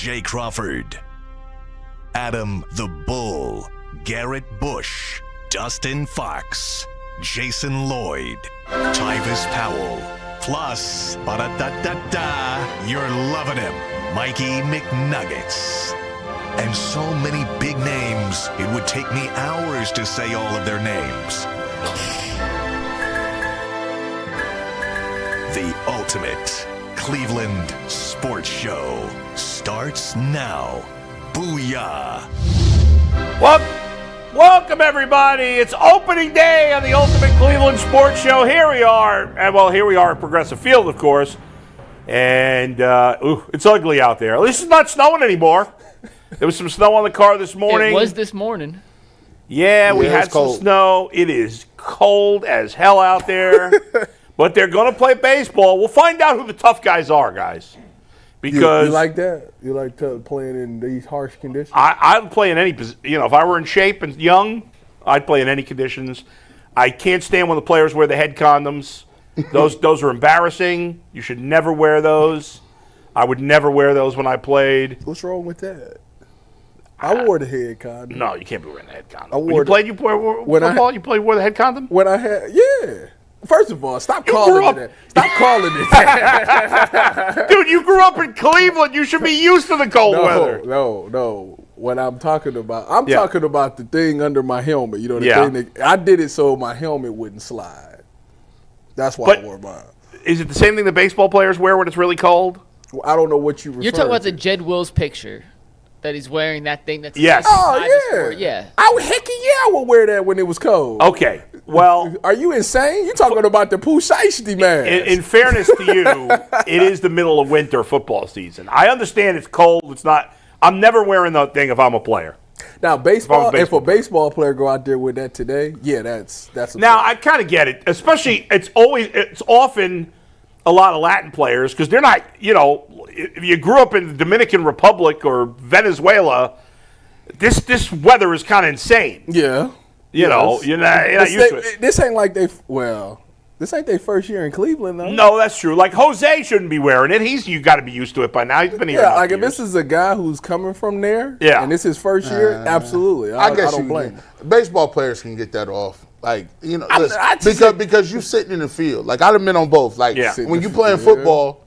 Jay Crawford, Adam the Bull, Garrett Bush, Dustin Fox, Jason Lloyd, Tyvis Powell, plus, ba-da-da-da-da, you're loving him, Mikey McNuggets. And so many big names, it would take me hours to say all of their names. The ultimate Cleveland sports show starts now. Booyah! Welcome, everybody. It's opening day on the Ultimate Cleveland Sports Show. Here we are at Progressive Field, of course. And it's ugly out there. At least it's not snowing anymore. There was some snow on the car this morning. It was this morning. Yeah, we had some snow. It is cold as hell out there. But they're going to play baseball. We'll find out who the tough guys are, guys. Because you like that? You like playing in these harsh conditions? I'd play in any position. You know, if I were in shape and young, I'd play in any conditions. I can't stand when the players wear the head condoms. Those are embarrassing. You should never wear those. I would never wear those when I played. What's wrong with that? I wore the head condom. No, you can't be wearing the head condom. When you played football? You wore the head condom? When I had, yeah. First of all, stop calling it that. Stop calling it that. Dude, you grew up in Cleveland. You should be used to the cold weather. No. What I'm talking about, talking about the thing under my helmet. You know, the thing that I did it so my helmet wouldn't slide. That's why I wore mine. Is it the same thing the baseball players wear when it's really cold? Well, I don't know what you refer to. You're talking about the Jed Wills picture that he's wearing that thing that's yes. Oh, yeah. I would wear that when it was cold. Okay. Well, are you insane? You're talking about the Pooh Shiesty man. In fairness to you, it is the middle of winter football season. I understand it's cold. It's not. I'm never wearing that thing if I'm a player. Now, if a baseball player go out there with that today, yeah, that's a now I kind of get it. Especially, it's often a lot of Latin players because they're not. You know, if you grew up in the Dominican Republic or Venezuela, this weather is kind of insane. Yeah. You're not used to it. This ain't like this ain't their first year in Cleveland, though. No, that's true. Like, Jose shouldn't be wearing it. You got to be used to it by now. He's been here. Yeah, like if this is a guy who's coming from there, and this is his first year, absolutely. I don't blame him. Baseball players can get that off. Like, you know, because you're sitting in the field. Like, I've been on both. Like, when you playing football,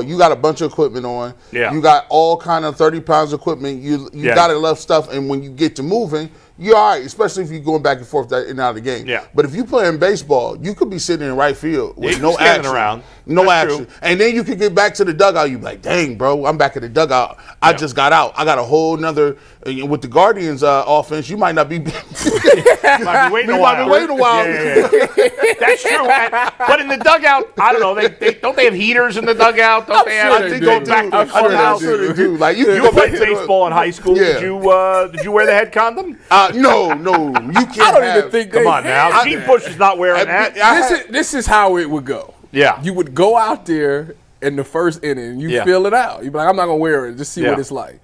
you got a bunch of equipment on. Yeah. You got all kind of 30 pounds of equipment. You got enough stuff, and when you get to moving, you're all right, especially if you're going back and forth in and out of the game. Yeah. But if you're playing baseball, you could be sitting in right field with no action. Around. No action. True. And then you could get back to the dugout. You be like, dang, bro, I'm back at the dugout. I just got out. I got a whole nother with the Guardians offense, you might not be you might be waiting a while. Yeah. That's true. But in the dugout, I don't know, don't they have heaters in the dugout? Don't they have I'm sure they do. Like you played baseball in high school. Yeah. Did you wear the head condom? No, you can't. I don't even think. Come on now, Gene Bush is not wearing that. This is how it would go. Yeah, you would go out there in the first inning, you feel it out. You'd be like, I'm not gonna wear it, just see what it's like.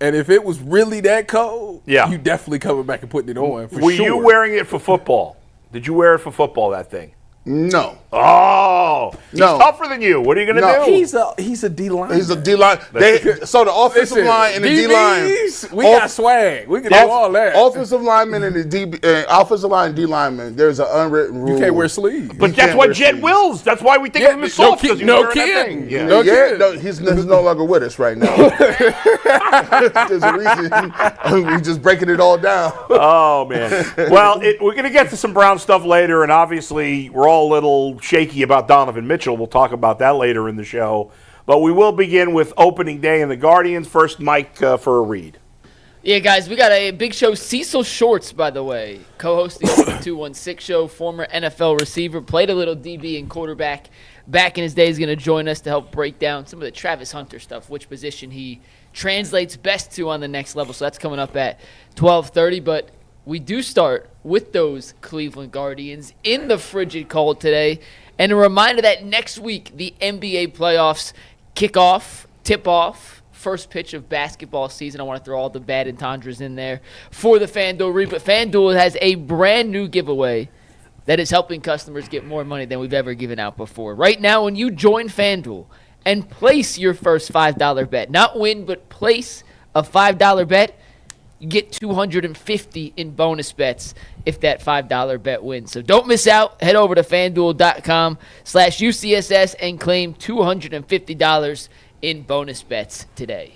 And if it was really that cold, you definitely coming back and putting it on. Were you wearing it for football? Did you wear it for football? That thing? No. Oh, he's tougher than you. What are you going to do? He's a D-line. He's a D-line. So the offensive line and the D-line. We got swag. We can do all that. Offensive linemen and the offensive line and D-linemen, there's an unwritten rule. You can't wear sleeves. But that's what Jed Wills. That's why we think of him as soft. No kidding. He's no longer with us right now. There's a reason. We're just breaking it all down. Oh, man. Well, we're going to get to some Brown stuff later, and obviously we're all a little shaky about Donovan Mitchell. We'll talk about that later in the show. But we will begin with opening day in the Guardians. First, Mike, for a read. Yeah, guys, we got a big show. Cecil Shorts, by the way, co-hosting the 216 show, former NFL receiver, played a little DB and quarterback back in his day. He's going to join us to help break down some of the Travis Hunter stuff, which position he translates best to on the next level. So that's coming up at 12:30. But we do start with those Cleveland Guardians in the frigid cold today. And a reminder that next week, the NBA playoffs kick off, tip off, first pitch of basketball season. I want to throw all the bad entendres in there for the FanDuel read. But FanDuel has a brand new giveaway that is helping customers get more money than we've ever given out before. Right now, when you join FanDuel and place your first $5 bet. Not win, but place a $5 bet. You get $250 in bonus bets if that $5 bet wins. So don't miss out. Head over to FanDuel.com/UCSS and claim $250 in bonus bets today.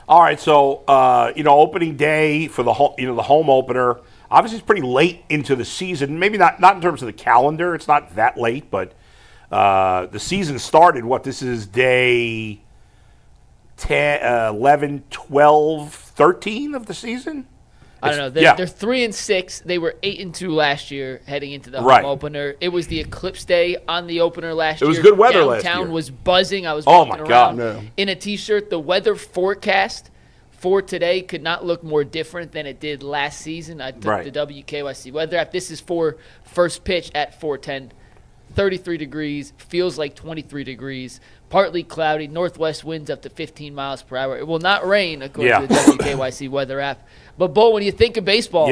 All right, so opening day for the home opener. Obviously, it's pretty late into the season. Maybe not in terms of the calendar. It's not that late, but the season started. This is day 10, 11, 12, 13 of the season? I don't know. They're 3-6. They were 8-2 last year heading into the home opener. It was the eclipse day on the opener last year. It was good weather last year. Downtown was buzzing. I was walking around in a T-shirt. The weather forecast for today could not look more different than it did last season. I took the WKYC weather app. This is for first pitch at 4:10. 33 degrees, feels like 23 degrees, partly cloudy, northwest winds up to 15 miles per hour. It will not rain, according to the WKYC weather app. But, Bo, when you think of baseball,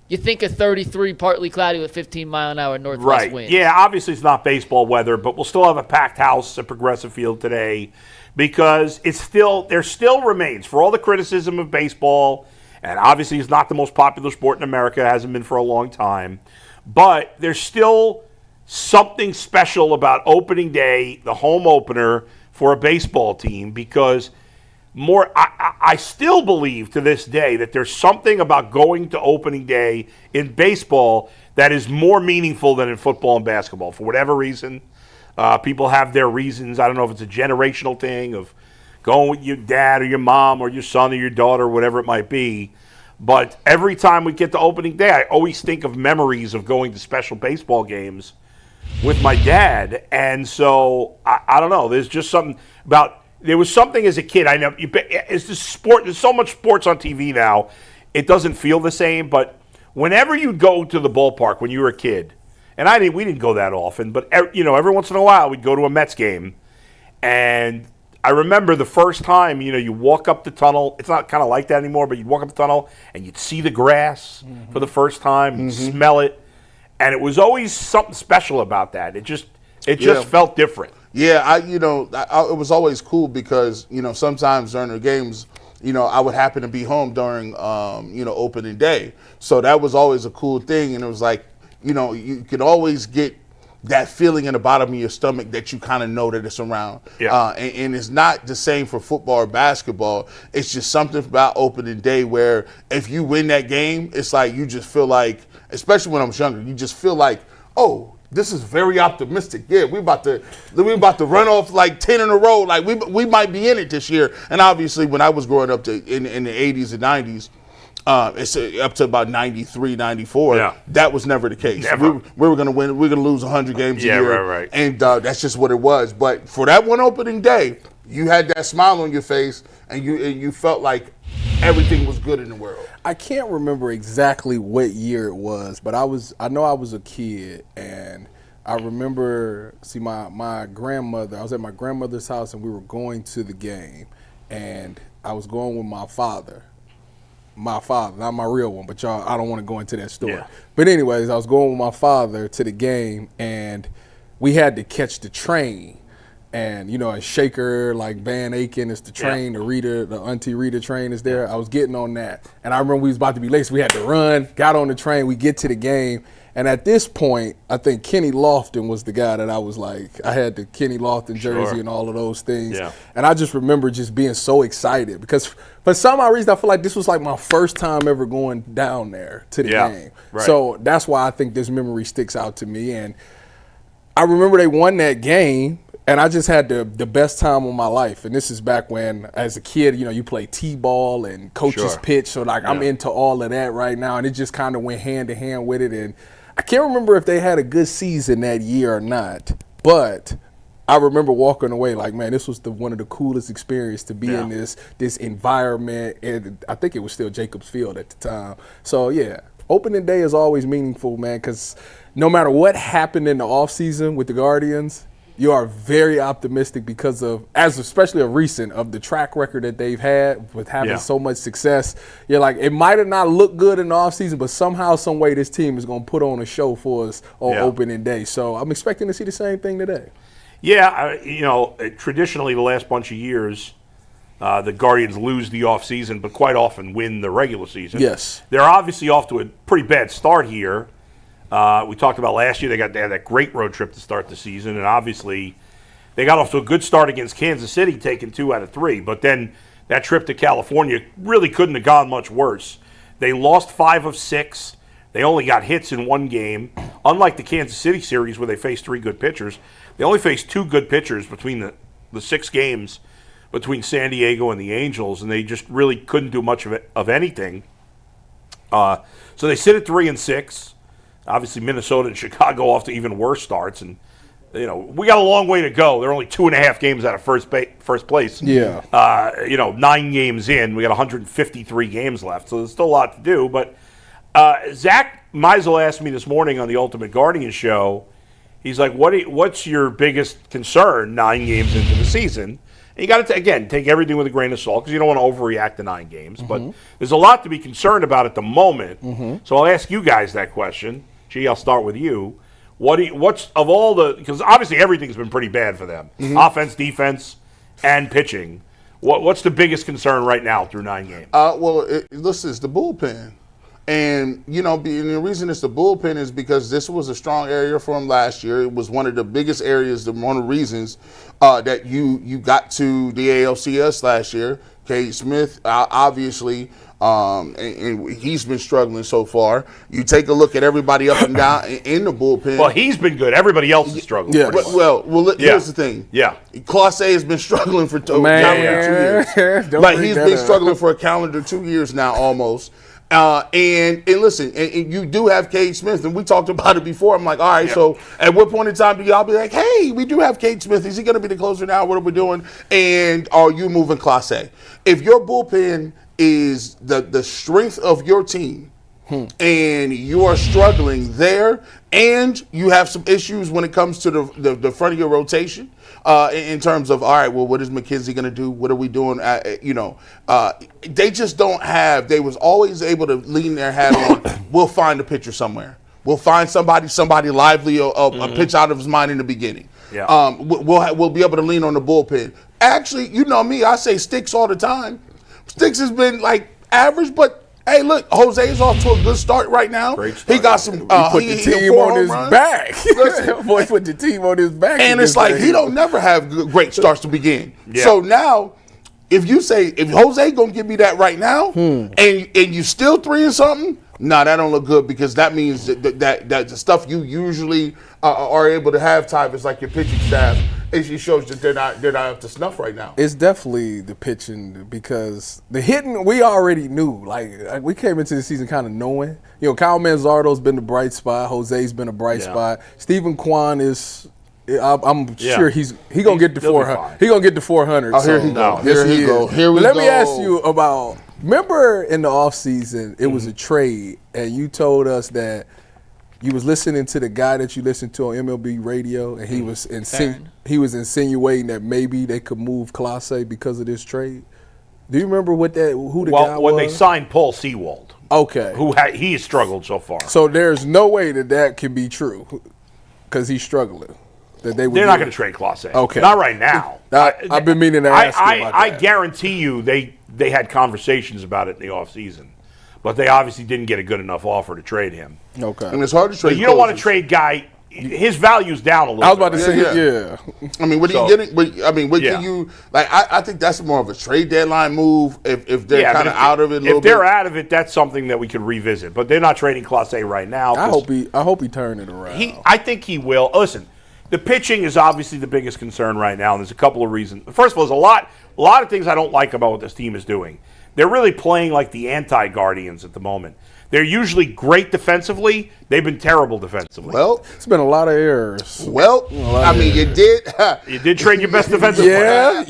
you think of 33, partly cloudy with 15-mile-an-hour northwest winds. Yeah, obviously it's not baseball weather, but we'll still have a packed house at Progressive Field today because there still remains, for all the criticism of baseball, and obviously it's not the most popular sport in America, it hasn't been for a long time, but there's still something special about opening day, the home opener for a baseball team, because I still believe to this day that there's something about going to opening day in baseball that is more meaningful than in football and basketball. For whatever reason, people have their reasons. I don't know if it's a generational thing of going with your dad or your mom or your son or your daughter, whatever it might be. But every time we get to opening day, I always think of memories of going to special baseball games with my dad. And so, I don't know, there's just something about, there was something as a kid, I know, it's the sport, there's so much sports on TV now, it doesn't feel the same, but whenever you go to the ballpark when you were a kid, and we didn't go that often, but every once in a while we'd go to a Mets game, and I remember the first time, you walk up the tunnel, it's not kind of like that anymore, but you'd walk up the tunnel, and you'd see the grass for the first time, you'd smell it, and it was always something special about that. It just felt different. Yeah, it was always cool because, sometimes during the games, I would happen to be home during, opening day. So that was always a cool thing. And it was like, you could always get that feeling in the bottom of your stomach that you kind of know that it's around. Yeah. And it's not the same for football or basketball. It's just something about opening day where if you win that game, it's like you just feel like, especially when I was younger, you just feel like, oh, this is very optimistic. Yeah, we about to run off like 10 in a row. Like we might be in it this year. And obviously, when I was growing up in the 80s and 90s, it's up to about 93, 94. Yeah. That was never the case. Never. We were going to win. We were going to lose 100 games a year. Yeah, right. And that's just what it was. But for that one opening day, you had that smile on your face, and you felt like everything was good in the world. I can't remember exactly what year it was, but I know I was a kid, and I remember, my grandmother, I was at my grandmother's house, and we were going to the game, and I was going with my father, not my real one, but y'all, I don't want to go into that story. Yeah. But anyways, I was going with my father to the game, and we had to catch the train. And, a shaker like Van Aken is the train, the Auntie Rita train is there. I was getting on that. And I remember we was about to be late, so we had to run, got on the train, we get to the game. And at this point, I think Kenny Lofton was the guy that I was like, I had the Kenny Lofton jersey and all of those things. Yeah. And I just remember just being so excited because for some odd reason, I feel like this was like my first time ever going down there to the game. Right. So that's why I think this memory sticks out to me. And I remember they won that game. And I just had the best time of my life. And this is back when, as a kid, you play T-ball and coaches pitch. So, I'm into all of that right now. And it just kind of went hand in hand with it. And I can't remember if they had a good season that year or not. But I remember walking away like, man, this was one of the coolest experiences to be in this environment. And I think it was still Jacobs Field at the time. So, yeah, opening day is always meaningful, man, because no matter what happened in the offseason with the Guardians, you are very optimistic because of, especially of the track record that they've had with having so much success. You're like, it might have not looked good in the offseason, but somehow, some way, this team is going to put on a show for us on opening day. So I'm expecting to see the same thing today. Yeah, traditionally the last bunch of years, the Guardians lose the offseason, but quite often win the regular season. Yes. They're obviously off to a pretty bad start here. We talked about last year, they had that great road trip to start the season, and obviously they got off to a good start against Kansas City, taking 2 out of 3. But then that trip to California really couldn't have gone much worse. They lost 5 of 6. They only got hits in 1 game. Unlike the Kansas City series where they faced 3 good pitchers, they only faced 2 good pitchers between the 6 games between San Diego and the Angels, and they just really couldn't do much of anything. So they sit at 3-6. Obviously, Minnesota and Chicago off to even worse starts, and we got a long way to go. They're only 2.5 games out of first place. Yeah. 9 games in, we got 153 games left, so there's still a lot to do. But Zach Meisel asked me this morning on the Ultimate Guardian show. He's like, "What's your biggest concern 9 games into the season?" And you got to take everything with a grain of salt because you don't want to overreact to 9 games. But there's a lot to be concerned about at the moment. So I'll ask you guys that question. Gee, I'll start with you. What's of all because obviously everything's been pretty bad for them, offense, defense, and pitching. What's the biggest concern right now through 9 games? Listen, it's the bullpen. And, the reason it's the bullpen is because this was a strong area for him last year. It was one of the biggest areas, one of the reasons that you got to the ALCS last year. Cade Smith, obviously, and he's been struggling so far. You take a look at everybody up and down in the bullpen. Well, he's been good. Everybody else is struggling. Yeah. Here's the thing. Yeah. Clase has been struggling for calendar 2 years. Like, he's been struggling for a calendar 2 years now almost. And listen, and you do have Cade Smith, and we talked about it before. I'm like, all right, so at what point in time do y'all be like, hey, we do have Cade Smith. Is he going to be the closer now? What are we doing? And are you moving Clase? If your bullpen is the strength of your team, and you are struggling there, and you have some issues when it comes to the front of your rotation, in terms of, all right, well, what is McKenzie going to do? What are we doing? They just don't have. They was always able to lean their hat on. We'll find a pitcher somewhere. We'll find somebody lively, a pitch out of his mind in the beginning. Yeah. We'll be able to lean on the bullpen. Actually, you know me, I say Sticks all the time. Sticks has been like average, but hey, look, Jose is off to a good start right now. Great start. He got some. He put the team on his back. Boy, put the team on his back. And it's like he don't never have great starts to begin. Yeah. So now, if Jose gonna give me that right now, and you still 3 and something, that don't look good because that means that the stuff you usually are able to have, Tyvis, like your pitching staff, it shows that they're not up to snuff right now. It's definitely the pitching because the hitting we already knew. Like we came into the season kind of knowing. Kyle Manzardo's been the bright spot. Jose's been a bright spot. Stephen Kwan is. I'm sure he's gonna get to 400. He's gonna get to 400. Oh, here he goes. Here he goes. Here we go. Let me ask you about. Remember in the offseason, it was a trade, and you told us that you was listening to the guy that you listened to on MLB radio, and he was insinuating that maybe they could move Clase because of this trade. Do you remember who the guy was? When they signed Paul Sewald. Okay. He has struggled so far. So there's no way that can be true because he's struggling. They're not going to trade Clase. Okay. Not right now. I've been meaning to ask you about that. I guarantee you they had conversations about it in the offseason. But they obviously didn't get a good enough offer to trade him. Okay. And it's hard to trade. But you don't want to trade guy. His value's down a little bit. I was about to say, I mean, what are you getting? I mean, what can you like? I think that's more of a trade deadline move if they're kind of out of it a little bit. If they're out of it, that's something that we could revisit. But they're not trading Clase right now. I hope he turned it around. I think he will. Listen, the pitching is obviously the biggest concern right now, and there's a couple of reasons. First of all, there's a lot of things I don't like about what this team is doing. They're really playing like the anti-Guardians at the moment. They're usually great defensively. They've been terrible defensively. Well, it's been a lot of errors. Well, you did trade your best defensive player.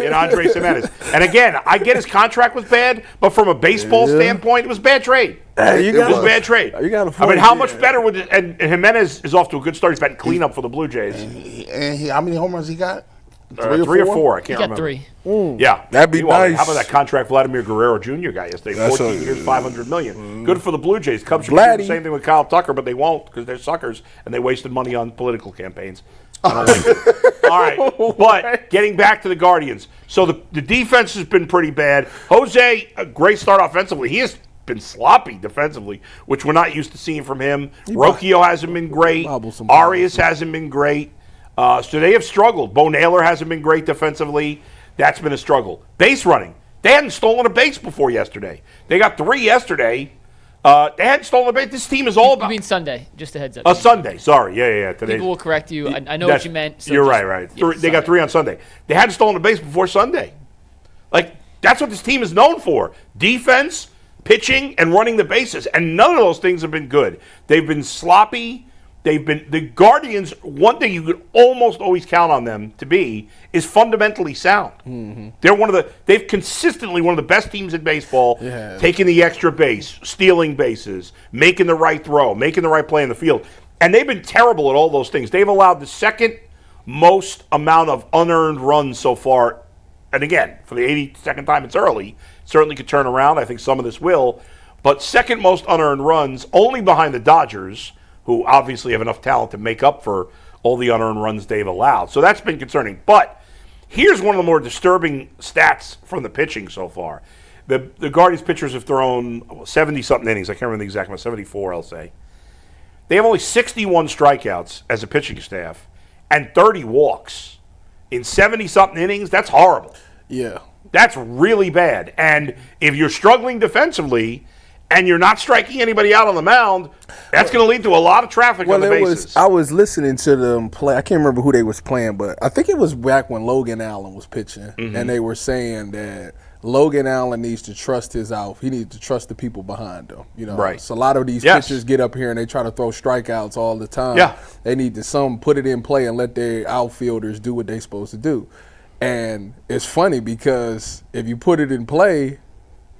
In Andres Jimenez. And again, I get his contract was bad, but from a baseball standpoint, it was a bad trade. It was a bad trade. How much better would it? And Jimenez is off to a good start. He's batting cleanup for the Blue Jays. And how many home runs he got? 3 or 4. I can't remember. 3. Yeah, that'd be nice. How about that contract Vladimir Guerrero Jr. got yesterday? 14 years, $500 million. Good for the Blue Jays. Cubs should do the same thing with Kyle Tucker, but they won't because they're suckers and they wasted money on political campaigns. I don't like it. All right, but getting back to the Guardians. So the defense has been pretty bad. Jose, a great start offensively. He has been sloppy defensively, which we're not used to seeing from him. Rocchio hasn't been great. Arias hasn't been great. So they have struggled. Bo Naylor hasn't been great defensively. That's been a struggle. Base running. They hadn't stolen a base before yesterday. They got 3 yesterday. They hadn't stolen a base. This team is all about. You mean Sunday? Just a heads up. Sunday. Sorry. Yeah. Today. People will correct you. I know what you meant. So you're right. They got 3 on Sunday. They hadn't stolen a base before Sunday. Like, that's what this team is known for. Defense, pitching, and running the bases. And none of those things have been good. They've been sloppy. The Guardians, one thing you could almost always count on them to be is fundamentally sound. Mm-hmm. They've consistently one of the best teams in baseball, taking the extra base, stealing bases, making the right throw, making the right play in the field. And they've been terrible at all those things. They've allowed the second most amount of unearned runs so far. And again, for the 82nd time, it's early. Certainly could turn around. I think some of this will. But second most unearned runs, only behind the Dodgers, who obviously have enough talent to make up for all the unearned runs they've allowed. So that's been concerning. But here's one of the more disturbing stats from the pitching so far. The Guardians pitchers have thrown 70-something innings. I can't remember the exact amount, 74, I'll say. They have only 61 strikeouts as a pitching staff and 30 walks. In 70-something innings, that's horrible. Yeah. That's really bad. And if you're struggling defensively and you're not striking anybody out on the mound, that's going to lead to a lot of traffic on the bases. I was listening to them play. I can't remember who they was playing, but I think it was back when Logan Allen was pitching, and they were saying that Logan Allen needs to trust his out. He needs to trust the people behind him. Right. So a lot of these pitchers get up here and they try to throw strikeouts all the time. Yeah. They need to put it in play and let their outfielders do what they're supposed to do. And it's funny because if you put it in play,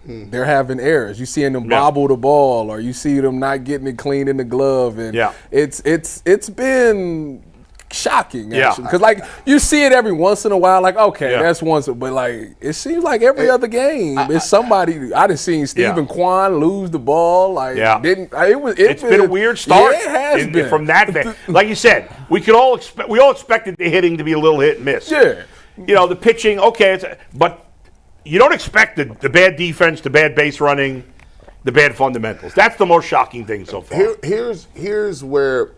they're having errors. You seeing them bobble the ball, or you see them not getting it clean in the glove, and it's been shocking actually. Because like you see it every once in a while, like that's once, but like it seems like every other game it's somebody. I done seen Stephen Kwan lose the ball. Like it's been a weird start. Yeah, it has been from that. Like you said, we all expected the hitting to be a little hit and miss. Yeah, the pitching. But you don't expect the bad defense, the bad base running, the bad fundamentals. That's the most shocking thing so far. Here's where,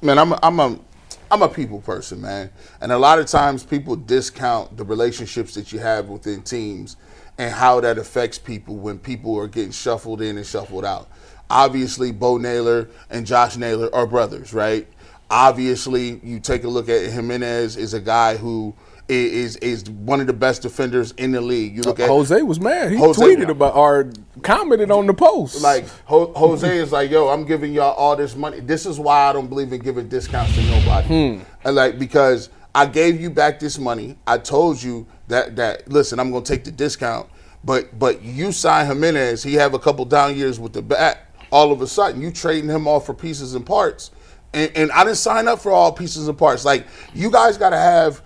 man, I'm a people person, man, and a lot of times people discount the relationships that you have within teams and how that affects people when people are getting shuffled in and shuffled out. Obviously, Bo Naylor and Josh Naylor are brothers, right? Obviously, you take a look at Jimenez is a guy who is one of the best defenders in the league. You look at Jose was mad. He tweeted about or commented on the post. Like Jose is like, yo, I'm giving y'all all this money. This is why I don't believe in giving discounts to nobody. And like, because I gave you back this money. I told you that listen, I'm gonna take the discount. But you sign Jimenez, he have a couple down years with the bat. All of a sudden, you trading him off for pieces and parts. And I didn't sign up for all pieces and parts. Like, you guys got to have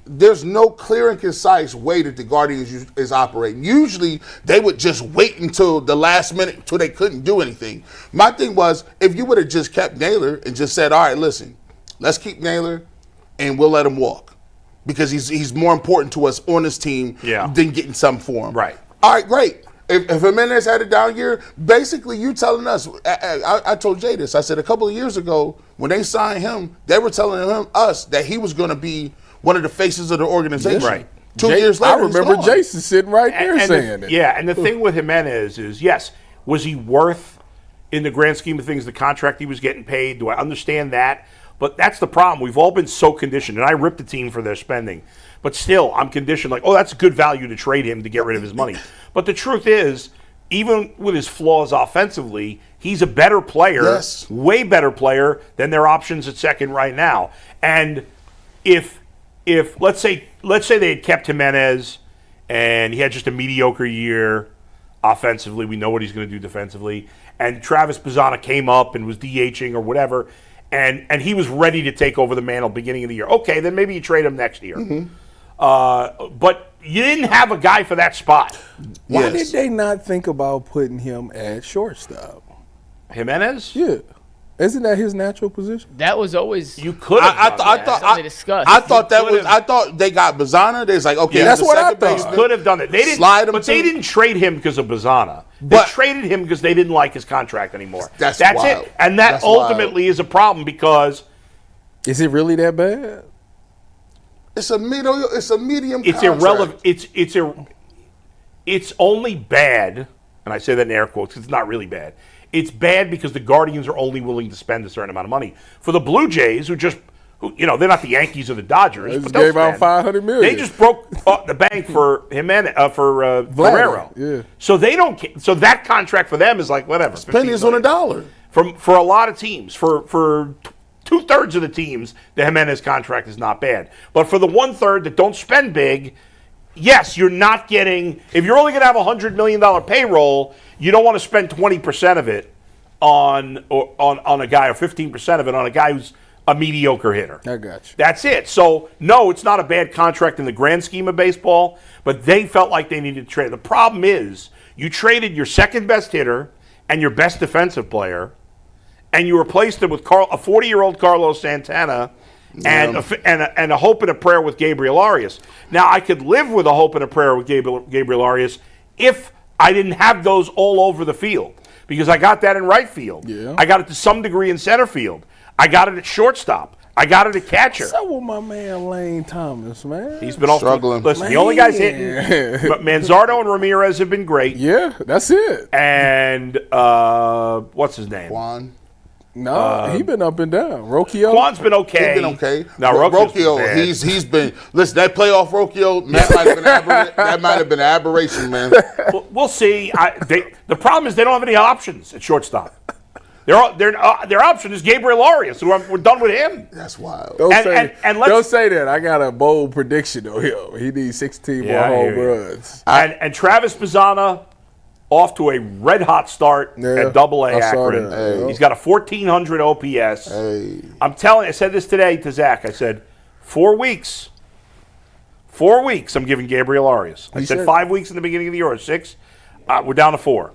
there's no clear and concise way that the Guardians is operating. Usually, they would just wait until the last minute until they couldn't do anything. My thing was, if you would have just kept Naylor and just said, all right, listen, let's keep Naylor and we'll let him walk because he's more important to us on this team than getting something for him. Right. All right, great. If Jimenez had a down year, basically you telling us, I told Jay this, I said a couple of years ago when they signed him, they were telling us that he was going to be one of the faces of the organization. Right. 2 years later, I remember Jason sitting right there saying it. Yeah, and the thing with Jimenez is, yes, was he worth, in the grand scheme of things, the contract he was getting paid? Do I understand that? But that's the problem. We've all been so conditioned, and I ripped the team for their spending. But still, I'm conditioned like, that's good value to trade him to get rid of his money. But the truth is, even with his flaws offensively, he's a better player, way better player than their options at second right now. And if let's say they had kept Jimenez and he had just a mediocre year offensively, we know what he's going to do defensively, and Travis Bazzana came up and was DHing or whatever, and he was ready to take over the mantle beginning of the year. Okay, then maybe you trade him next year. But you didn't have a guy for that spot. Why did they not think about putting him at shortstop? Jimenez? Yeah. Isn't that his natural position? That was always you could. I thought they got Bazana. They was like, okay, that's what I thought. You could have done it. They didn't slide him. But they didn't trade him because of Bazana. They traded him because they didn't like his contract anymore. That's it. And that ultimately is a problem because. Is it really that bad? It's a medium. It's contract. Irrelevant. It's only bad, and I say that in air quotes because it's not really bad. It's bad because the Guardians are only willing to spend a certain amount of money. For the Blue Jays, who they're not the Yankees or the Dodgers, but gave out $500 million. They just broke the bank for Guerrero. Yeah. So they don't. So that contract for them is like whatever. Pennies on a dollar. For a lot of teams, for 2/3 of the teams, the Jimenez contract is not bad. But for the 1/3 that don't spend big, yes, you're not getting. If you're only going to have $100 million payroll, you don't want to spend 20% of it on a guy, or 15% of it on a guy who's a mediocre hitter. I got you. That's it. So no, it's not a bad contract in the grand scheme of baseball, but they felt like they needed to trade. The problem is you traded your second best hitter and your best defensive player, and you replaced him with a 40-year-old Carlos Santana. And a hope and a prayer with Gabriel Arias. Now, I could live with a hope and a prayer with Gabriel Arias if I didn't have those all over the field, because I got that in right field. Yeah. I got it to some degree in center field. I got it at shortstop. I got it at catcher. So with my man Lane Thomas, man. He's been struggling. Listen, the only guys hitting, but Manzardo and Ramirez have been great. Yeah, that's it. And what's his name? Juan. No, he's been up and down. Rocchio? Juan's been okay. He's been okay. Now Rocchio, he's been. Listen, that playoff Rocchio, that might have been an aberration, man. We'll see. The problem is they don't have any options at shortstop. Their option is Gabriel Arias. We're done with him. That's wild. Don't say that. I got a bold prediction on him. He needs 16 more home runs. And Travis Bazana, off to a red-hot start at Double-A Akron. Hey. He's got a 1,400 OPS. Hey. I said this today to Zach. I said, 4 weeks. 4 weeks I'm giving Gabriel Arias. I said 5 weeks in the beginning of the year, or 6. We're down to 4.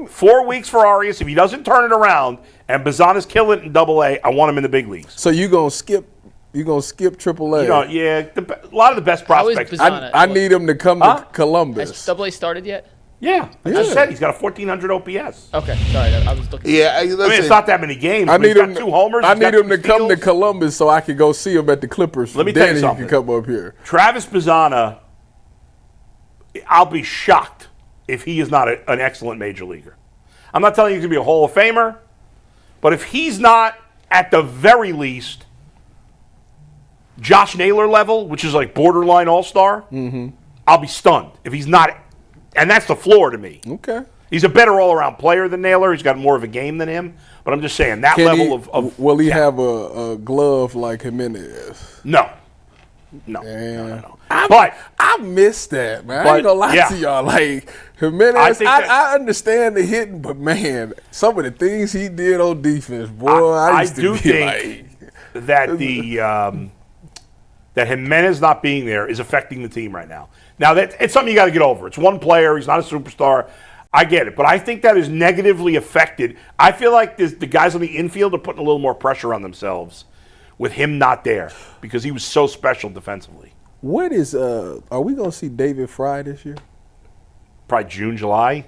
4 weeks for Arias. If he doesn't turn it around and Bazana's killing it in Double-A, I want him in the big leagues. So you gonna skip AAA? A lot of the best prospects. I need him to come to Columbus. Has Double-A started yet? Yeah, I just said he's got a 1,400 OPS. Okay, sorry, I was looking. Yeah, it's not that many games. I need him 2 homers. I need him to come to Columbus so I can go see him at the Clippers. Let me tell you something. He can come up here. Travis Bazana, I'll be shocked if he is not an excellent major leaguer. I'm not telling you he's going to be a Hall of Famer, but if he's not at the very least Josh Naylor level, which is like borderline all-star, I'll be stunned if he's not. And that's the floor to me. Okay. He's a better all-around player than Naylor. He's got more of a game than him. But I'm just saying, that level of will he have a glove like Jimenez? No. But I missed that, man. I ain't gonna lie to y'all. Like Jimenez, I understand the hitting, but man, some of the things he did on defense, boy, I used to be think that that Jimenez not being there is affecting the team right now. Now, it's something you got to get over. It's one player. He's not a superstar. I get it. But I think that is negatively affected. I feel like the guys on the infield are putting a little more pressure on themselves with him not there because he was so special defensively. What is are we going to see David Fry this year? Probably June, July.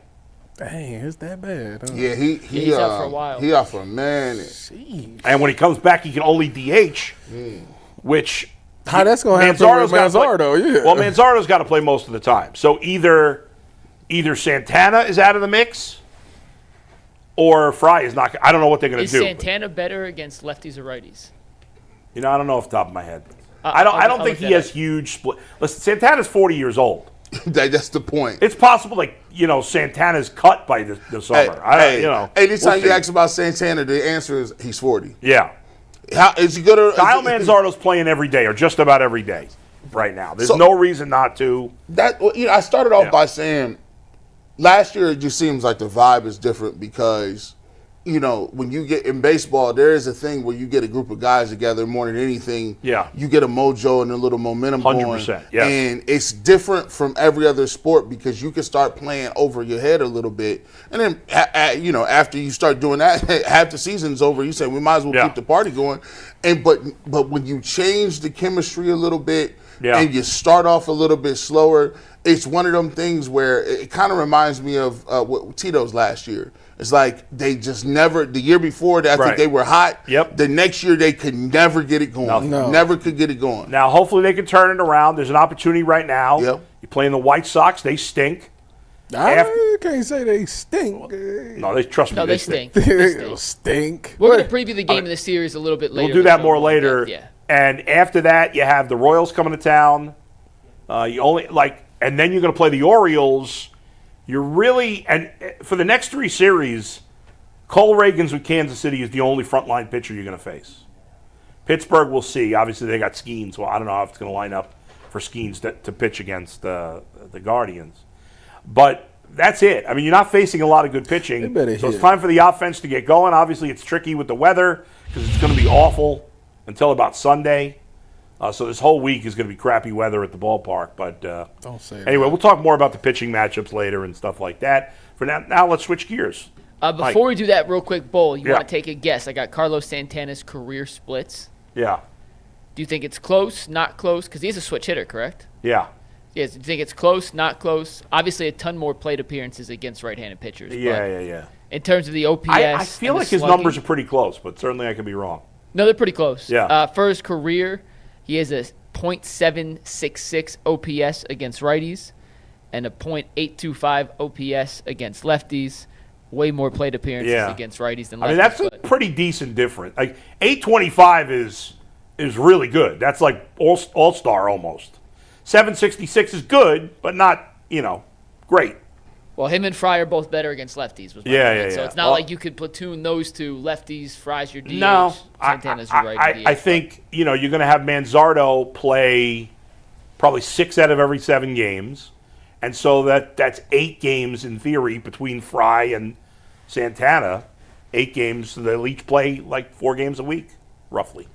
Dang, it's that bad. Huh? Yeah, he's out for a while. He out for a minute. And when he comes back, he can only DH, which... How that's going to happen with Manzardo, yeah. Well, Manzardo's got to play most of the time. So either Santana is out of the mix or Fry is not. I don't know what they're going to do. Is Santana better against lefties or righties? I don't know off the top of my head. I don't think he has huge split. Listen, Santana's 40 years old. That's the point. It's possible, Santana's cut by the summer. Anytime you ask about Santana, the answer is he's 40. Yeah. How is he good? Kyle Manzardo's playing every day, or just about every day, right now. There's no reason not to. I started off by saying last year it just seems like the vibe is different because when you get in baseball, there is a thing where you get a group of guys together more than anything. Yeah. You get a mojo and a little momentum 100%, going. yes. And it's different from every other sport because you can start playing over your head a little bit. And then, after you start doing that, half the season's over. You say, we might as well keep the party going. But when you change the chemistry a little bit and you start off a little bit slower, it's one of them things where it kind of reminds me of what Tito's last year. It's like they just never, the year before, I think they were hot. Yep. The next year, they could never get it going. No. Never could get it going. Now, hopefully they can turn it around. There's an opportunity right now. Yep. You're playing the White Sox. They stink. I can't say they stink. No, they trust me. No, they stink. They stink. We're going to preview the game of the series a little bit later. We'll do that more later. Yeah. And after that, you have the Royals coming to town. And then you're going to play the Orioles. You're really, and for the next 3 series, Cole Reagans with Kansas City is the only frontline pitcher you're going to face. Pittsburgh, we'll see. Obviously, they got Skeens. Well, I don't know if it's going to line up for Skeens to pitch against the Guardians. But that's it. I mean, you're not facing a lot of good pitching. So it's time for the offense to get going. Obviously, it's tricky with the weather because it's going to be awful until about Sunday. So this whole week is going to be crappy weather at the ballpark. But don't say anyway, that. we'll talk more about the pitching matchups later and stuff like that. For now let's switch gears. Before we do that, real quick, Bull, you Yeah. want to take a guess? I got Carlos Santana's career splits. Yeah. Do you think it's close, not close? Because he's a switch hitter, correct? Yeah. Yes. Do you think it's close, not close? Obviously, a ton more plate appearances against right-handed pitchers. Yeah. In terms of the OPS, I feel and like the his slugging- numbers are pretty close, but certainly I could be wrong. No, they're pretty close. Yeah. For his career, he has a .766 OPS against righties and a .825 OPS against lefties. Way more plate appearances against righties than lefties. I mean, that's a pretty decent difference. Like 825 is really good. That's like all-star almost. 766 is good, but not, great. Well, him and Fry are both better against lefties. Was my point. So it's not like you could platoon those two. Lefties, Fry's your DH. No, Santana's your right DH. I think, you're going to have Manzardo play probably 6 out of every 7 games. And so that's 8 games in theory between Fry and Santana. 8 games, so they'll each play like 4 games a week, roughly.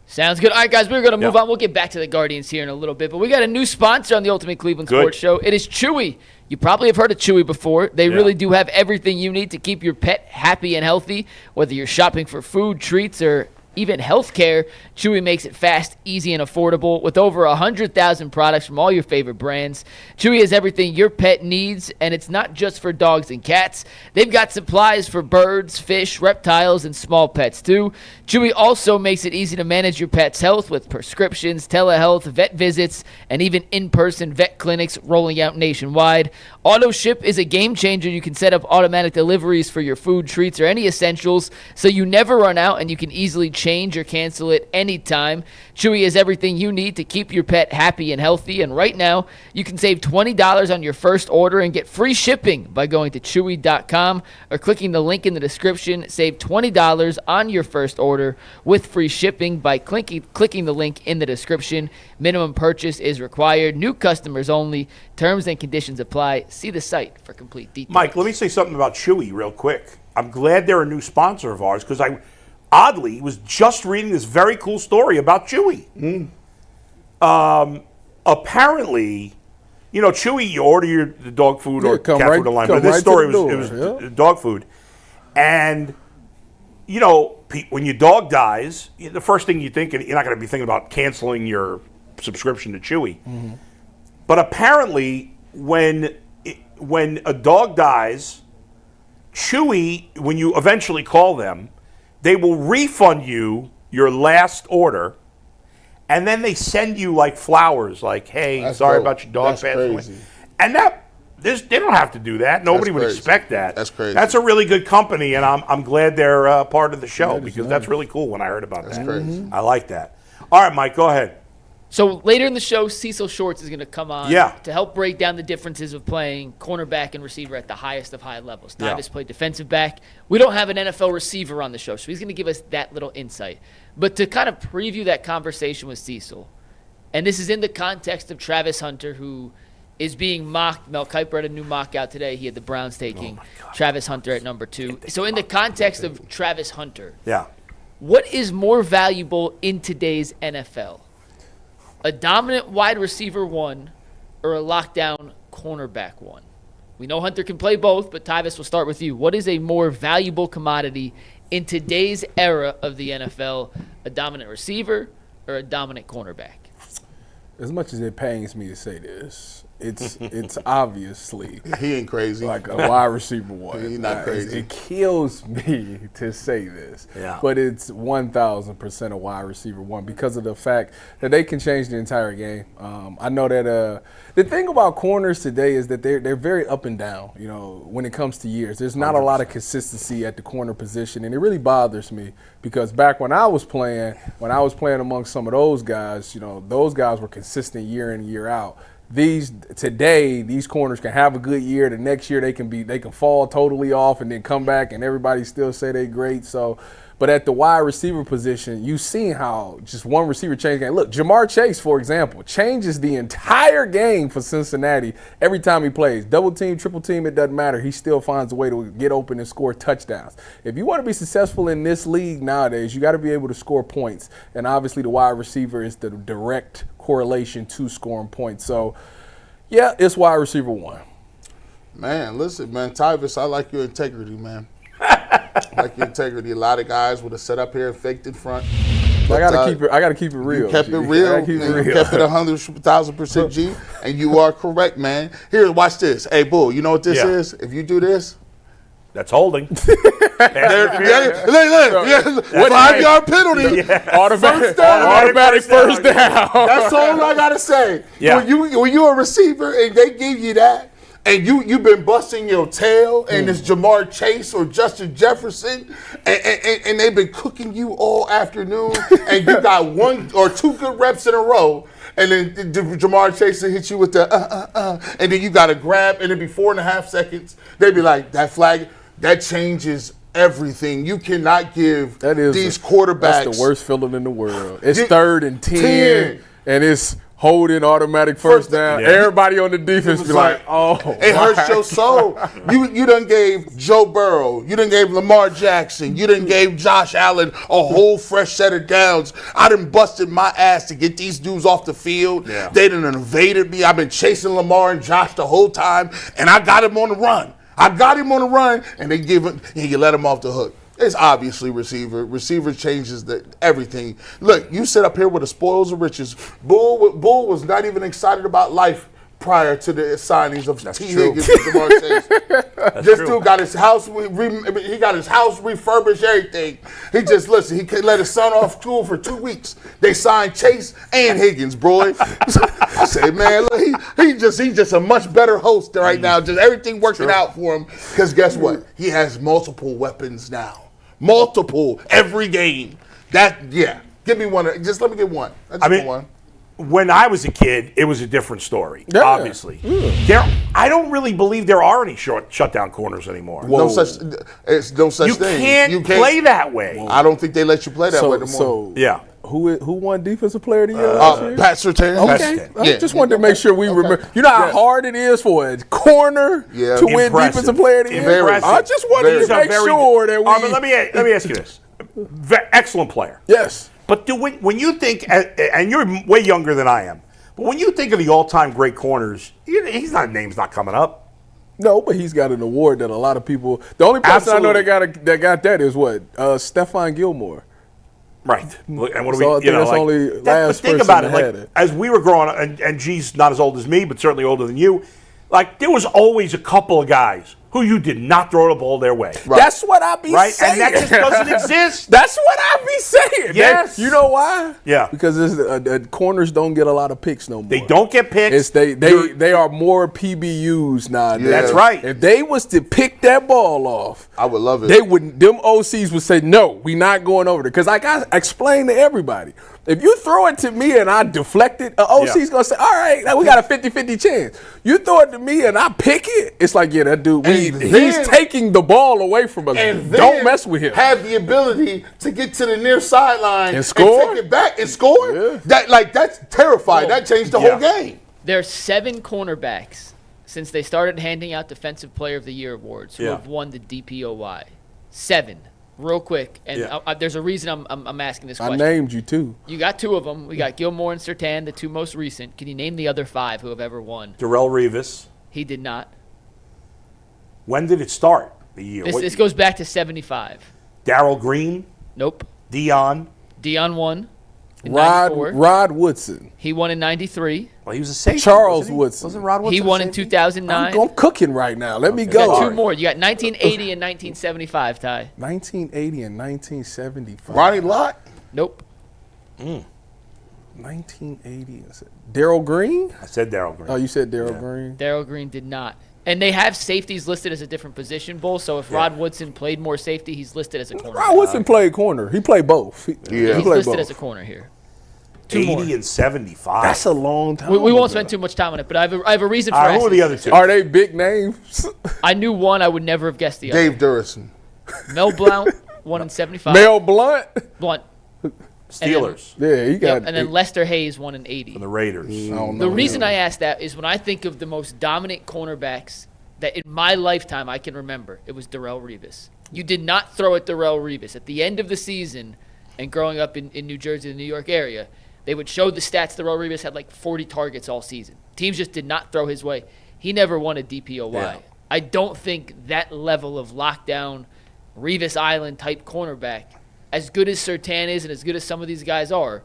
Sounds good. All right, guys, we're going to move on. We'll get back to the Guardians here in a little bit. But we got a new sponsor on the Ultimate Cleveland Sports Show. It is Chewy. You probably have heard of Chewy before. They really do have everything you need to keep your pet happy and healthy. Whether you're shopping for food, treats, or even healthcare, Chewy makes it fast, easy, and affordable. With over 100,000 products from all your favorite brands, Chewy has everything your pet needs, and it's not just for dogs and cats. They've got supplies for birds, fish, reptiles, and small pets, too. Chewy also makes it easy to manage your pet's health with prescriptions, telehealth, vet visits, and even in-person vet clinics rolling out nationwide. Auto Ship is a game changer. You can set up automatic deliveries for your food, treats, or any essentials, so you never run out and you can easily change or cancel it anytime. Chewy has everything you need to keep your pet happy and healthy, and right now you can save $20 on your first order and get free shipping by going to chewy.com or clicking the link in the description. Save $20 on your first order with free shipping by clicking the link in the description. Minimum purchase is required. New customers only. Terms and conditions apply. See the site for complete details. Mike, let me say something about Chewy real quick. I'm glad they're a new sponsor of ours because I oddly was just reading this very cool story about Chewy. Apparently, Chewy, you order the dog food or cat food online, but this story was dog food. And, when your dog dies, the first thing you think, you're not going to be thinking about canceling your subscription to Chewy. Mm-hmm. But apparently, when a dog dies, Chewy, when you eventually call them, they will refund you your last order, and then they send you like flowers, like, "Hey, That's sorry dope. about your dog That's passing away." crazy. And they don't have to do that. Nobody would crazy. expect that. That's crazy. That's a really good company, and I'm glad they're part of the show because that's really cool. When I heard about that, That's crazy. I like that. All right, Mike, go ahead. So later in the show, Cecil Shorts is going to come on to help break down the differences of playing cornerback and receiver at the highest of high levels. Tyvis played defensive back. We don't have an NFL receiver on the show, so he's going to give us that little insight. But to kind of preview that conversation with Cecil, and this is in the context of Travis Hunter, who is being mocked. Mel Kiper had a new mock out today. He had the Browns taking Travis Hunter at number 2. So in the context of Travis Hunter, what is more valuable in today's NFL? A dominant wide receiver 1 or a lockdown cornerback 1? We know Hunter can play both, but Tyvis, we'll start with you. What is a more valuable commodity in today's era of the NFL? A dominant receiver or a dominant cornerback? As much as it pains me to say this, it's obviously he ain't crazy. Like a wide receiver 1. He's not crazy. It kills me to say this, but it's 1,000% a wide receiver 1 because of the fact that they can change the entire game. I know that the thing about corners today is that they're very up and down. You know, when it comes to years, there's not 100%. A lot of consistency at the corner position, and it really bothers me because back when I was playing among some of those guys, you know, those guys were consistent year in, year out. These corners can have a good year. The next year they can fall totally off and then come back and everybody still say they great. So, but at the wide receiver position, you've seen how just one receiver changed the game. Look, Jamar Chase, for example, changes the entire game for Cincinnati every time he plays. Double team, triple team, it doesn't matter. He still finds a way to get open and score touchdowns. If you want to be successful in this league nowadays, you got to be able to score points. And obviously the wide receiver is the direct correlation to scoring points. So, yeah, it's wide receiver 1. Man, listen, man, Tyvis, I like your integrity, man. I like your integrity. A lot of guys would have set up here and faked in front. But, I gotta keep it real. You kept it real. You kept it 100,000% G, and you are correct, man. Here, watch this. Hey, Bull, you know what this is? If you do this, that's holding. Look, 5-yard penalty. Automatic first down. That's all I gotta say. Yeah. When you a receiver and they give you that, and you've been busting your tail, and it's Jamar Chase or Justin Jefferson, and they've been cooking you all afternoon, and you got 1 or 2 good reps in a row, and then Jamar Chase will hit you with the and then you got to grab, and it'd be 4.5 seconds. They'd be like, that flag, that changes everything. You cannot give these quarterbacks. That's the worst feeling in the world. It's 3rd and 10, and it's holding automatic first down. Yeah. Everybody on the defense be like, oh. It hurts your soul. You done gave Joe Burrow, you done gave Lamar Jackson, you done gave Josh Allen a whole fresh set of downs. I done busted my ass to get these dudes off the field. Yeah. They done invaded me. I've been chasing Lamar and Josh the whole time, and I got him on the run. And they give him, and you let him off the hook. It's obviously receiver. Receiver changes everything. Look, you sit up here with the spoils of riches. Bull was not even excited about life prior to the signings of T. Higgins and Jamar Chase. This dude got his house. He got his house refurbished. Everything. He just he could let his son off school for 2 weeks. They signed Chase and Higgins, bro. I say, man, look, he's just a much better host right now. Just everything working out for him. Because guess what? He has multiple weapons now. Multiple every game. Give me one. Just let me get one. One. When I was a kid, it was a different story. Yeah. Obviously, I don't really believe there are any shutdown corners anymore. No such thing. You can't play that way. I don't don't think they let you play that way anymore. So who won Defensive Player of the Year last year? Pat Surtain. Okay, I just wanted to make sure we remember. You know how hard it is for a corner to win Defensive Player of the Year. I just wanted to make sure that we. Let me ask you this: excellent player. Yes. But when you think, and you're way younger than I am, but when you think of the all-time great corners, name's not coming up. No, but he's got an award that a lot of people. The only person I know that got that is what Stephon Gilmore. Right. And what do so we? That's only last think about it. As we were growing up, and G's not as old as me, but certainly older than you. There was always a couple of guys who you did not throw the ball their way. Right. That's what I be saying. And that just doesn't exist. That's what I be saying. Yes. You know why? Yeah. Because corners don't get a lot of picks no more. They don't get picks. They are more PBUs nowadays. Yeah. That's right. If they was to pick that ball off, I would love it. Them OCs would say, no, we not going over there. Because I got to explain to everybody. If you throw it to me and I deflect it, an OC's going to say, all right, now we got a 50-50 chance. You throw it to me and I pick it, it's like, yeah, that dude, he's taking the ball away from us. And don't mess with him. Have the ability to get to the near sideline and score? And take it back and score? Yeah. That's terrifying. That changed the whole game. There are 7 cornerbacks since they started handing out Defensive Player of the Year awards who have won the DPOY. 7. Real quick. And there's a reason I'm asking this question. I named you 2. You got 2 of them. We got Gilmore and Surtain, the 2 most recent. Can you name the other 5 who have ever won? Darrelle Revis. He did not. When did it start? The year? This goes back to 75. Darryl Green? Nope. Dion won in 94. Rod Woodson. He won in 93. Well, he was a safety. Charles Woodson. Wasn't Rod Woodson? He won in 2009. I'm cooking right now. Let me You go. got 2 more. You got 1980 and 1975, Ty. 1980 and 1975. Ronnie Lott? Nope. 1980. Darryl Green? I said Darryl Green. Oh, you said Darryl Green? Darryl Green did not. And they have safeties listed as a different position, Bull. So if Rod Woodson played more safety, he's listed as a corner. Rod Woodson played corner. He played both. He's played listed both. as a corner here. 80 and 75. That's a long time. We won't spend too much time on it, but I have a reason for asking. Who are the other 2? Are they big names? I knew one. I would never have guessed the other. Dave Durrison. Mel Blount won in 75. Mel Blunt? Blunt. Steelers. Yeah, he got. And then Lester Hayes won in 80. From the Raiders. The reason I asked that is when I think of the most dominant cornerbacks that in my lifetime I can remember, it was Darrelle Revis. You did not throw at Darrelle Revis. At the end of the season and growing up in New Jersey, the New York area, they would show the stats. Darrelle Revis had like 40 targets all season. Teams just did not throw his way. He never won a DPOY. Yeah. I don't think that level of lockdown, Revis Island type cornerback, as good as Surtain is and as good as some of these guys are,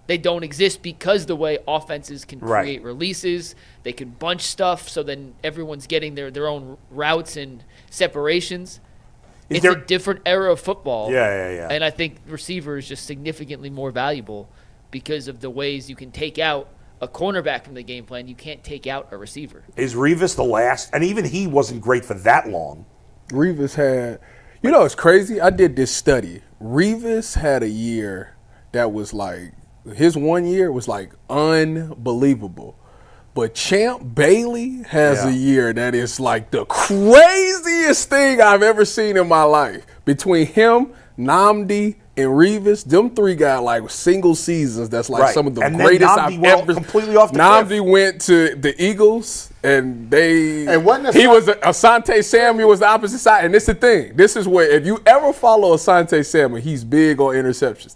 they don't exist because the way offenses can create releases, they can bunch stuff, so then everyone's getting their own routes and separations. It's a different era of football. Yeah. And I think receiver is just significantly more valuable because of the ways you can take out a cornerback from the game plan. You can't take out a receiver. Is Revis the last? And even he wasn't great for that long. Revis had, it's crazy. I did this study. Revis had a year that was like, his 1 year was like unbelievable. But Champ Bailey has a year that is like the craziest thing I've ever seen in my life. Between him, Nnamdi, and Revis, them 3 got like single seasons. That's like some of the greatest I've ever. Completely off the Nnamdi cliff. went to the Eagles, and he wasn't was Asante Samuel was the opposite side. And this is the thing. This is where if you ever follow Asante Samuel, he's big on interceptions.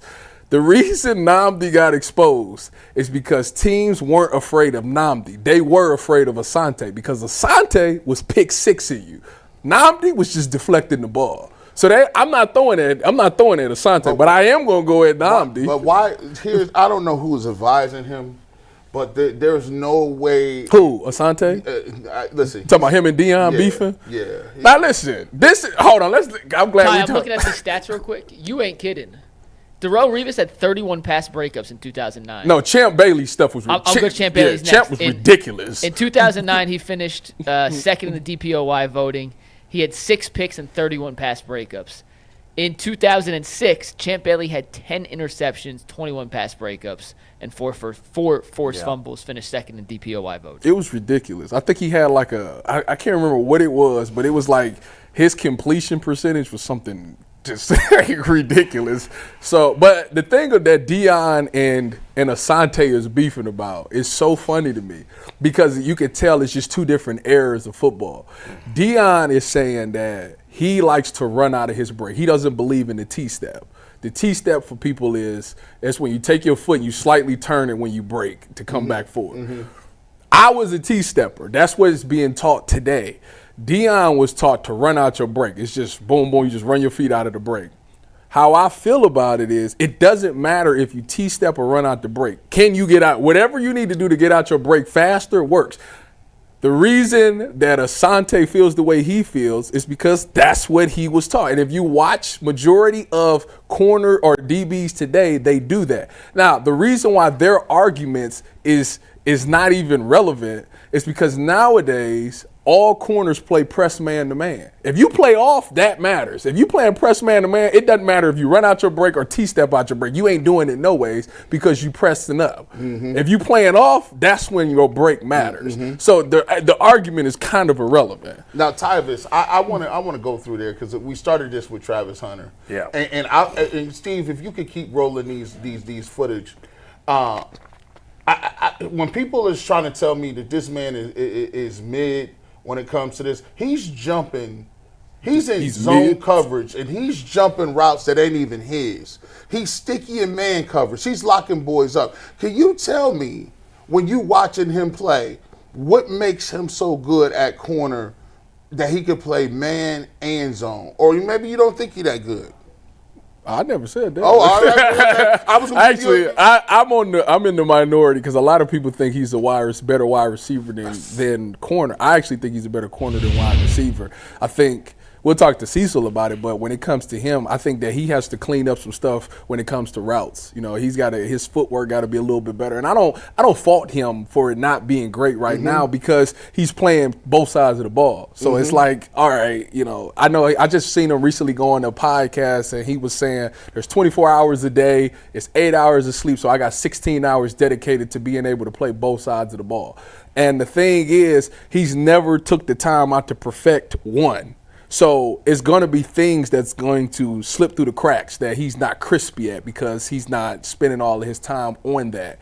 The reason Nnamdi got exposed is because teams weren't afraid of Nnamdi. They were afraid of Asante because Asante was pick 6ing you. Nnamdi was just deflecting the ball. So I'm not throwing at Asante, but I am going to go at Nnamdi. But why? I don't know who's advising him, but there's no way. Who? Asante? Listen. Talking about him and Dion beefing? Yeah. Now listen. Hold on. I'm glad I'm looking at the stats real quick. You ain't kidding. Darrelle Revis had 31 pass breakups in 2009. No, Champ Bailey's stuff was ridiculous. I'll go to Champ Bailey's next. Champ was ridiculous. In 2009, he finished second in the DPOY voting. He had 6 picks and 31 pass breakups. In 2006, Champ Bailey had 10 interceptions, 21 pass breakups, and 4 forced fumbles, finished second in DPOY voting. It was ridiculous. I think he had like I can't remember what it was, but it was like his completion percentage was something just ridiculous. So, but the thing of that Dion and Asante is beefing about is so funny to me because you can tell it's just 2 different eras of football. Dion is saying that he likes to run out of his break. He doesn't believe in the T-step. The T-step for people that's when you take your foot and you slightly turn it when you break to come back forward. Mm-hmm. I was a T-stepper. That's what is being taught today. Dion was taught to run out your break. It's just boom, boom, you just run your feet out of the break. How I feel about it is it doesn't matter if you T-step or run out the break. Can you get out? Whatever you need to do to get out your break faster works. The reason that Asante feels the way he feels is because that's what he was taught. And if you watch majority of corner or DBs today, they do that. Now, the reason why their arguments is not even relevant is because nowadays all corners play press man-to-man. If you play off, that matters. If you play press man-to-man, it doesn't matter if you run out your break or T-step out your break. You ain't doing it no ways because you pressing up. Mm-hmm. If you playing off, that's when your break matters. Mm-hmm. So the argument is kind of irrelevant. Now, Tyvis, I want to go through there because we started this with Travis Hunter. Yeah. And Steve, if you could keep rolling these footage, when people is trying to tell me that this man is mid when it comes to this, he's jumping. He's in zone mid coverage, and he's jumping routes that ain't even his. He's sticky in man coverage. He's locking boys up. Can you tell me, when you watching him play, what makes him so good at corner that he could play man and zone? Or maybe you don't think he that good. I never said that. Oh, all right. I'm in the minority because a lot of people think he's a better wide receiver than corner. I actually think he's a better corner than wide receiver. I think we'll talk to Cecil about it, but when it comes to him, I think that he has to clean up some stuff when it comes to routes. His footwork got to be a little bit better, and I don't fault him for it not being great right now because he's playing both sides of the ball. So it's like, all right, I know I just seen him recently go on a podcast, and he was saying there's 24 hours a day, it's 8 hours of sleep, so I got 16 hours dedicated to being able to play both sides of the ball. And the thing is, he's never took the time out to perfect one. So it's going to be things that's going to slip through the cracks that he's not crispy at because he's not spending all of his time on that.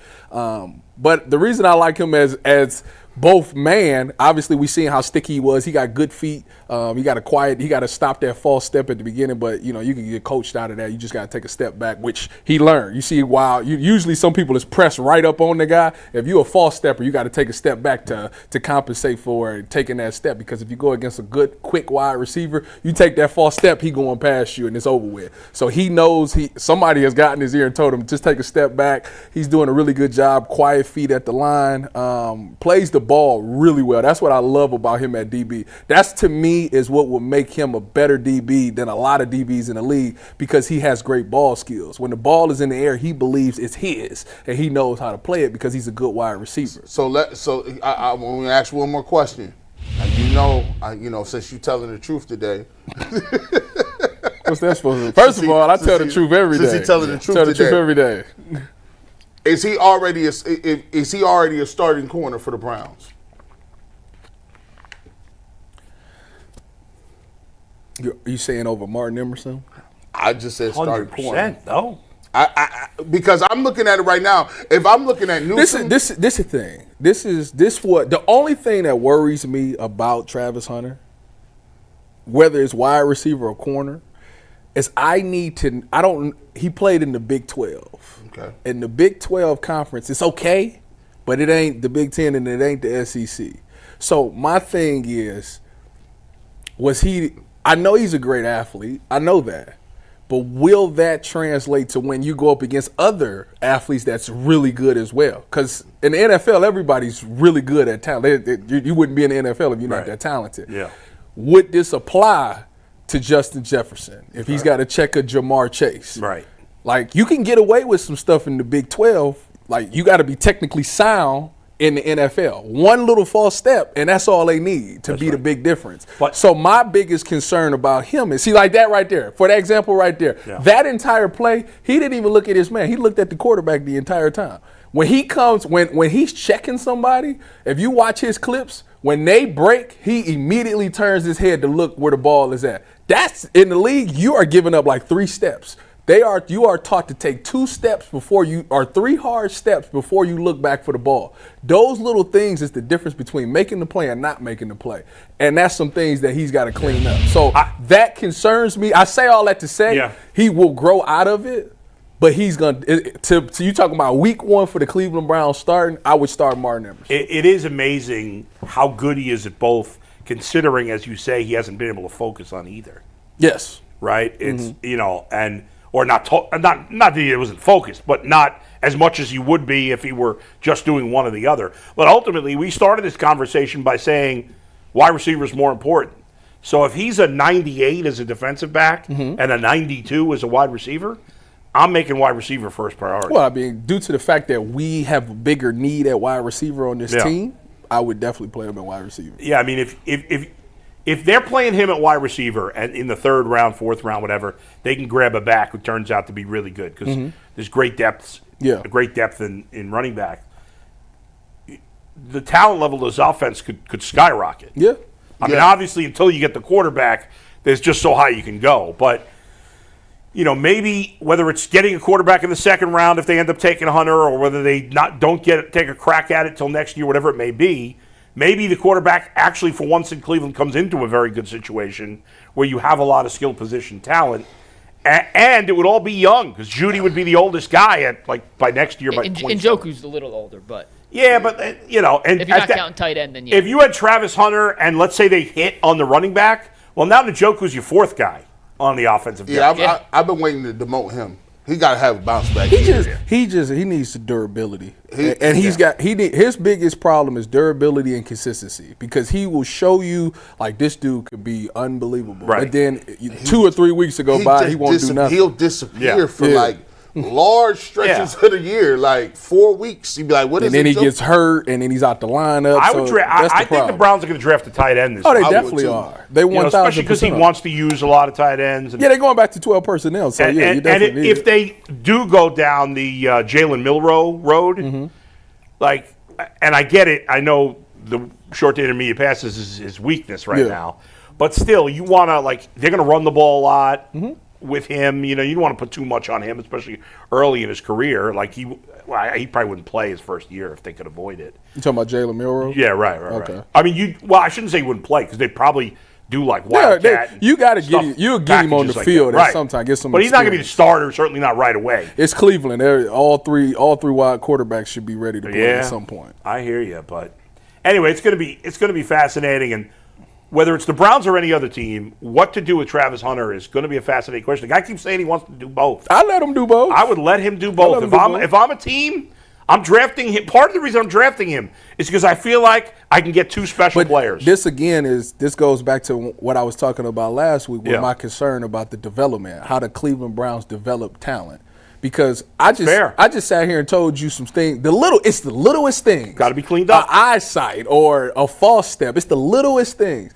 But the reason I like him as both man, obviously we seen how sticky he was. He got good feet. He got to stop that false step at the beginning, but you can get coached out of that. You just got to take a step back, which he learned. You see, usually some people is pressed right up on the guy. If you're a false stepper, you got to take a step back to compensate for taking that step, because if you go against a good, quick wide receiver, you take that false step, he going past you and it's over with. So he knows somebody has gotten his ear and told him, just take a step back. He's doing a really good job, quiet feet at the line, plays the ball really well. That's what I love about him at DB. That's, to me, is what will make him a better DB than a lot of DBs in the league, because he has great ball skills. When the ball is in the air, he believes it's his, and he knows how to play it because he's a good wide receiver. So I want to ask one more question. Since you're telling the truth today. What's that supposed to be? First of all, I tell the truth every day. Since he's telling the truth today. Tell the truth every day. Is he already a starting corner for the Browns? Are you saying over Martin Emerson? I just said starting corner. 100%, though. Because I'm looking at it right now. If I'm looking at Newsom, this is the thing. The only thing that worries me about Travis Hunter, whether it's wide receiver or corner, is he played in the Big 12. Okay. In the Big 12 conference, it's okay, but it ain't the Big 10 and it ain't the SEC. So my thing is, I know he's a great athlete. I know that. But will that translate to when you go up against other athletes that's really good as well? Because in the NFL, everybody's really good at talent. You wouldn't be in the NFL if you're not that talented. Yeah. Would this apply to Justin Jefferson if he's got to check a Jamar Chase? Right. Like, you can get away with some stuff in the Big 12. Like, you got to be technically sound in the NFL. One little false step, and that's all they need to be the big difference. So my biggest concern about him is, like that right there, for that example right there, that entire play, he didn't even look at his man. He looked at the quarterback the entire time. When he comes, when he's checking somebody, if you watch his clips, when they break, he immediately turns his head to look where the ball is at. That's, in the league, you are giving up like 3 steps. You are taught to take 2 steps or 3 hard steps before you look back for the ball. Those little things is the difference between making the play and not making the play. And that's some things that he's got to clean up. So that concerns me. I say all that to say he will grow out of it, but he's going to you talking about week 1 for the Cleveland Browns starting, I would start Martin Emerson. It is amazing how good he is at both, considering, as you say, he hasn't been able to focus on either. Yes. Right? It's, or not that he wasn't focused, but not as much as he would be if he were just doing one or the other. But ultimately, we started this conversation by saying wide receiver is more important. So if he's a 98 as a defensive back and a 92 as a wide receiver, I'm making wide receiver first priority. Well, I mean, due to the fact that we have a bigger need at wide receiver on this team, I would definitely play him at wide receiver. Yeah, I mean, if they're playing him at wide receiver and in the 3rd round, 4th round, whatever, they can grab a back who turns out to be really good because there's great depth in running back. The talent level of this offense could skyrocket. Yeah. I mean, obviously, until you get the quarterback, there's just so high you can go. But maybe whether it's getting a quarterback in the second round if they end up taking Hunter, or whether they don't take a crack at it till next year, whatever it may be. Maybe the quarterback actually, for once in Cleveland, comes into a very good situation where you have a lot of skill position talent, and it would all be young because Judy would be the oldest guy by next year. And Njoku's a little older, but and if you're not counting tight end, then yeah. If you had Travis Hunter and let's say they hit on the running back, well, now Njoku's your fourth guy on the offensive depth. Yeah, I've been waiting to demote him. He got to have a bounce back. He needs the durability, his biggest problem is durability and consistency, because he will show you like this dude could be unbelievable, right? But then 2 or 3 weeks he won't do nothing. He'll disappear for like large stretches of the year, like 4 weeks. He'd be like, "What is it?" And then he gets hurt, and then he's out the lineup. I think the Browns are going to draft a tight end this year. Oh, they definitely are. They 1,000%. Especially because he wants to use a lot of tight ends. They're going back to 12 personnel. So you definitely need if they do go down the Jalen Milroe road, and I get it. I know the short to intermediate passes is his weakness now, but still, you want to they're going to run the ball a lot. With him, you don't want to put too much on him, especially early in his career. He probably wouldn't play his first year if they could avoid it. You talking about Jalen Milroe? Yeah, right. Okay. I mean, I shouldn't say he wouldn't play because they probably do Wildcat. You got to get him on the field at some time. Get some. But he's not going to be the starter. Certainly not right away. It's Cleveland. All three wide quarterbacks should be ready to play at some point. I hear you, but anyway, it's going to be fascinating. And whether it's the Browns or any other team, what to do with Travis Hunter is going to be a fascinating question. The guy keeps saying he wants to do both. I let him do both. I would let him do both. If I'm a team, I'm drafting him. Part of the reason I'm drafting him is because I feel like I can get two special players. This goes back to what I was talking about last week with my concern about the development, how the Cleveland Browns develop talent. Because I just sat here and told you some things. It's the littlest things. Got to be cleaned up. Eyesight or a false step. It's the littlest things.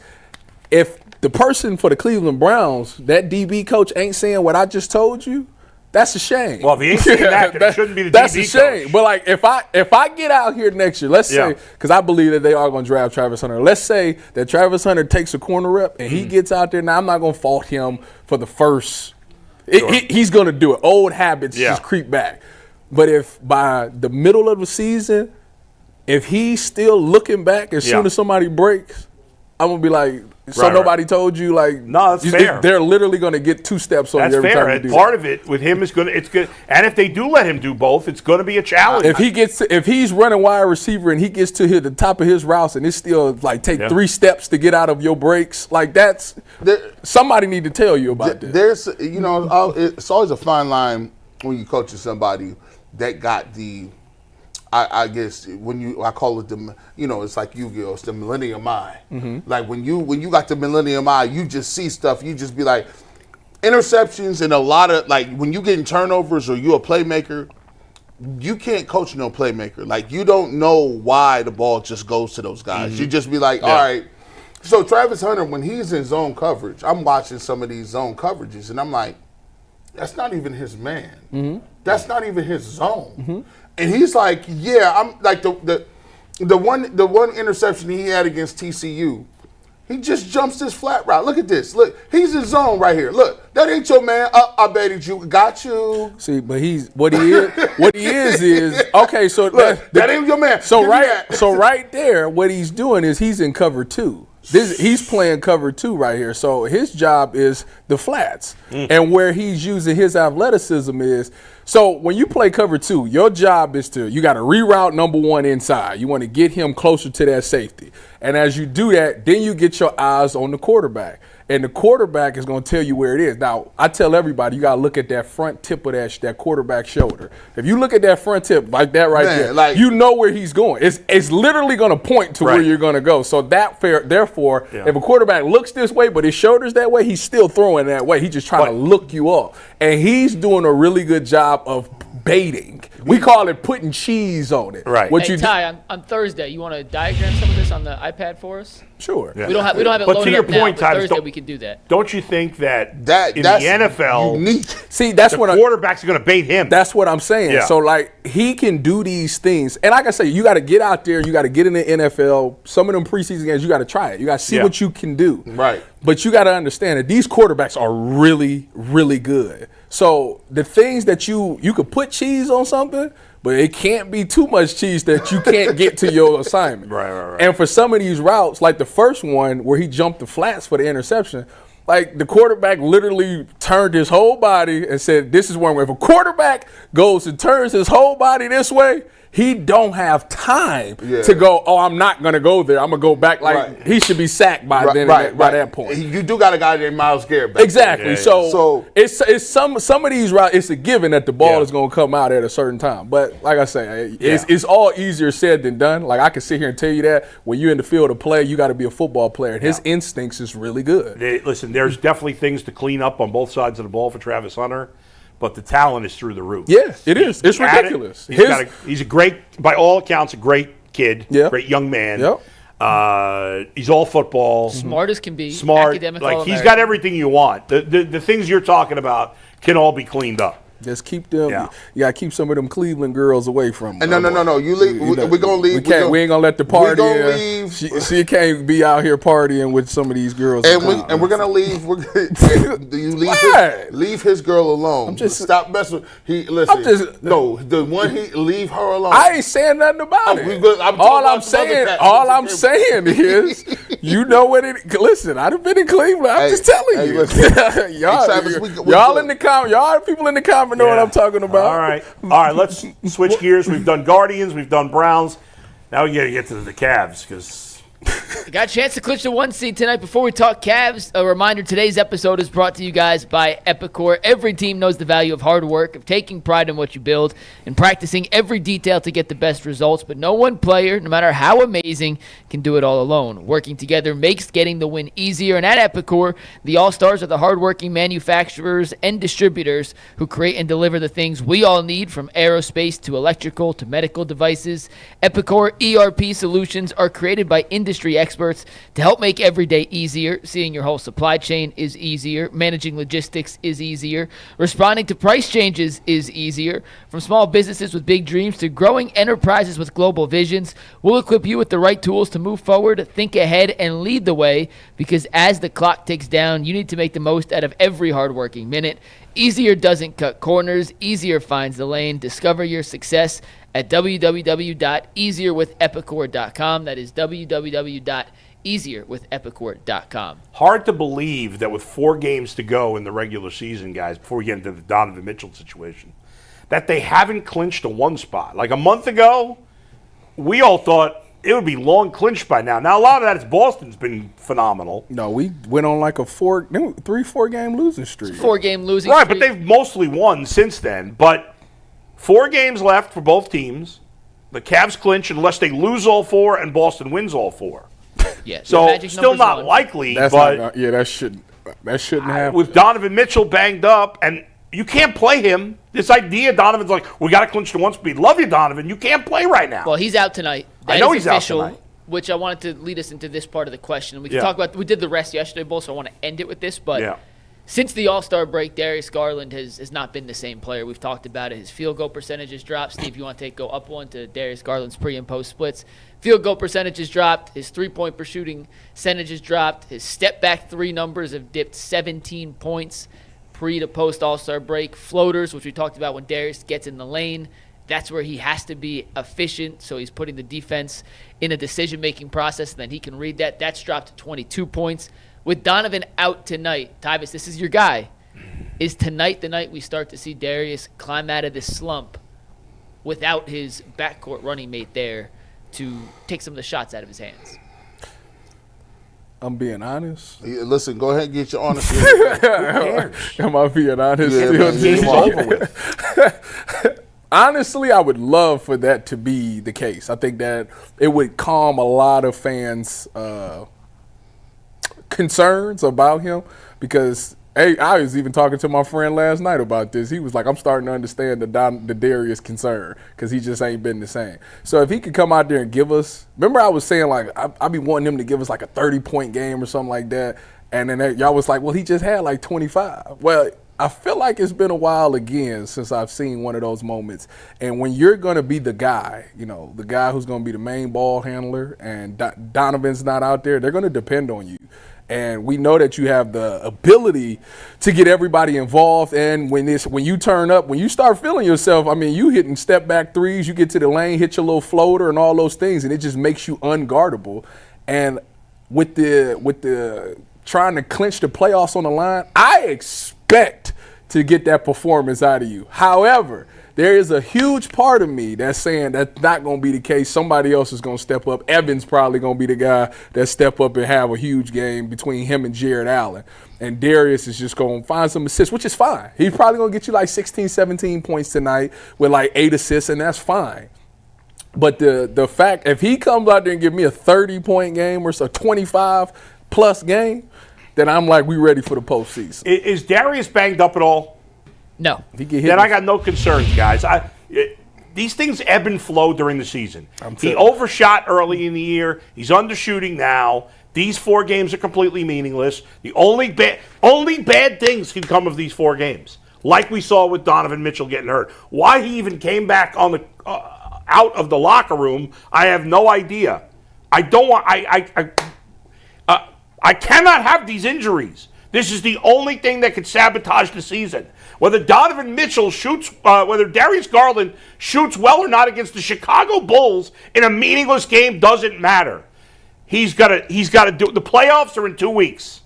If the person for the Cleveland Browns, that DB coach, ain't saying what I just told you, that's a shame. Well, if he ain't saying that, then it shouldn't be the DB coach. That's a shame. But if I get out here next year, let's say, because I believe that they are going to draft Travis Hunter. Let's say that Travis Hunter takes a corner rep and he gets out there. Now I'm not going to fault him for the first. He's going to do it. Old habits just creep back. But if by the middle of the season, if he's still looking back as soon as somebody breaks, I'm going to be like, nobody told you, no, that's fair. They're literally going to get 2 steps on you every time you do that. Part of it with him is it's good. And if they do let him do both, it's going to be a challenge. If he's running wide receiver and he gets to the top of his routes and it's still take 3 steps to get out of your breaks, somebody need to tell you about that. There's, it's always a fine line when you coach somebody that got the. I guess I call it it's like Yu-Gi-Oh! It's the Millennium Eye. Mm-hmm. Like when you got the Millennium Eye, you just see stuff. You just be like, interceptions and a lot of when you getting turnovers or you a playmaker, you can't coach no playmaker. You don't know why the ball just goes to those guys. Mm-hmm. You just be like, all right. So Travis Hunter, when he's in zone coverage, I'm watching some of these zone coverages and I'm like, that's not even his man. Mm-hmm. That's not even his zone. Mm-hmm. And he's like, I'm like the one interception he had against TCU, he just jumps this flat route. Look at this. Look, he's in zone right here. Look, that ain't your man. I baited you. Got you. See, but what he is okay. So look, that ain't your man. So right there, what he's doing is he's in cover 2. He's playing cover 2 right here. So his job is the flats. And where he's using his athleticism is, so when you play cover 2, your job is you got to reroute number 1 inside. You want to get him closer to that safety. And as you do that, then you get your eyes on the quarterback. And the quarterback is going to tell you where it is. Now, I tell everybody, you got to look at that front tip of that quarterback shoulder. If you look at that front tip like that there, you know where he's going. It's literally going to point to where you're going to go. So therefore, if a quarterback looks this way but his shoulder's that way, he's still throwing that way. He's just trying to look you up. And he's doing a really good job of baiting. We call it putting cheese on it. Right. Ty, on Thursday, you want to diagram some of this on the iPad for us? Sure. Yeah. We don't have it but loaded to your up now, point, but Tyvis, Thursday we could do that. Don't you think that in the NFL, unique. See, that's the what quarterbacks are going to bait him. That's what I'm saying. Yeah. So, like, he can do these things. And like I say, you got to get out there. You got to get in the NFL. Some of them preseason games, you got to try it. You got to see what you can do. Right. But you got to understand that these quarterbacks are really, really good. So the things that you could put cheese on something, but it can't be too much cheese that you can't get to your assignment. Right. And for some of these routes, like the first one where he jumped the flats for the interception, like the quarterback literally turned his whole body and said, this is one way. If a quarterback goes and turns his whole body this way, he don't have time to go, oh, I'm not going to go there. I'm going to go back. Like, he should be sacked by by that point. You do got a guy named Myles Garrett back exactly. there. So it's some of these routes, it's a given that the ball is going to come out at a certain time. But like I say, it's all easier said than done. Like, I can sit here and tell you that when you're in the field of play, you got to be a football player. And his instincts is really good. Listen, there's definitely things to clean up on both sides of the ball for Travis Hunter. But the talent is through the roof. Yeah, it is. It's ridiculous. He's a great, by all accounts, a great kid, great young man. Yep. He's all football. Smart as can be. Smart. Academic like, he's got everything you want. The things you're talking about can all be cleaned up. Just keep them. You got to keep some of them Cleveland girls away from them. No. You leave. We're going to leave. We ain't going to let the party in. Leave. She can't be out here partying with some of these girls. And we're going to leave. Leave his girl alone. Stop messing. The one leave her alone. I ain't saying nothing about it. All I'm saying is, you know what it. Listen, I've been in Cleveland. I'm just telling you. Y'all in the comment. Y'all people in the comment know what I'm talking about. All right. Let's switch gears. We've done Guardians. We've done Browns. Now we got to get to the Cavs because. Got a chance to clinch the 1 seed tonight. Before we talk Cavs, a reminder, today's episode is brought to you guys by Epicor. Every team knows the value of hard work, of taking pride in what you build, and practicing every detail to get the best results. But no one player, no matter how amazing, can do it all alone. Working together makes getting the win easier. And at Epicor, the All-Stars are the hardworking manufacturers and distributors who create and deliver the things we all need, from aerospace to electrical to medical devices. Epicor ERP solutions are created by industry experts to help make every day easier. Seeing your whole supply chain is easier. Managing logistics is easier. Responding to price changes is easier. From small businesses with big dreams to growing enterprises with global visions, we'll equip you with the right tools to move forward, think ahead, and lead the way, because as the clock ticks down, you need to make the most out of every hardworking minute. Easier doesn't cut corners. Easier finds the lane. Discover your success at www.easierwithepicor.com. That is www.easierwithepicor.com. Hard to believe that with 4 games to go in the regular season, guys, before we get into the Donovan Mitchell situation, that they haven't clinched a 1 spot. Like a month ago, we all thought it would be long clinched by now. Now, a lot of that is Boston's been phenomenal. No, we went on like a 3-4 game losing streak. 4-game losing streak. Right, but they've mostly won since then. But 4 games left for both teams. The Cavs clinch unless they lose all 4 and Boston wins all 4. Yeah, so still not likely. That shouldn't happen. With Donovan Mitchell banged up, and you can't play him. This idea, Donovan's like, we got to clinch the 1 speed. Love you, Donovan. You can't play right now. Well, he's out tonight. I know he's official, out tonight. Which I wanted to lead us into this part of the question. We can talk about. We did the rest yesterday, Bull, so I want to end it with this. But since the All-Star break, Darius Garland has not been the same player. We've talked about it. His field goal percentage has dropped. Steve, you want to go up one to Darius Garland's pre and post splits? Field goal percentage has dropped. His three-point per shooting percentage has dropped. His step-back 3 numbers have dipped 17 points pre to post All-Star break. Floaters, which we talked about when Darius gets in the lane, that's where he has to be efficient, so he's putting the defense in a decision-making process, and then he can read that. That's dropped to 22 points. With Donovan out tonight, Tyvis, this is your guy. Is tonight the night we start to see Darius climb out of this slump without his backcourt running mate there to take some of the shots out of his hands? I'm being honest. Listen, go ahead and get your honesty. Am I being honest? It's over with. Honestly, I would love for that to be the case. I think that it would calm a lot of fans' concerns about him, because Hey, I was even talking to my friend last night about this. He was like, I'm starting to understand the Darius concern because he just ain't been the same. So if he could come out there and give us, remember I was saying like I be wanting him to give us like a 30-point game or something like that, and then y'all was like, well, he just had like 25. Well, I feel like it's been a while again since I've seen one of those moments. And when you're going to be the guy, the guy who's going to be the main ball handler and Donovan's not out there, they're going to depend on you. And we know that you have the ability to get everybody involved. And when you turn up, when you start feeling yourself, I mean, you hitting step back threes, you get to the lane, hit your little floater and all those things, and it just makes you unguardable. And with the trying to clinch the playoffs on the line, I expect to get that performance out of you. However, there is a huge part of me that's saying that's not going to be the case. Somebody else is going to step up. Evan's probably going to be the guy that step up and have a huge game between him and Jared Allen. And Darius is just going to find some assists, which is fine. He's probably going to get you like 16, 17 points tonight with like 8 assists, and that's fine. But the fact, if he comes out there and give me a 30-point game or a 25-plus game, then I'm like, we ready for the postseason. Is Darius banged up at all? No. Then I got no concerns, guys. These things ebb and flow during the season. He overshot early in the year. He's undershooting now. These 4 games are completely meaningless. The only bad things can come of these 4 games, like we saw with Donovan Mitchell getting hurt. Why he even came back on the out of the locker room, I have no idea. I don't want. I cannot have these injuries. This is the only thing that could sabotage the season. Whether Donovan Mitchell shoots, whether Darius Garland shoots well or not against the Chicago Bulls in a meaningless game doesn't matter. He's got to do. The playoffs are in 2 weeks.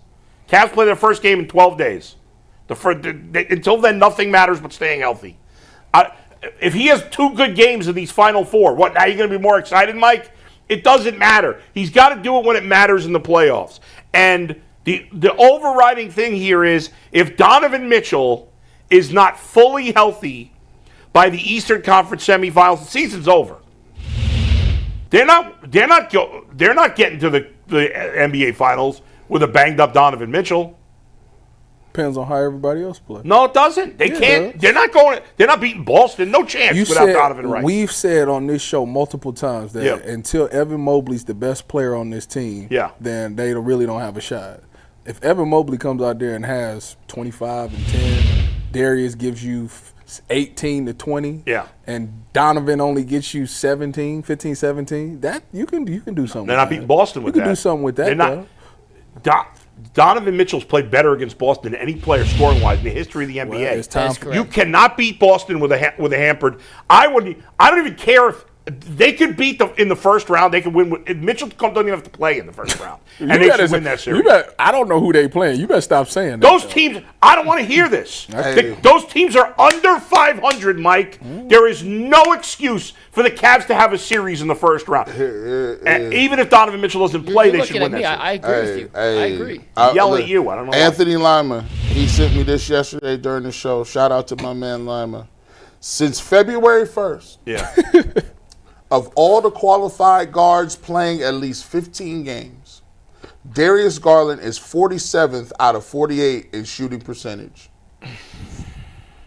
Cavs play their first game in 12 days. Until then, nothing matters but staying healthy. If he has 2 good games in these final 4, what? Now you're going to be more excited, Mike? It doesn't matter. He's got to do it when it matters in the playoffs. And the overriding thing here is if Donovan Mitchell is not fully healthy by the Eastern Conference semifinals, the season's over. They're not getting to the NBA Finals with a banged up Donovan Mitchell. Depends on how everybody else plays. No, it doesn't. They can't. They're not going. They're not beating Boston. No chance without Donovan Wright. We've said on this show multiple times that until Evan Mobley's the best player on this team, then they really don't have a shot. If Evan Mobley comes out there and has 25 and 10, Darius gives you 18 to 20, and Donovan only gets you 15, 17, that you can do something. They're not beating Boston with that. You can do something with that. They're not. Donovan Mitchell's played better against Boston than any player scoring-wise in the history of the NBA. Well, you cannot beat Boston with a hampered. I don't even care if they could beat them in the first round. They could win. Mitchell don't even have to play in the first round, and they should win that series. I don't know who they playing. You better stop saying that. Those teams. I don't want to hear this. Those teams are under 500, Mike. There is no excuse for the Cavs to have a series in the first round. And even if Donovan Mitchell doesn't play, they should win that series. I agree with you. I agree. Yell at you. I don't know. Anthony Lima, he sent me this yesterday during the show. Shout out to my man Lima. Since February 1st. Of all the qualified guards playing at least 15 games, Darius Garland is 47th out of 48 in shooting percentage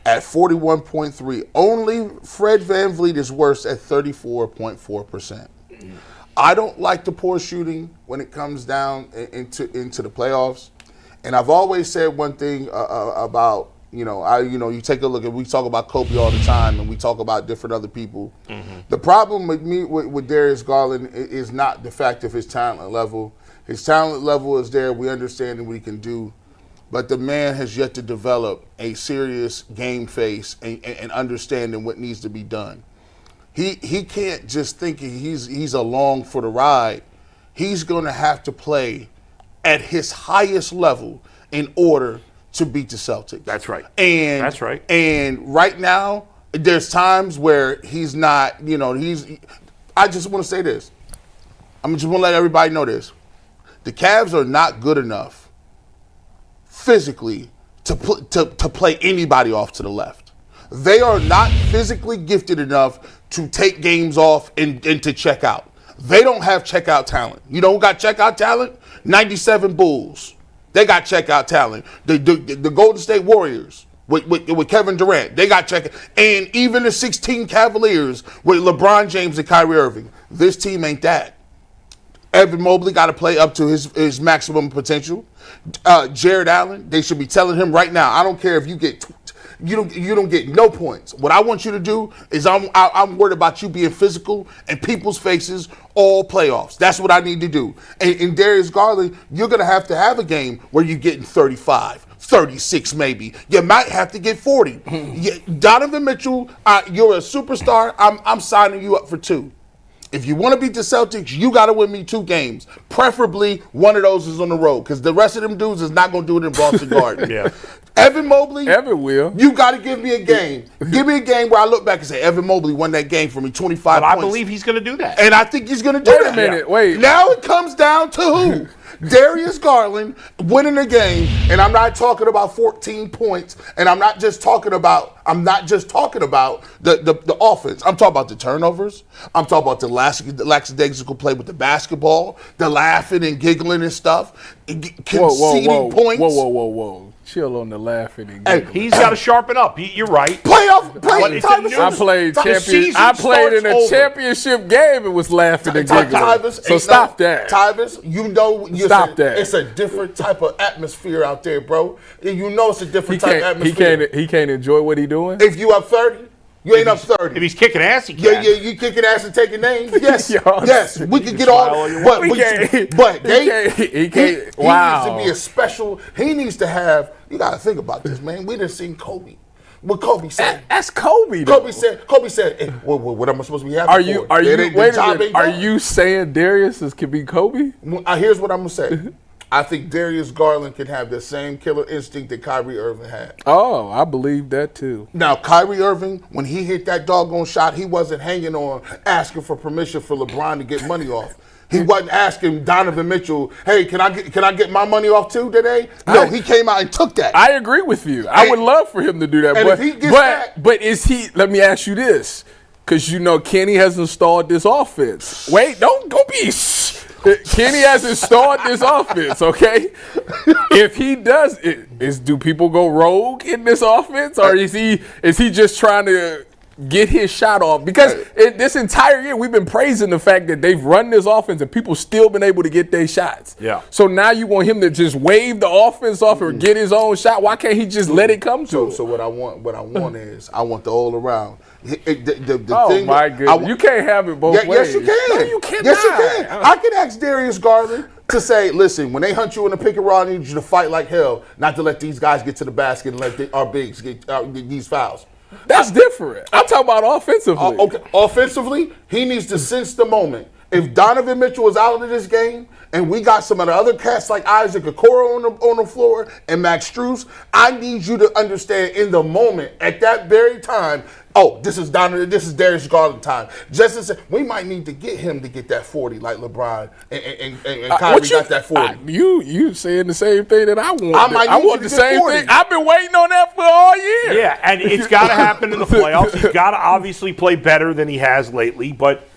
at 41.3. Only Fred VanVleet is worse at 34.4%. I don't like the poor shooting when it comes down into the playoffs. And I've always said one thing about, you take a look we talk about Kobe all the time, and we talk about different other people. Mm-hmm. The problem with me with Darius Garland is not the fact of his talent level. His talent level is there. We understand what he can do, but the man has yet to develop a serious game face and understanding what needs to be done. He can't just think he's along for the ride. He's going to have to play at his highest level in order to beat the Celtics. That's right. That's right. And right now, there's times where he's not, I just want to say this. I'm just want to let everybody know this. The Cavs are not good enough physically to play anybody off to the left. They are not physically gifted enough to take games off and to check out. They don't have checkout talent. You don't got checkout talent? 97 Bulls. They got checkout talent. The Golden State Warriors with Kevin Durant, they got checkout. And even the 16 Cavaliers with LeBron James and Kyrie Irving. This team ain't that. Evan Mobley got to play up to his maximum potential. Jared Allen, they should be telling him right now, I don't care if you get you don't get no points. What I want you to do is I'm worried about you being physical in people's faces all playoffs. That's what I need to do. And Darius Garland, you're going to have a game where you're getting 35, 36 maybe. You might have to get 40. Donovan Mitchell, you're a superstar. I'm signing you up for 2. If you want to beat the Celtics, you got to win me 2 games. Preferably one of those is on the road because the rest of them dudes is not going to do it in Boston Garden. Yeah. Evan Mobley, will. You got to give me a game. Give me a game where I look back and say, Evan Mobley won that game for me, 25 points. I believe he's going to do that. And I think he's going to do that. Wait a minute, wait. Now it comes down to who? Darius Garland winning the game, and I'm not talking about 14 points, and I'm not just talking about the offense. I'm talking about the turnovers. I'm talking about the lackadaisical play with the basketball, the laughing and giggling and stuff, conceding points. Whoa. Chill on the laughing and giggling. He's got to sharpen up. You're right. I played in a championship game and was laughing and giggling. So stop that. Tyvis, stop that. It's a different type of atmosphere out there, bro. You know it's a different type of atmosphere. He can't enjoy what he doing? If you up 30, you ain't up 30. If he's kicking ass, he can. Yeah, you kicking ass and taking names. Yes, yes, we could get all. But he needs to be a special. He needs to have. You got to think about this, man. We done seen Kobe. What Kobe said. That's Kobe. Though. Kobe said. Hey, what am I supposed to be happy for? Are you saying Darius can be Kobe? Here's what I'm gonna say. I think Darius Garland can have the same killer instinct that Kyrie Irving had. Oh, I believe that too. Now, Kyrie Irving, when he hit that doggone shot, he wasn't hanging on asking for permission for LeBron to get money off. He wasn't asking Donovan Mitchell, hey, can I get my money off too today? No, he came out and took that. I agree with you. I would love for him to do that. But is he, let me ask you this, because Kenny has installed this offense. Wait, don't go be Kenny has installed this offense, okay? If he does, do people go rogue in this offense, or is he just trying to get his shot off? Because this entire year we've been praising the fact that they've run this offense and people still been able to get their shots. Yeah. So now you want him to just wave the offense off or get his own shot? Why can't he just let it come to him? So what I want is I want the all around. My goodness. You can't have it both ways. Yes, you can. No, you cannot. Yes, you can. I can ask Darius Garland to say, listen, when they hunt you in the pick and roll, I need you to fight like hell, not to let these guys get to the basket and let our bigs get these fouls. That's different. I'm talking about offensively. Okay. Offensively, he needs to sense the moment. If Donovan Mitchell is out of this game and we got some of the other cats like Isaac Okoro on the floor and Max Strus, I need you to understand in the moment, at that very time, this is Darius Garland time. Just as we might need to get him to get that 40 like LeBron and Kyrie got that 40. You saying the same thing that I want. I want the same 40. Thing. I've been waiting on that for all year. Yeah, and it's got to happen in the playoffs. He's got to obviously play better than he has lately, but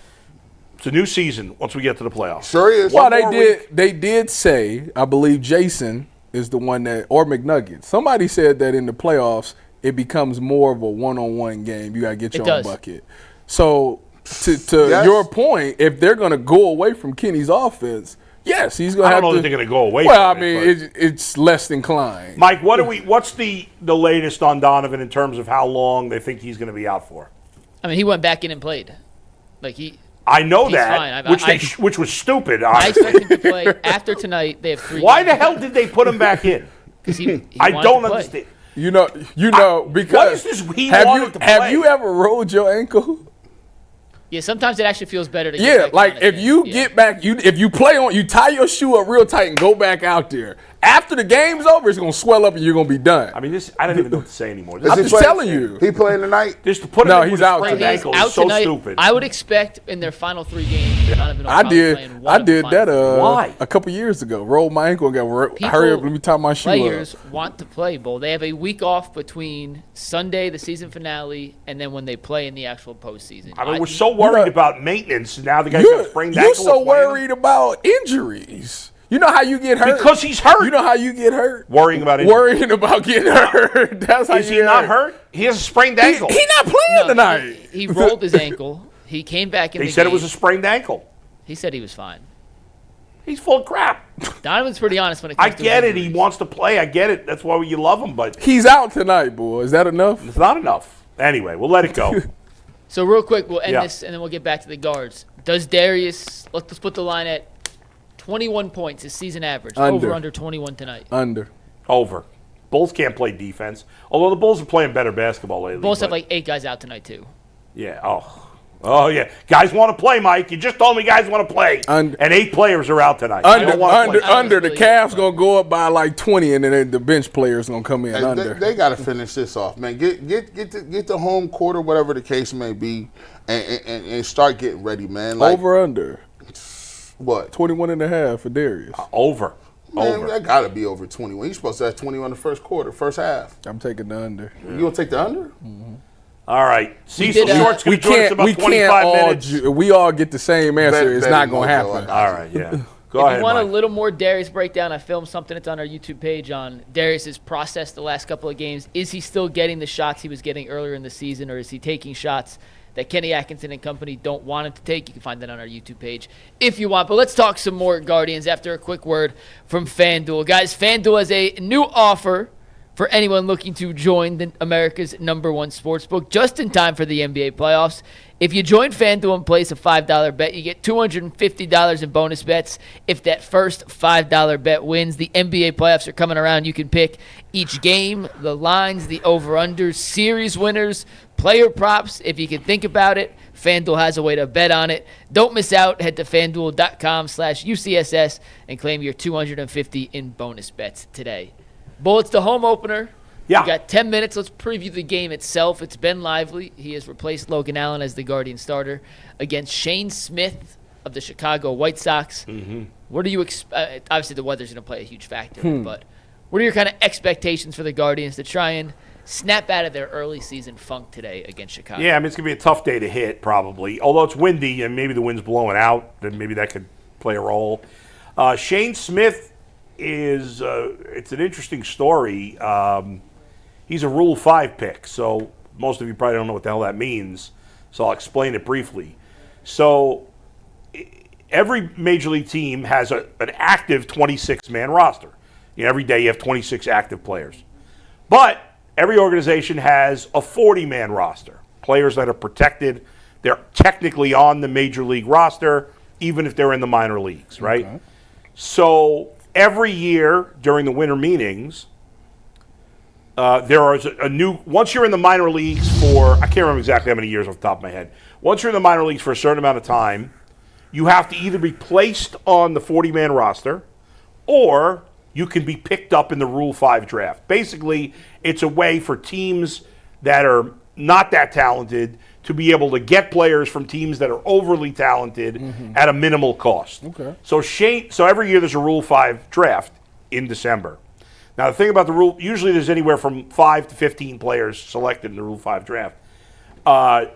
it's a new season once we get to the playoffs. Sure is. Well, they did say, I believe Jason is the one or McNuggets. Somebody said that in the playoffs, it becomes more of a one-on-one game. You got to get your own bucket. So to your point, if they're going to go away from Kenny's offense, yes, he's going to have to. I don't know that they're going to go away from it. It's less inclined. Mike, what's the latest on Donovan in terms of how long they think he's going to be out for? I mean, he went back in and played. I know that, which was stupid. I expect him to play after tonight. They have 3 Why the hell did they put him back in? Because I don't understand. Because have you ever rolled your ankle? Yeah, sometimes it actually feels better to get back on it. If you get back, if you play on, you tie your shoe up real tight and go back out there. After the game's over, it's going to swell up and you're going to be done. I mean, I don't even know what to say anymore. I'm just telling you. He playing tonight? Just to put him in he's out tonight. Ankle is so stupid. I would expect in their final 3 games, I did that a couple years ago. Rolled my ankle and got hurry up, let me tie my shoe up. Players want to play, Bull. They have a week off between Sunday, the season finale, and then when they play in the actual postseason. I mean, we're so worried about maintenance. Now the guy's got to sprain that ankle. You're so worried about injuries. You know how you get hurt? Because he's hurt. You know how you get hurt? Worrying about injury. Worrying about getting hurt. That's how Is he not hurt? He has a sprained ankle. He not playing tonight. He rolled his ankle. He came back in the game. They said it was a sprained ankle. He said he was fine. He's full of crap. Donovan's pretty honest when it comes to I get it. He wants to play. I get it. That's why you love him. But he's out tonight, boy. Is that enough? It's not enough. Anyway, we'll let it go. So real quick, we'll end this, and then we'll get back to the guards. Does Darius, let's put the line at 21 points, his season average. Over, under 21 tonight. Under. Over. Bulls can't play defense. Although the Bulls are playing better basketball lately. Bulls have like 8 guys out tonight, too. Yeah. Oh, yeah. Guys want to play, Mike. You just told me guys want to play. And 8 players are out tonight. Under. The Cavs going to go up by like 20, and then the bench players going to come in under. They got to finish this off, man. Get the home court or whatever the case may be, and start getting ready, man. Like, over, under. What? 21 and a half for Darius. Over. Man, that got to be over 21. You're supposed to have 21 the first quarter, first half. I'm taking the under. You going to take the under? Mm-hmm. All right. Cecil Short's going to join us about 25 minutes. We all get the same answer. It's not going to happen. All right, yeah. Go ahead, If you want Mike. a little more Darius breakdown, I filmed something. It's on our YouTube page on Darius's process the last couple of games. Is he still getting the shots he was getting earlier in the season, or is he taking shots that Kenny Atkinson and company don't want him to take? You can find that on our YouTube page if you want. But let's talk some more Guardians after a quick word from FanDuel. Guys, FanDuel has a new offer for anyone looking to join America's #1 sportsbook just in time for the NBA playoffs. If you join FanDuel and place a $5 bet, you get $250 in bonus bets. If that first $5 bet wins, the NBA playoffs are coming around. You can pick each game, the lines, the over-unders, series winners, player props. If you can think about it, FanDuel has a way to bet on it. Don't miss out. Head to FanDuel.com/UCSS and claim your $250 in bonus bets today. Bullets, the home opener. Yeah. We got 10 minutes. Let's preview the game itself. It's been lively. He has replaced Logan Allen as the Guardian starter against Shane Smith of the Chicago White Sox. Mm-hmm. What do you expect? Obviously, the weather's going to play a huge factor, but what are your kind of expectations for the Guardians to try and snap out of their early season funk today against Chicago? Yeah, I mean, it's going to be a tough day to hit, probably. Although it's windy and maybe the wind's blowing out, then maybe that could play a role. Shane Smith is it's an interesting story. He's a Rule 5 pick, so most of you probably don't know what the hell that means, so I'll explain it briefly. So every Major League team has an active 26-man roster. Every day you have 26 active players. But every organization has a 40-man roster, players that are protected. They're technically on the Major League roster, even if they're in the minor leagues, right? Okay. So every year during the winter meetings, there is a new, once you're in the minor leagues for, I can't remember exactly how many years off the top of my head. Once you're in the minor leagues for a certain amount of time, you have to either be placed on the 40-man roster or you can be picked up in the Rule 5 draft. Basically, it's a way for teams that are not that talented to be able to get players from teams that are overly talented at a minimal cost. Okay. So every year there's a Rule 5 draft in December. Now, the thing about the rule, usually there's anywhere from 5 to 15 players selected in the Rule 5 draft. The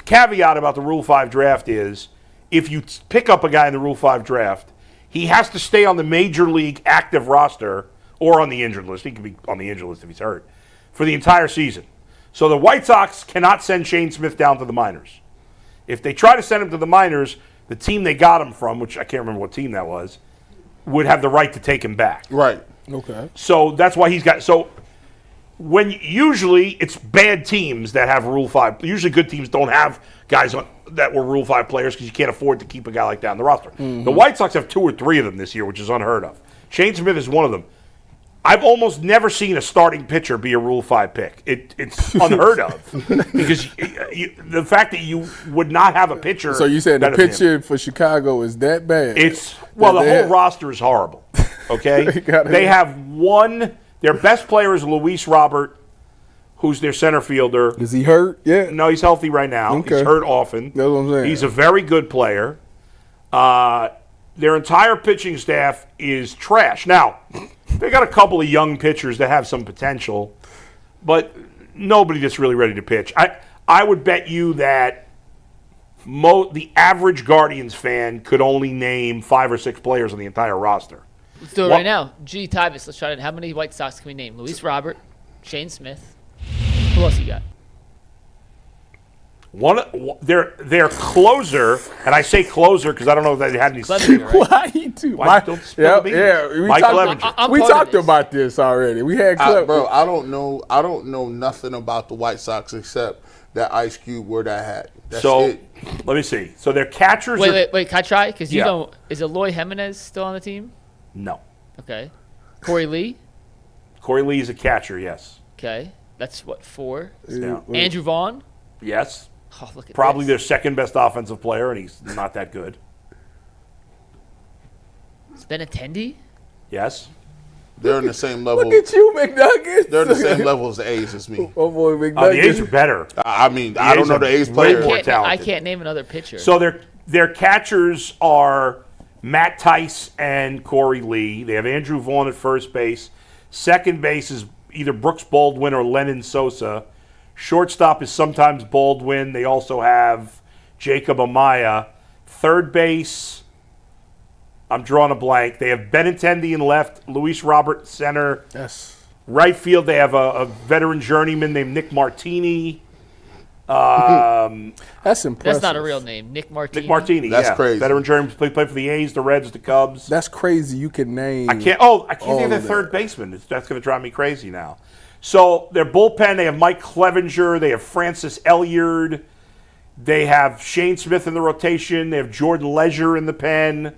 caveat about the Rule 5 draft is if you pick up a guy in the Rule 5 draft, he has to stay on the Major League active roster or on the injured list. He can be on the injured list if he's hurt for the entire season. So the White Sox cannot send Shane Smith down to the minors. If they try to send him to the minors, the team they got him from, which I can't remember what team that was, would have the right to take him back. Right. Okay. So that's why he's got. So when usually it's bad teams that have Rule 5. Usually good teams don't have guys that were Rule 5 players because you can't afford to keep a guy like that on the roster. Mm-hmm. The White Sox have 2 or 3 of them this year, which is unheard of. Shane Smith is one of them. I've almost never seen a starting pitcher be a Rule 5 pick. It's unheard of because the fact that you would not have a pitcher. So you said the pitcher for Chicago is that bad? The whole roster is horrible. Okay, they have their best player is Luis Robert, who's their center fielder. Is he hurt? Yeah. No, he's healthy right now. Okay. He's hurt often. That's what I'm saying. He's a very good player. Their entire pitching staff is trash. Now, they got a couple of young pitchers that have some potential, but nobody that's really ready to pitch. I would bet you that the average Guardians fan could only name 5 or 6 players on the entire roster. Let's do it right now. Tyvis, let's try it. How many White Sox can we name? Luis Robert, Shane Smith. Who else you got? Their closer, and I say closer because I don't know if they had any. Clevenger, right? Why you do? Mike, don't spill the beans. Mike Clevenger. We talked about this already. We had bro. I don't know nothing about the White Sox except that Ice Cube wore that hat. That's it. Let me see. So their catchers. Wait. Can I try? Because you don't. Is Lloyd Jimenez still on the team? No. Okay. Corey Lee. Corey Lee is a catcher. Yes. Okay. That's what 4. Yeah. Andrew Vaughn. Yes. Oh, look at Probably this. their second best offensive player, and he's not that good. Is Benintendi? Yes. They're in the same level. Look at you, McNuggets. They're in the same level as the A's as me. Oh boy, McNuggets. The A's are better. I mean, I don't know the A's player. I can't name another pitcher. So their catchers are Matt Tice and Corey Lee. They have Andrew Vaughn at first base. Second base is either Brooks Baldwin or Lennon Sosa. Shortstop is sometimes Baldwin. They also have Jacob Amaya. Third base, I'm drawing a blank. They have Benintendi in left, Luis Robert center. Yes. Right field, they have a veteran journeyman named Nick Martini. That's impressive. That's not a real name. Nick Martini. Nick Martini, That's crazy. Veteran journeyman, played for the A's, the Reds, the Cubs. That's crazy. You can name. I can't think of their third baseman. That's going to drive me crazy now. So their bullpen, they have Mike Clevenger, they have Francis Elyard, they have Shane Smith in the rotation, they have Jordan Leisure in the pen,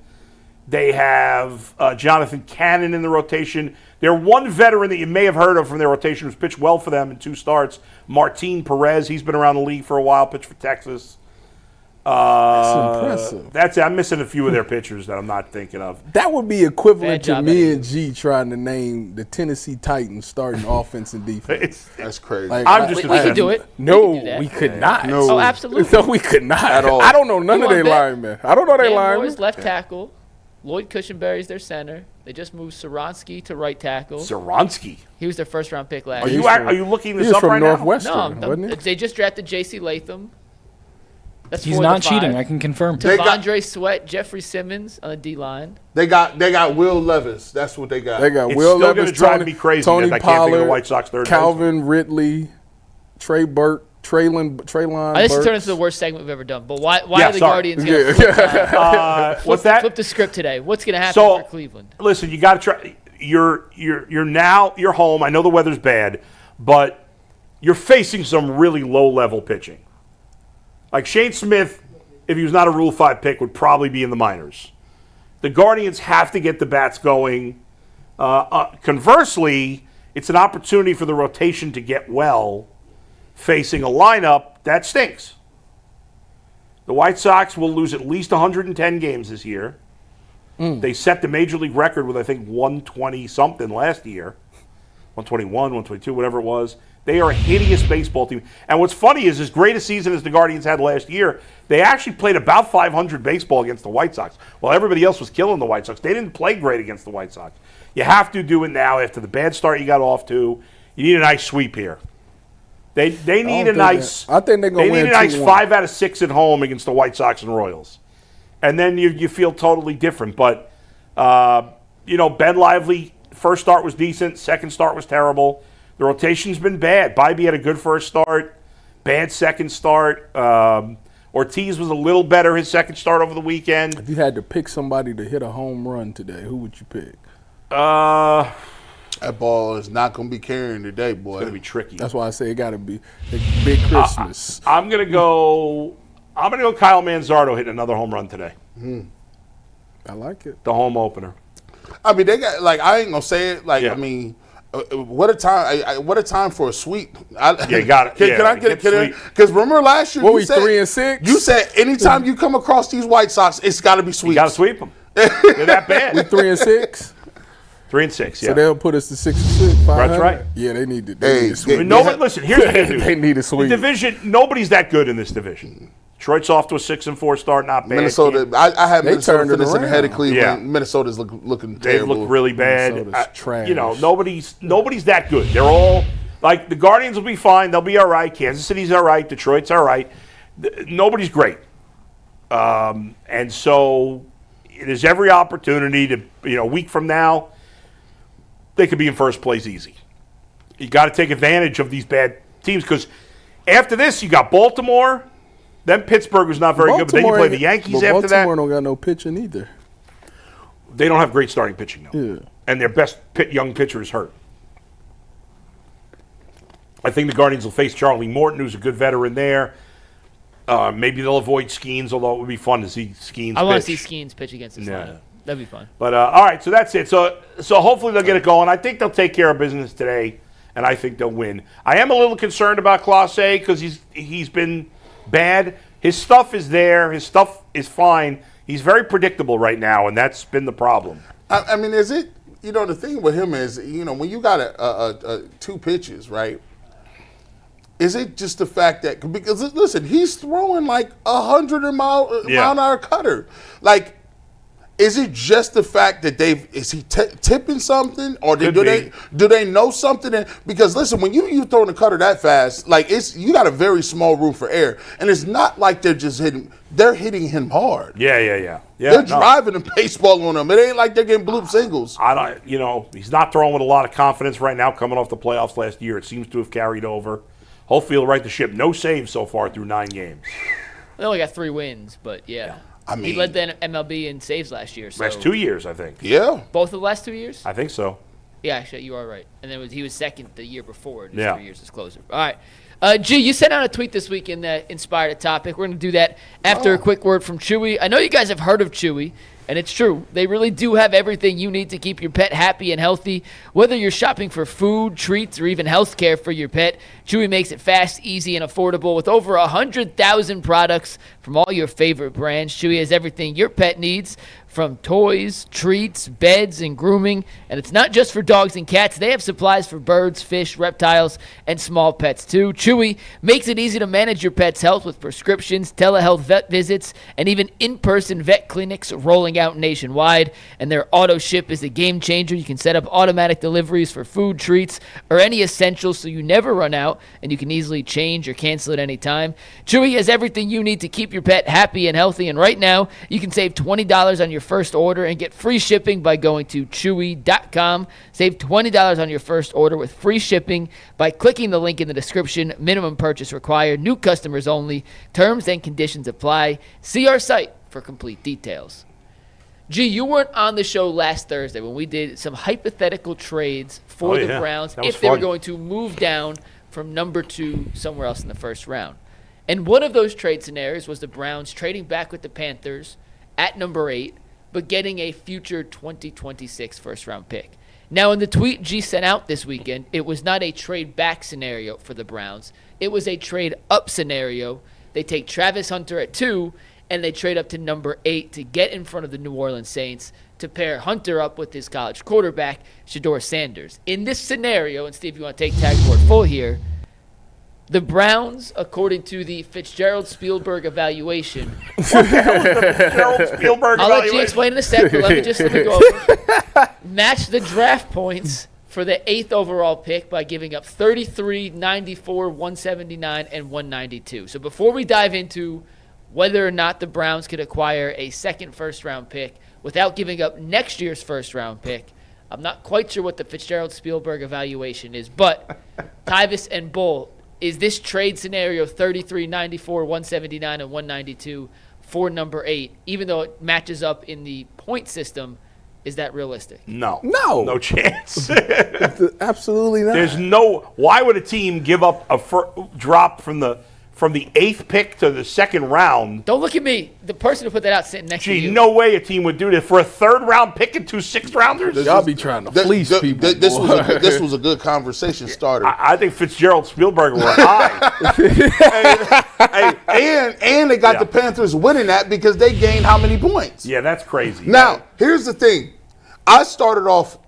they have Jonathan Cannon in the rotation. Their one veteran that you may have heard of from their rotation who's pitched well for them in 2 starts, Martin Perez. He's been around the league for a while, pitched for Texas. That's impressive. That's it. I'm missing a few of their pitchers that I'm not thinking of. That would be equivalent Bad to job, me Eddie. and G trying to name the Tennessee Titans starting offense and defense. That's crazy. Like, I'm just We could do it. No, We could do that. we could not. No. Oh, absolutely. No, we could not. At all. I don't know none You of their want bet? linemen. I don't know their Dan linemen. Moore's left tackle. Lloyd Cushenberry's their center. They just moved Soronsky to right tackle. Zoronsky. He was their first-round pick last Are year. you looking He this was up from right Northwestern, No, wasn't he? they just drafted J.C. Latham. That's He's 4 of not the 5. cheating. I can confirm. They got- Devondre Sweat, Jeffrey Simmons on the D-line. They got Will Levis. That's what they got. They got It's Will still Levis, gonna drive me crazy Tony that I can't think of the Pollard, White Sox third Calvin Ridley, Trey Burke, Traylon This Burks. turned into the worst segment we've ever done. But why Yeah, are the sorry. Guardians going to flip, What's that? flip the script today? What's going to happen So- for Cleveland? Listen, you got to try. You're home. I know the weather's bad, but you're facing some really low-level pitching. Like Shane Smith, if he was not a Rule 5 pick, would probably be in the minors. The Guardians have to get the bats going. Conversely, it's an opportunity for the rotation to get well, facing a lineup that stinks. The White Sox will lose at least 110 games this year. They set the Major League record with, I think, 120-something last year. 121, 122, whatever it was. They are a hideous baseball team. And what's funny is, as great a season as the Guardians had last year, they actually played about 500 baseball against the White Sox. While everybody else was killing the White Sox, they didn't play great against the White Sox. You have to do it now after the bad start you got off to. You need a nice sweep here. They need a nice. I think they're going to win. They need a nice 2-1. 5 out of 6 at home against the White Sox and Royals, and then you feel totally different. But Ben Lively, first start was decent, second start was terrible. The rotation's been bad. Bybee had a good first start, bad second start. Ortiz was a little better his second start over the weekend. If you had to pick somebody to hit a home run today, who would you pick? That ball is not going to be carrying today, boy. It's going to be tricky. That's why I say it got to be a big Christmas. I'm gonna go Kyle Manzardo hitting another home run today. I like it. The home opener. I mean, they got I ain't gonna say it. Yeah. I mean, what a time! What a time for a sweep. You got it. Can I get it? Because remember last year, What, you we said 3-6? You said anytime you come across these White Sox, it's got to be sweeps. You got to sweep them. They're that bad. 3-6. 3-6. Yeah. So they'll put us to 6-6. That's right. Yeah, they need to. Hey, need to sweep. Listen, here's the thing, dude. They need a The sweep. division, nobody's that good in this division. Detroit's off to a 6-4 start, not bad. Minnesota. I have They Minnesota turned it finishing around. ahead of Cleveland. Yeah. Minnesota's looking They've terrible. looked really bad. Minnesota's trash. Nobody's that good. They're all like the Guardians will be fine. They'll be all right. Kansas City's all right. Detroit's all right. Nobody's great. And so there's every opportunity to, a week from now, they could be in first place easy. You got to take advantage of these bad teams because after this, you got Baltimore. Then Pittsburgh was not very good, but then you play the Yankees after that. Baltimore don't got no pitching either. They don't have great starting pitching, though. Yeah. And their best young pitcher is hurt. I think the Guardians will face Charlie Morton, who's a good veteran there. Maybe they'll avoid Skeens, although it would be fun to see Skeens pitch. I want to see Skeens pitch against this lineup. That'd be fun. But, all right, so that's it. So hopefully they'll get it going. I think they'll take care of business today, and I think they'll win. I am a little concerned about Clase because he's been bad. His stuff is there. His stuff is fine. He's very predictable right now, and that's been the problem. I mean, is it, the thing with him is, when you got a 2 pitches, right? Is it just the fact that, because listen, he's throwing like 100 mile an hour cutter. Like, is it just the fact that is he tipping something, or do they know something? Because listen, when you throwing a cutter that fast, like you got a very small room for air, and it's not like they're just hitting. They're hitting him hard. Yeah. They're driving a baseball on him. It ain't like they're getting bloop singles. He's not throwing with a lot of confidence right now. Coming off the playoffs last year, it seems to have carried over. Hopefully, he'll right the ship. No saves so far through 9 games. They only got 3 wins, but yeah. I mean, he led the MLB in saves last year. So last 2 years, I think. Yeah. Both of the last 2 years? I think so. Yeah, actually, you are right. And then he was second the year before. In his 3 years as closer. All right. G, you sent out a tweet this weekend that inspired a topic. We're going to do that after a quick word from Chewy. I know you guys have heard of Chewy. And it's true. They really do have everything you need to keep your pet happy and healthy. Whether you're shopping for food, treats, or even health care for your pet, Chewy makes it fast, easy, and affordable. With over 100,000 products from all your favorite brands, Chewy has everything your pet needs, from toys, treats, beds, and grooming. And it's not just for dogs and cats. They have supplies for birds, fish, reptiles, and small pets too. Chewy makes it easy to manage your pet's health with prescriptions, telehealth vet visits, and even in-person vet clinics rolling out nationwide. And their auto ship is a game changer. You can set up automatic deliveries for food, treats, or any essentials so you never run out, and you can easily change or cancel at any time. Chewy has everything you need to keep your pet happy and healthy. And right now, you can save $20 on your first order and get free shipping by going to chewy.com. Save $20 on your first order with free shipping by clicking the link in the description. Minimum purchase required. New customers only. Terms and conditions apply. See our site for complete details. G, you weren't on the show last Thursday when we did some hypothetical trades for the Browns if they were going to move down from number 2 somewhere else in the first round. And one of those trade scenarios was the Browns trading back with the Panthers at number 8, but getting a future 2026 first-round pick. Now, in the tweet G sent out this weekend, it was not a trade-back scenario for the Browns. It was a trade-up scenario. They take Travis Hunter at 2, and they trade up to number 8 to get in front of the New Orleans Saints to pair Hunter up with his college quarterback, Shedeur Sanders. In this scenario, and Steve, if you want to take tag board full here, the Browns, according to the Fitzgerald-Spielberg evaluation. What the hell is the Fitzgerald-Spielberg evaluation? I'll let you explain in a second, but let me go over. Match the draft points for the 8th overall pick by giving up 33, 94, 179, and 192. So before we dive into whether or not the Browns could acquire a second first-round pick without giving up next year's first-round pick, I'm not quite sure what the Fitzgerald-Spielberg evaluation is, but Tyvis and Bull, is this trade scenario 33, 94, 179, and 192 for number 8, even though it matches up in the point system, is that realistic? No. No chance. Absolutely not. There's why would a team give up a drop from the 8th pick to the 2nd round? Don't look at me. The person who put that out sitting next to you. No way a team would do that for a 3rd round pick and 2 6th-rounders. Y'all be trying to fleece people. This was a good conversation starter. I think Fitzgerald-Spielberg were high. and they got the Panthers winning that because they gained how many points? Yeah, that's crazy. Now, here's the thing. I started off,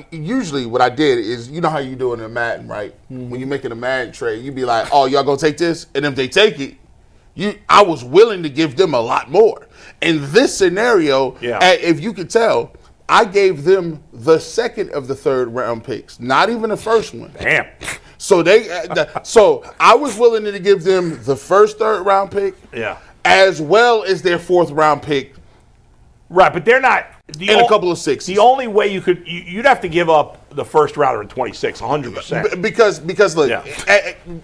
usually what I did is, you know how you do it in a Madden, right? Mm-hmm. When you're making a Madden trade, you be like, oh, y'all gonna take this? And if they take it, I was willing to give them a lot more. In this scenario, if you could tell, I gave them the 2nd of the 3rd round picks, not even the first one. Damn. So so I was willing to give them the first 3rd round pick. Yeah. as well as their 4th-round pick. Right, but they're not. And a couple of 6s. The only way you'd have to give up the first rounder in 26, 100%. Because look,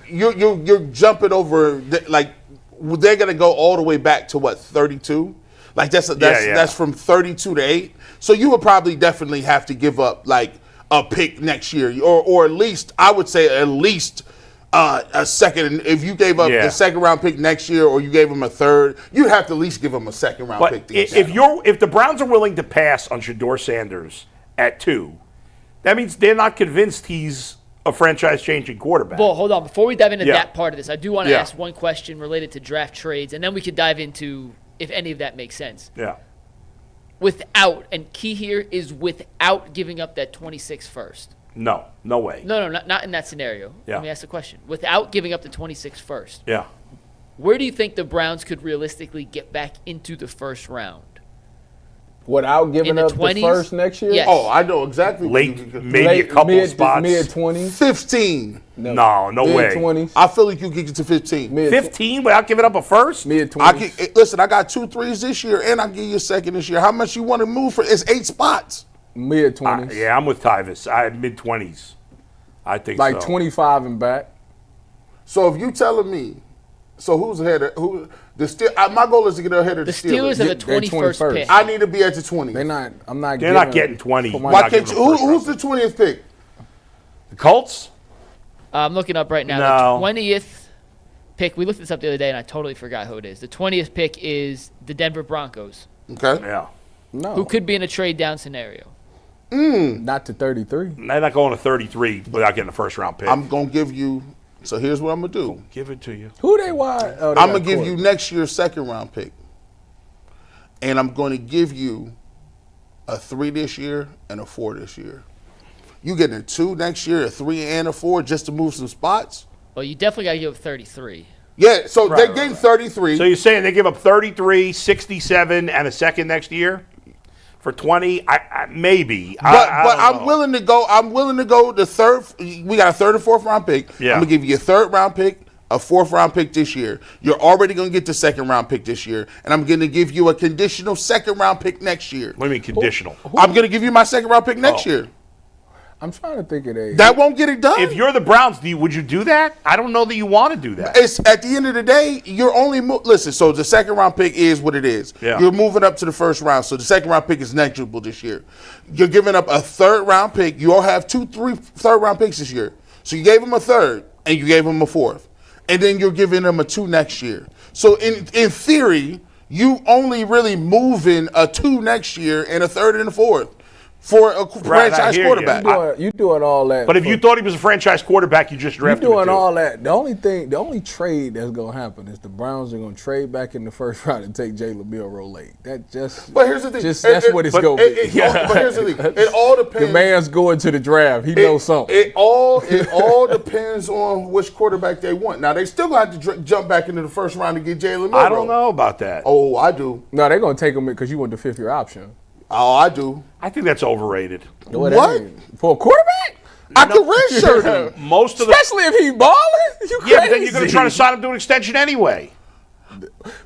you're jumping over, like, they're going to go all the way back to, 32? Like, that's from 32 to 8. So you would probably definitely have to give up, like, a pick next year. Or at least, I would say at least a second. If you gave up the 2nd-round pick next year or you gave them a 3rd, you'd have to at least give them a 2nd-round pick. If the Browns are willing to pass on Shedeur Sanders at 2, that means they're not convinced he's a franchise-changing quarterback. Well, hold on. Before we dive into that part of this, I do want to ask one question related to draft trades, and then we could dive into if any of that makes sense. Yeah. Without, and key here is without giving up that 26 first. No way. No, not in that scenario. Yeah. Let me ask the question. Without giving up the 26 first. Yeah. Where do you think the Browns could realistically get back into the first round? Without giving up the first next year? Yes. Oh, I know exactly. Maybe a couple spots. Mid-20s? 15. No way. Mid-20s? I feel like you can get to 15. 15 without giving up a first? Mid-20s. Listen, I got 2 3s this year, and I'll give you a 2nd this year. How much you want to move for? It's 8 spots. Mid-20s. Yeah, I'm with Tyvis. I had mid-20s. I think like 25 and back. So if you telling me, so who's ahead of who? My goal is to get ahead of the Steelers. The Steelers are the 21st pick. I need to be at the 20. They're not. They're not getting 20. Why can't you? Who's the 20th pick? The Colts. I'm looking up right now. The 20th pick. We looked this up the other day, and I totally forgot who it is. The 20th pick is the Denver Broncos. Okay. Yeah. No. Who could be in a trade down scenario? Not to 33. They're not going to 33 without getting a first-round pick. I'm going to give you. So here's what I'm going to do. Give it to you. Who they wide? Oh, I'm going to give you next year's 2nd-round pick. And I'm going to give you a 3 this year and a 4 this year. You getting a 2 next year, a 3 and a 4 just to move some spots? Well, you definitely got to give up 33. Yeah, so they're getting 33. So you're saying they give up 33, 67, and a 2nd next year? For 20, maybe. But I'm willing to go. I'm willing to go the 3rd. We got a 3rd and 4th round pick. Yeah. I'm gonna give you a 3rd round pick, a 4th round pick this year. You're already gonna get the 2nd round pick this year, and I'm gonna give you a conditional 2nd round pick next year. What do you mean conditional? I'm gonna give you my 2nd round pick next year. I'm trying to think of that won't get it done. If you're the Browns, would you do that? I don't know that you want to do that. It's at the end of the day, you're only listen. So the 2nd round pick is what it is. Yeah. You're moving up to the 1st round. So the 2nd round pick is negligible this year. You're giving up a 3rd round pick. You all have 2, 3 3rd round picks this year. So you gave them a 3rd and you gave them a 4th, and then you're giving them a 2 next year. So in theory, you only really moving a 2 next year and a 3rd and a 4th. For a franchise quarterback. You doing all that. But if you thought he was a franchise quarterback, you just drafted him. You doing all that. The only trade that's going to happen is the Browns are going to trade back in the 1st round and take Jalen Milroe late. But here's the thing. That's what it's going to be. But here's the thing. It all depends. The man's going to the draft. He knows something. It all depends on which quarterback they want. Now, they still going to have to jump back into the 1st round to get Jalen Milroe. I don't know about that. Oh, I do. No, they're going to take him because you want the 5th-year option. Oh, I do. I think that's overrated. What? For a quarterback? I could redshirt him. Especially if he balling? You crazy. Yeah, but then you're going to try to sign him to an extension anyway.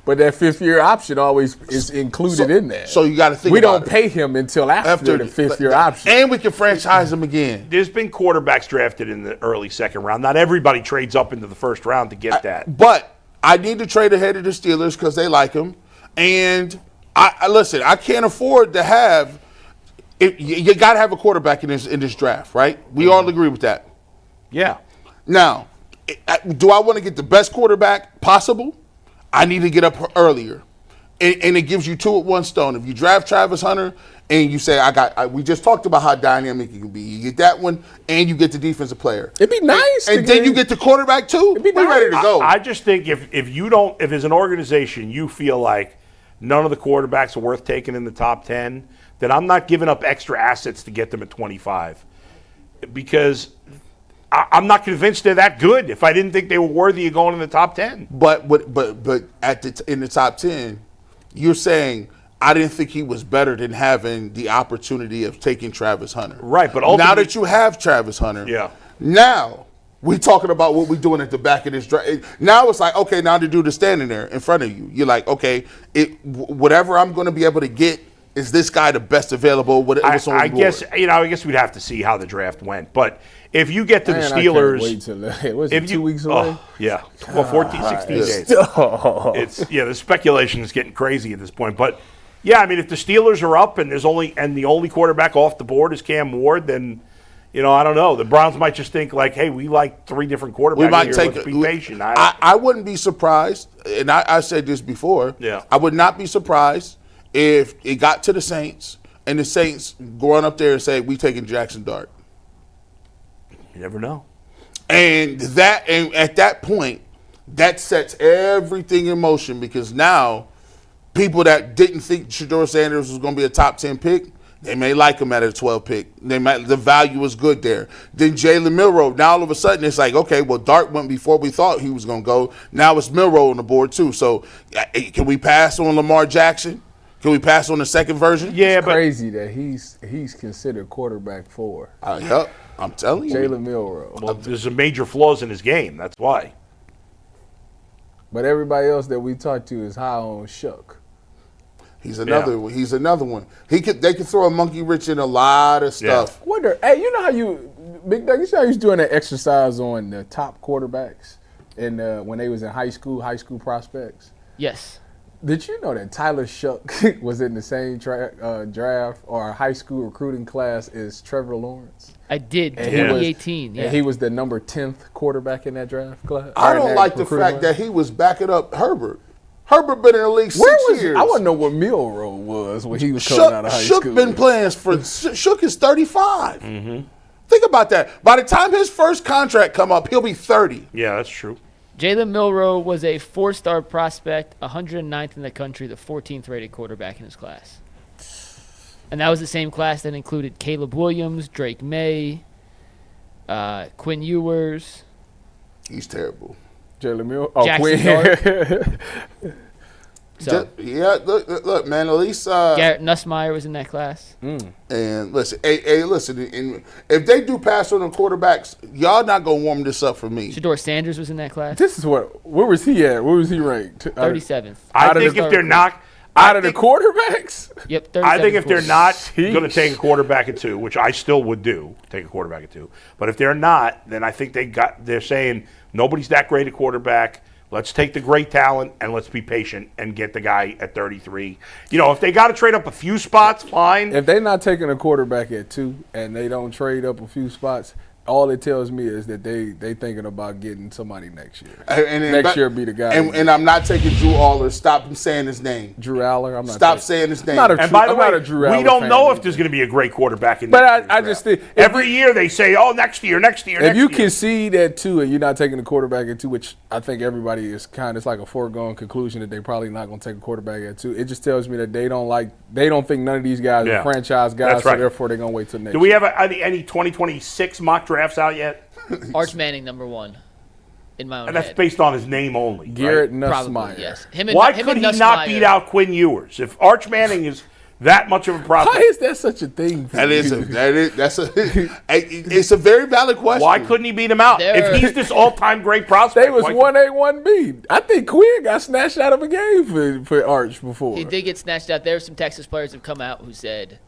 But that 5th-year option always is included in that. So you got to think we don't pay him until after the 5th-year option. And we can franchise him again. There's been quarterbacks drafted in the early 2nd round. Not everybody trades up into the 1st round to get that. But I need to trade ahead of the Steelers because they like him. And listen, I can't afford to have you got to have a quarterback in this draft, right? We all agree with that. Yeah. Now, do I want to get the best quarterback possible? I need to get up earlier. And it gives you 2 at 1 stone. If you draft Travis Hunter and you say, we just talked about how dynamic he can be. You get that one and you get the defensive player. It'd be nice. And then you get the quarterback too. It'd be nice. We're ready to go. I just think if as an organization you feel like none of the quarterbacks are worth taking in the top 10, then I'm not giving up extra assets to get them at 25. Because I'm not convinced they're that good if I didn't think they were worthy of going in the top 10. But in the top 10, you're saying I didn't think he was better than having the opportunity of taking Travis Hunter. Right, but now that you have Travis Hunter, yeah. Now We talking about what we doing at the back of this draft. Now it's like, okay, now the dude is standing there in front of you. You're like, okay, whatever I'm going to be able to get, is this guy the best available? I guess we'd have to see how the draft went. But if you get to the Steelers, I can't wait till 2 weeks away. Yeah, well, 14, 16 days. The speculation is getting crazy at this point. But yeah, I mean, if the Steelers are up and the only quarterback off the board is Cam Ward, then I don't know. The Browns might just think like, hey, we like 3 different quarterbacks. We might let's be patient. I wouldn't be surprised, and I said this before. Yeah, I would not be surprised if it got to the Saints and the Saints going up there and say, we taking Jackson Dart. You never know. And at that point, that sets everything in motion, because now people that didn't think Shedeur Sanders was going to be a top 10 pick, they may like him at a 12 pick. The value is good there. Then Jalen Milroe, now all of a sudden it's like, okay, well, Dart went before we thought he was going to go. Now it's Milroe on the board too. So can we pass on Lamar Jackson? Can we pass on the second version? Yeah, it's crazy that he's considered quarterback 4. Yep, I'm telling you. Jalen Milroe. Well, there's some major flaws in his game. That's why. But everybody else that we talked to is high on Shook. He's another one. He's another one. They could throw a monkey wrich in a lot of stuff. Yeah. Wonder, hey, you know how Big Doug, you know how you was doing that exercise on the top quarterbacks when they was in high school prospects? Yes. Did you know that Tyler Shook was in the same draft or high school recruiting class as Trevor Lawrence? I did, 2018. And he was the number 10th quarterback in that draft class. I don't like the fact that he was backing up Herbert. Herbert been in the league 6 years. I want to know what Milroe was when he was coming out of high school. Shook been playing Shook is 35. Mm-hmm. Think about that. By the time his first contract come up, he'll be 30. Yeah, that's true. Jalen Milroe was a 4-star prospect, 109th in the country, the 14th rated quarterback in his class. And that was the same class that included Caleb Williams, Drake May, Quinn Ewers. He's terrible. Jalen Milroe. Jackson Dart. Look, man, at least Garrett Nussmeier was in that class. And listen, listen, if they do pass on the quarterbacks, y'all not gonna warm this up for me. Shedeur Sanders was in that class. This is where was he at? Where was he ranked? 37th. I think if they're not out of the quarterbacks. Yep. I think if they're not going to take a quarterback at 2, which I still would do, take a quarterback at 2. But if they're not, then I think they're saying nobody's that great a quarterback. Let's take the great talent and let's be patient and get the guy at 33. If they got to trade up a few spots, fine. If they're not taking a quarterback at 2 and they don't trade up a few spots, all it tells me is that they thinking about getting somebody next year. Next year be the guy. And I'm not taking Drew Aller. Stop saying his name. Drew Aller. I'm not. Stop saying his name. And by the way, we don't know if there's going to be a great quarterback in. But I just think every year they say, "Oh, next year." If you concede at 2 and you're not taking a quarterback at 2, which I think everybody is it's like a foregone conclusion that they probably not going to take a quarterback at 2. It just tells me that they don't think none of these guys are franchise guys, so therefore they're going to wait till next. Do we have any 2026 mock drafts out yet? Arch Manning #1 in my own and that's head. based on his name only. Garrett right? Nussmeier. Yes. Why could he not beat out Quinn Ewers? If Arch Manning is that much of a prospect, why is that such a thing? It's a very valid question. Why couldn't he beat him out? If he's this all-time great prospect, they was 1A, 1B. I think Quinn got snatched out of a game for Arch before. He did get snatched out. There are some Texas players have come out who said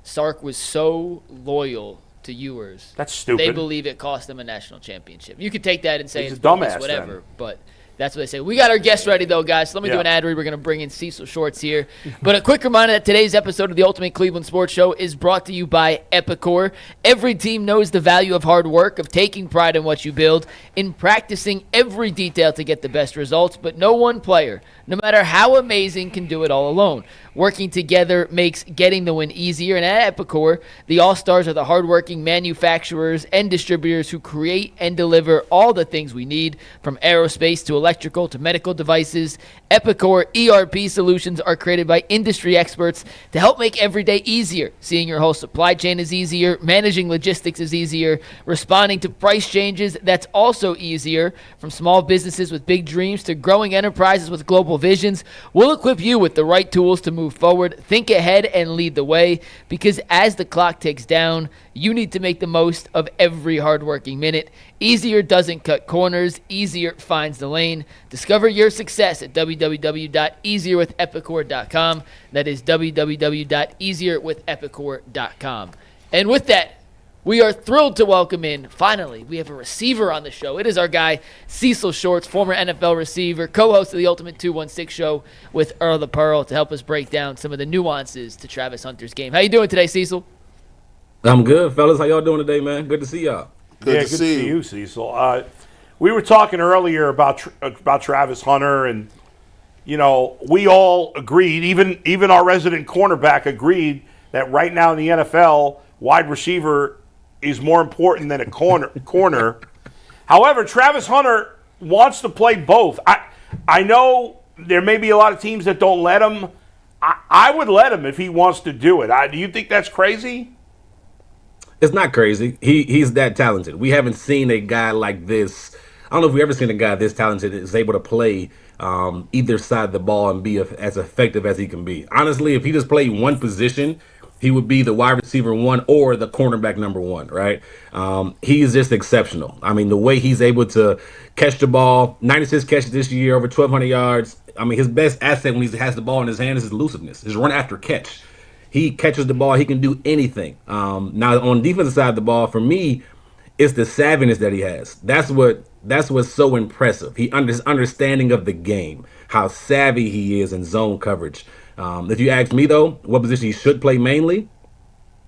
Sark was so loyal to Ewers. That's stupid. They believe it cost them a national championship. You could take that and say it's dumbass, whatever, then. But that's what they say. We got our guests ready, though, guys. So let me do an ad read. We're going to bring in Cecil Shorts here. But a quick reminder that today's episode of the Ultimate Cleveland Sports Show is brought to you by Epicor. Every team knows the value of hard work, of taking pride in what you build, in practicing every detail to get the best results. But no one player, no matter how amazing, can do it all alone. Working together makes getting the win easier. And at Epicor, the All-Stars are the hardworking manufacturers and distributors who create and deliver all the things we need, from aerospace to electrical to medical devices. Epicor ERP solutions are created by industry experts to help make every day easier. Seeing your whole supply chain is easier. Managing logistics is easier. Responding to price changes, that's also easier. From small businesses with big dreams to growing enterprises with global visions, we'll equip you with the right tools to move forward. Think ahead and lead the way, because as the clock ticks down, You need to make the most of every hardworking minute. Easier doesn't cut corners. Easier finds the lane. Discover your success at www.easierwithepicor.com. That is www.easierwithepicor.com. And with that, we are thrilled to welcome in, finally, we have a receiver on the show. It is our guy, Cecil Shorts, former NFL receiver, co-host of the Ultimate 216 show with Earl the Pearl, to help us break down some of the nuances to Travis Hunter's game. How you doing today, Cecil? I'm good, fellas. How y'all doing today, man? Good to see y'all. Good to see you, Cecil. We were talking earlier about Travis Hunter, and, you know, we all agreed, even our resident cornerback agreed that right now in the NFL, wide receiver is more important than a corner. However, Travis Hunter wants to play both. I know there may be a lot of teams that don't let him. I would let him if he wants to do it. Do you think that's crazy? It's not crazy. He's that talented. We haven't seen a guy like this. I don't know if we've ever seen a guy this talented that is able to play either side of the ball and be as effective as he can be. Honestly, if he just played one position, he would be the wide receiver 1 or the cornerback number 1, right? He's just exceptional. I mean, the way he's able to catch the ball, 96 catches this year, over 1,200 yards. I mean, his best asset when he has the ball in his hand is his elusiveness, his run after catch. He catches the ball. He can do anything. Now, on the defensive side of the ball, for me, it's the savviness that he has. That's what's so impressive. His understanding of the game, how savvy he is in zone coverage. If you ask me, though, what position he should play mainly,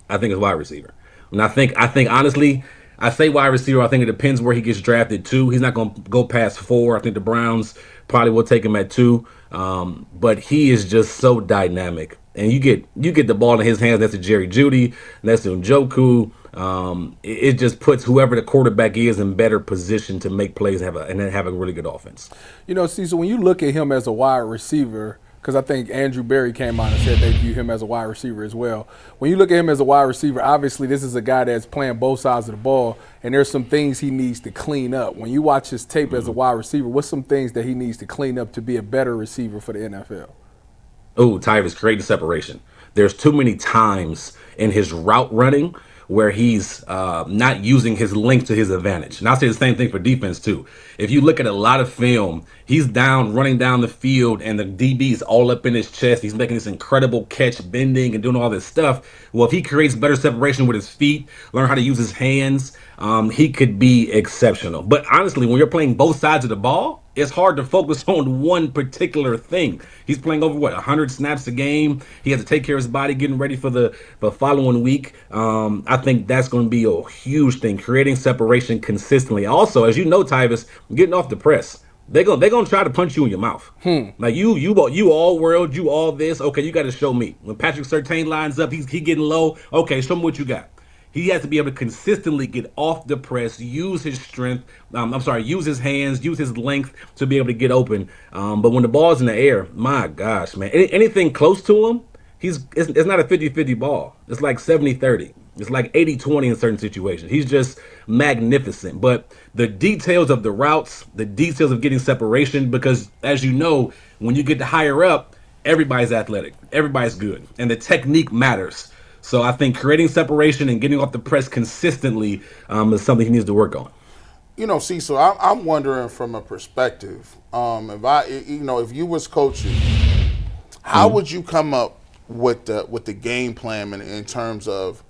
I think it's wide receiver. And I think honestly, I say wide receiver. I think it depends where he gets drafted to. He's not going to go past 4. I think the Browns probably will take him at 2. But he is just so dynamic. And you get the ball in his hands. That's a Jerry Jeudy. That's a Njoku. It just puts whoever the quarterback is in better position to make plays and have a really good offense. You know, Cecil, when you look at him as a wide receiver, because I think Andrew Berry came out and said they view him as a wide receiver as well. When you look at him as a wide receiver, obviously this is a guy that's playing both sides of the ball, and there's some things he needs to clean up. When you watch his tape as a wide receiver, what's some things that he needs to clean up to be a better receiver for the NFL? Oh, Tyvis, creating separation. There's too many times in his route running where he's not using his length to his advantage. And I'll say the same thing for defense, too. If you look at a lot of film, he's running down the field, and the DB's all up in his chest. He's making this incredible catch, bending, and doing all this stuff. Well, if he creates better separation with his feet, learn how to use his hands, he could be exceptional. But honestly, when you're playing both sides of the ball, it's hard to focus on one particular thing. He's playing over, 100 snaps a game. He has to take care of his body, getting ready for the following week. I think that's going to be a huge thing, creating separation consistently. Also, as you know, Tyvis, getting off the press. They're gonna try to punch you in your mouth. Like you all world, you all this. Okay, you got to show me. When Patrick Surtain lines up, he getting low. Okay, show me what you got. He has to be able to consistently get off the press, use his strength. Use his hands, use his length to be able to get open. But when the ball's in the air, my gosh, man, anything close to him, it's not a 50-50 ball. It's like 70-30. It's like 80-20 in certain situations. He's just magnificent. But the details of the routes, the details of getting separation, because as you know, when you get to higher up, everybody's athletic, everybody's good, and the technique matters. So I think creating separation and getting off the press consistently is something he needs to work on. You know, Cecil, I'm wondering from a perspective, if you was coaching, how would you come up with the game plan in terms of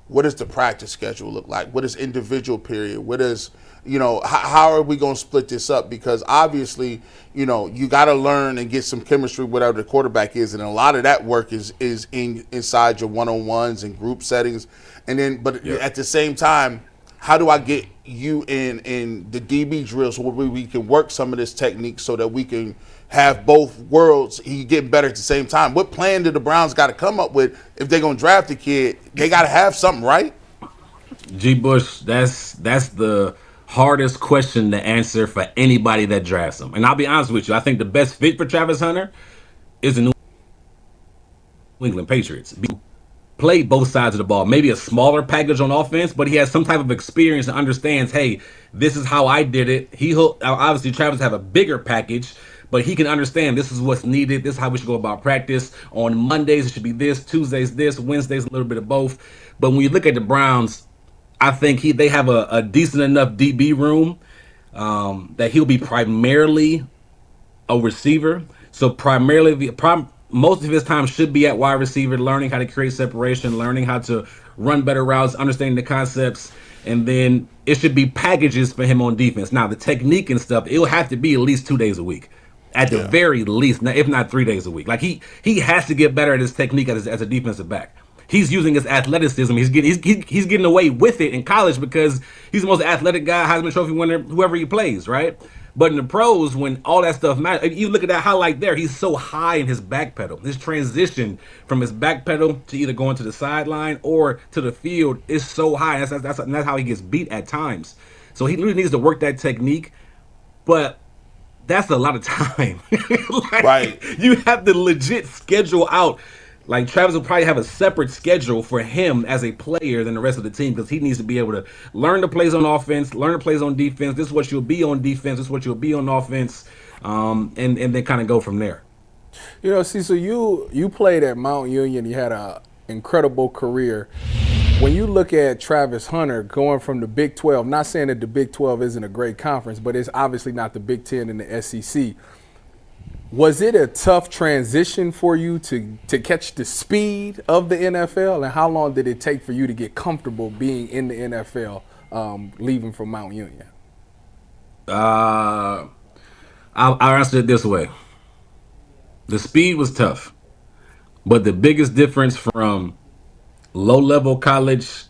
what does the practice schedule look like? What is individual period? What is, how are we going to split this up? Because obviously, you got to learn and get some chemistry, whatever the quarterback is. And a lot of that work is inside your one-on-ones and group settings. And then, at the same time, how do I get you in the DB drills so we can work some of this technique so that we can have both worlds get better at the same time? What plan do the Browns got to come up with if they're going to draft a kid? They got to have something, right? G. Bush, that's the hardest question to answer for anybody that drafts him. And I'll be honest with you, I think the best fit for Travis Hunter is the New England Patriots. Play both sides of the ball, maybe a smaller package on offense, but he has some type of experience and understands, hey, this is how I did it. Obviously, Travis have a bigger package, but he can understand this is what's needed. This is how we should go about practice. On Mondays, it should be this. Tuesdays, this. Wednesdays, a little bit of both. But when you look at the Browns, I think they have a decent enough DB room that he'll be primarily a receiver. So most of his time should be at wide receiver, learning how to create separation, learning how to run better routes, understanding the concepts, and then it should be packages for him on defense. Now, the technique and stuff, it'll have to be at least 2 days a week. At the very least, if not 3 days a week. Like he has to get better at his technique as a defensive back. He's using his athleticism. He's getting away with it in college because he's the most athletic guy, Heisman Trophy winner, whoever he plays, right? But in the pros, when all that stuff matters, you look at that highlight there, he's so high in his back pedal. His transition from his back pedal to either going to the sideline or to the field is so high. That's how he gets beat at times. So he really needs to work that technique. But that's a lot of time. Right. You have to legit schedule out. Like, Travis will probably have a separate schedule for him as a player than the rest of the team because he needs to be able to learn the plays on offense, learn the plays on defense. This is what you'll be on defense. This is what you'll be on offense, and then kind of go from there. You know, Cecil, you played at Mount Union. You had an incredible career. When you look at Travis Hunter going from the Big 12, not saying that the Big 12 isn't a great conference, but it's obviously not the Big 10 and the SEC. Was it a tough transition for you to catch the speed of the NFL, and how long did it take for you to get comfortable being in the NFL, leaving from Mount Union? I'll answer it this way. The speed was tough, but the biggest difference from low-level college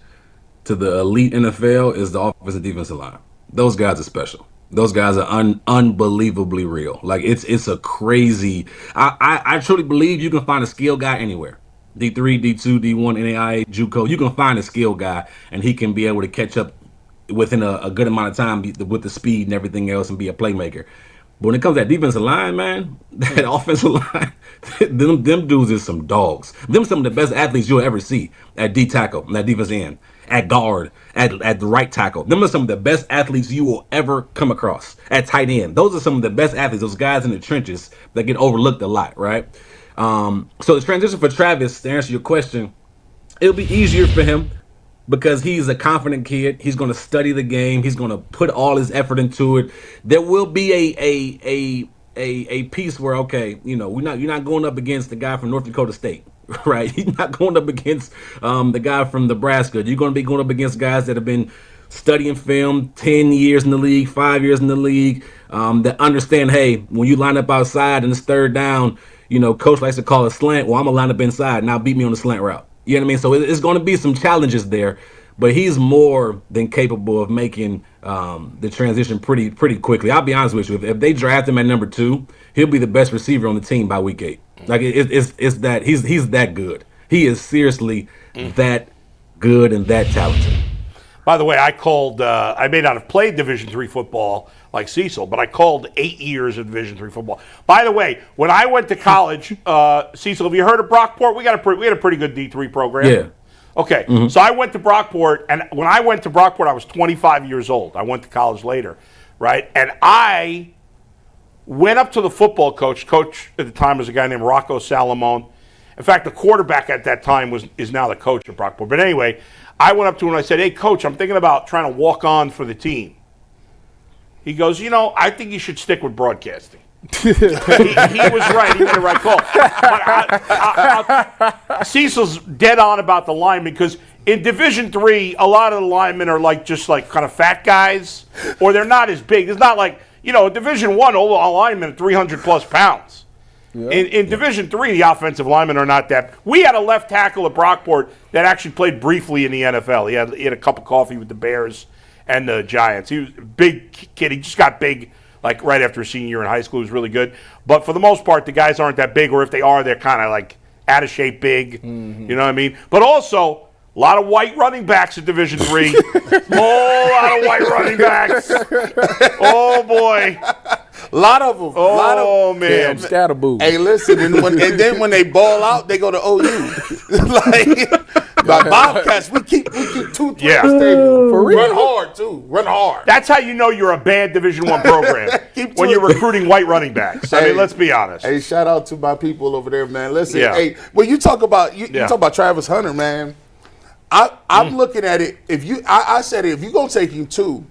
to the elite NFL is the offensive defensive line. Those guys are special. Those guys are unbelievably real. Like, it's a crazy. I truly believe you can find a skill guy anywhere. D3, D2, D1, NAIA, JUCO. You can find a skill guy, and he can be able to catch up within a good amount of time with the speed and everything else and be a playmaker. But when it comes to that defensive line, man, that offensive line, them dudes is some dogs. Them some of the best athletes you'll ever see at D tackle, at defensive end, at guard, at the right tackle. Them are some of the best athletes you will ever come across. At tight end, those are some of the best athletes, those guys in the trenches that get overlooked a lot, right? So the transition for Travis, to answer your question, it'll be easier for him because he's a confident kid. He's going to study the game. He's going to put all his effort into it. There will be a piece where, okay, you know, you're not going up against the guy from North Dakota State, right? You're not going up against the guy from Nebraska. You're going to be going up against guys that have been studying film 10 years in the league, 5 years in the league, that understand, hey, when you line up outside and it's third down, you know, coach likes to call a slant. Well, I'm going to line up inside. Now beat me on the slant route. You know what I mean? So it's going to be some challenges there, but he's more than capable of making the transition pretty quickly. I'll be honest with you. If they draft him at number 2, he'll be the best receiver on the team by week 8. Like it's that he's that good. He is seriously that good and that talented. By the way, I may not have played Division III football like Cecil, but I called 8 years of Division III football. By the way, when I went to college, Cecil, have you heard of Brockport? We had a pretty good D3 program. Yeah. Okay, So I went to Brockport, and when I went to Brockport, I was 25 years old. I went to college later, right? And I went up to the football coach. Coach at the time was a guy named Rocco Salamone. In fact, the quarterback at that time is now the coach at Brockport. But anyway, I went up to him and I said, hey, Coach, I'm thinking about trying to walk on for the team. He goes, you know, I think you should stick with broadcasting. he was right. He made the right call. But Cecil's dead on about the linemen because in Division III, a lot of the linemen are just kind of fat guys, or they're not as big. It's not like, you know, Division I, all linemen are 300-plus pounds. Yep. In Division III, the offensive linemen are not that. We had a left tackle at Brockport that actually played briefly in the NFL. He had a cup of coffee with the Bears and the Giants. He was a big kid. He just got big right after his senior year in high school. He was really good. But for the most part, the guys aren't that big, or if they are, they're kind of out of shape big. Mm-hmm. You know what I mean? But also, a lot of white running backs at Division III. Whole lot of white running backs. Oh, boy. A lot of them. Oh, man. Scatterboo. Hey, listen, and then when they ball out, they go to OU. Bobcats, we keep 2-3 stable. For real. Run hard, too. Run hard. That's how you know you're a bad Division I program, when you're recruiting white running backs. I mean, let's be honest. Hey, shout out to my people over there, man. Listen, hey, when you talk about Travis Hunter, man, I'm looking at it. I said if you're gonna take him 2,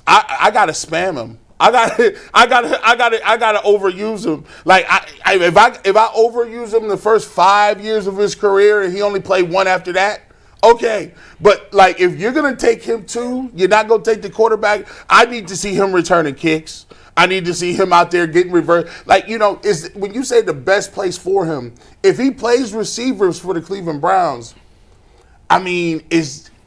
I gotta spam him. I gotta overuse him. Like if I overuse him the first 5 years of his career and he only played 1 after that, okay. But like if you're gonna take him 2, you're not gonna take the quarterback. I need to see him returning kicks. I need to see him out there getting reversed. Like, is when you say the best place for him, if he plays receivers for the Cleveland Browns, I mean,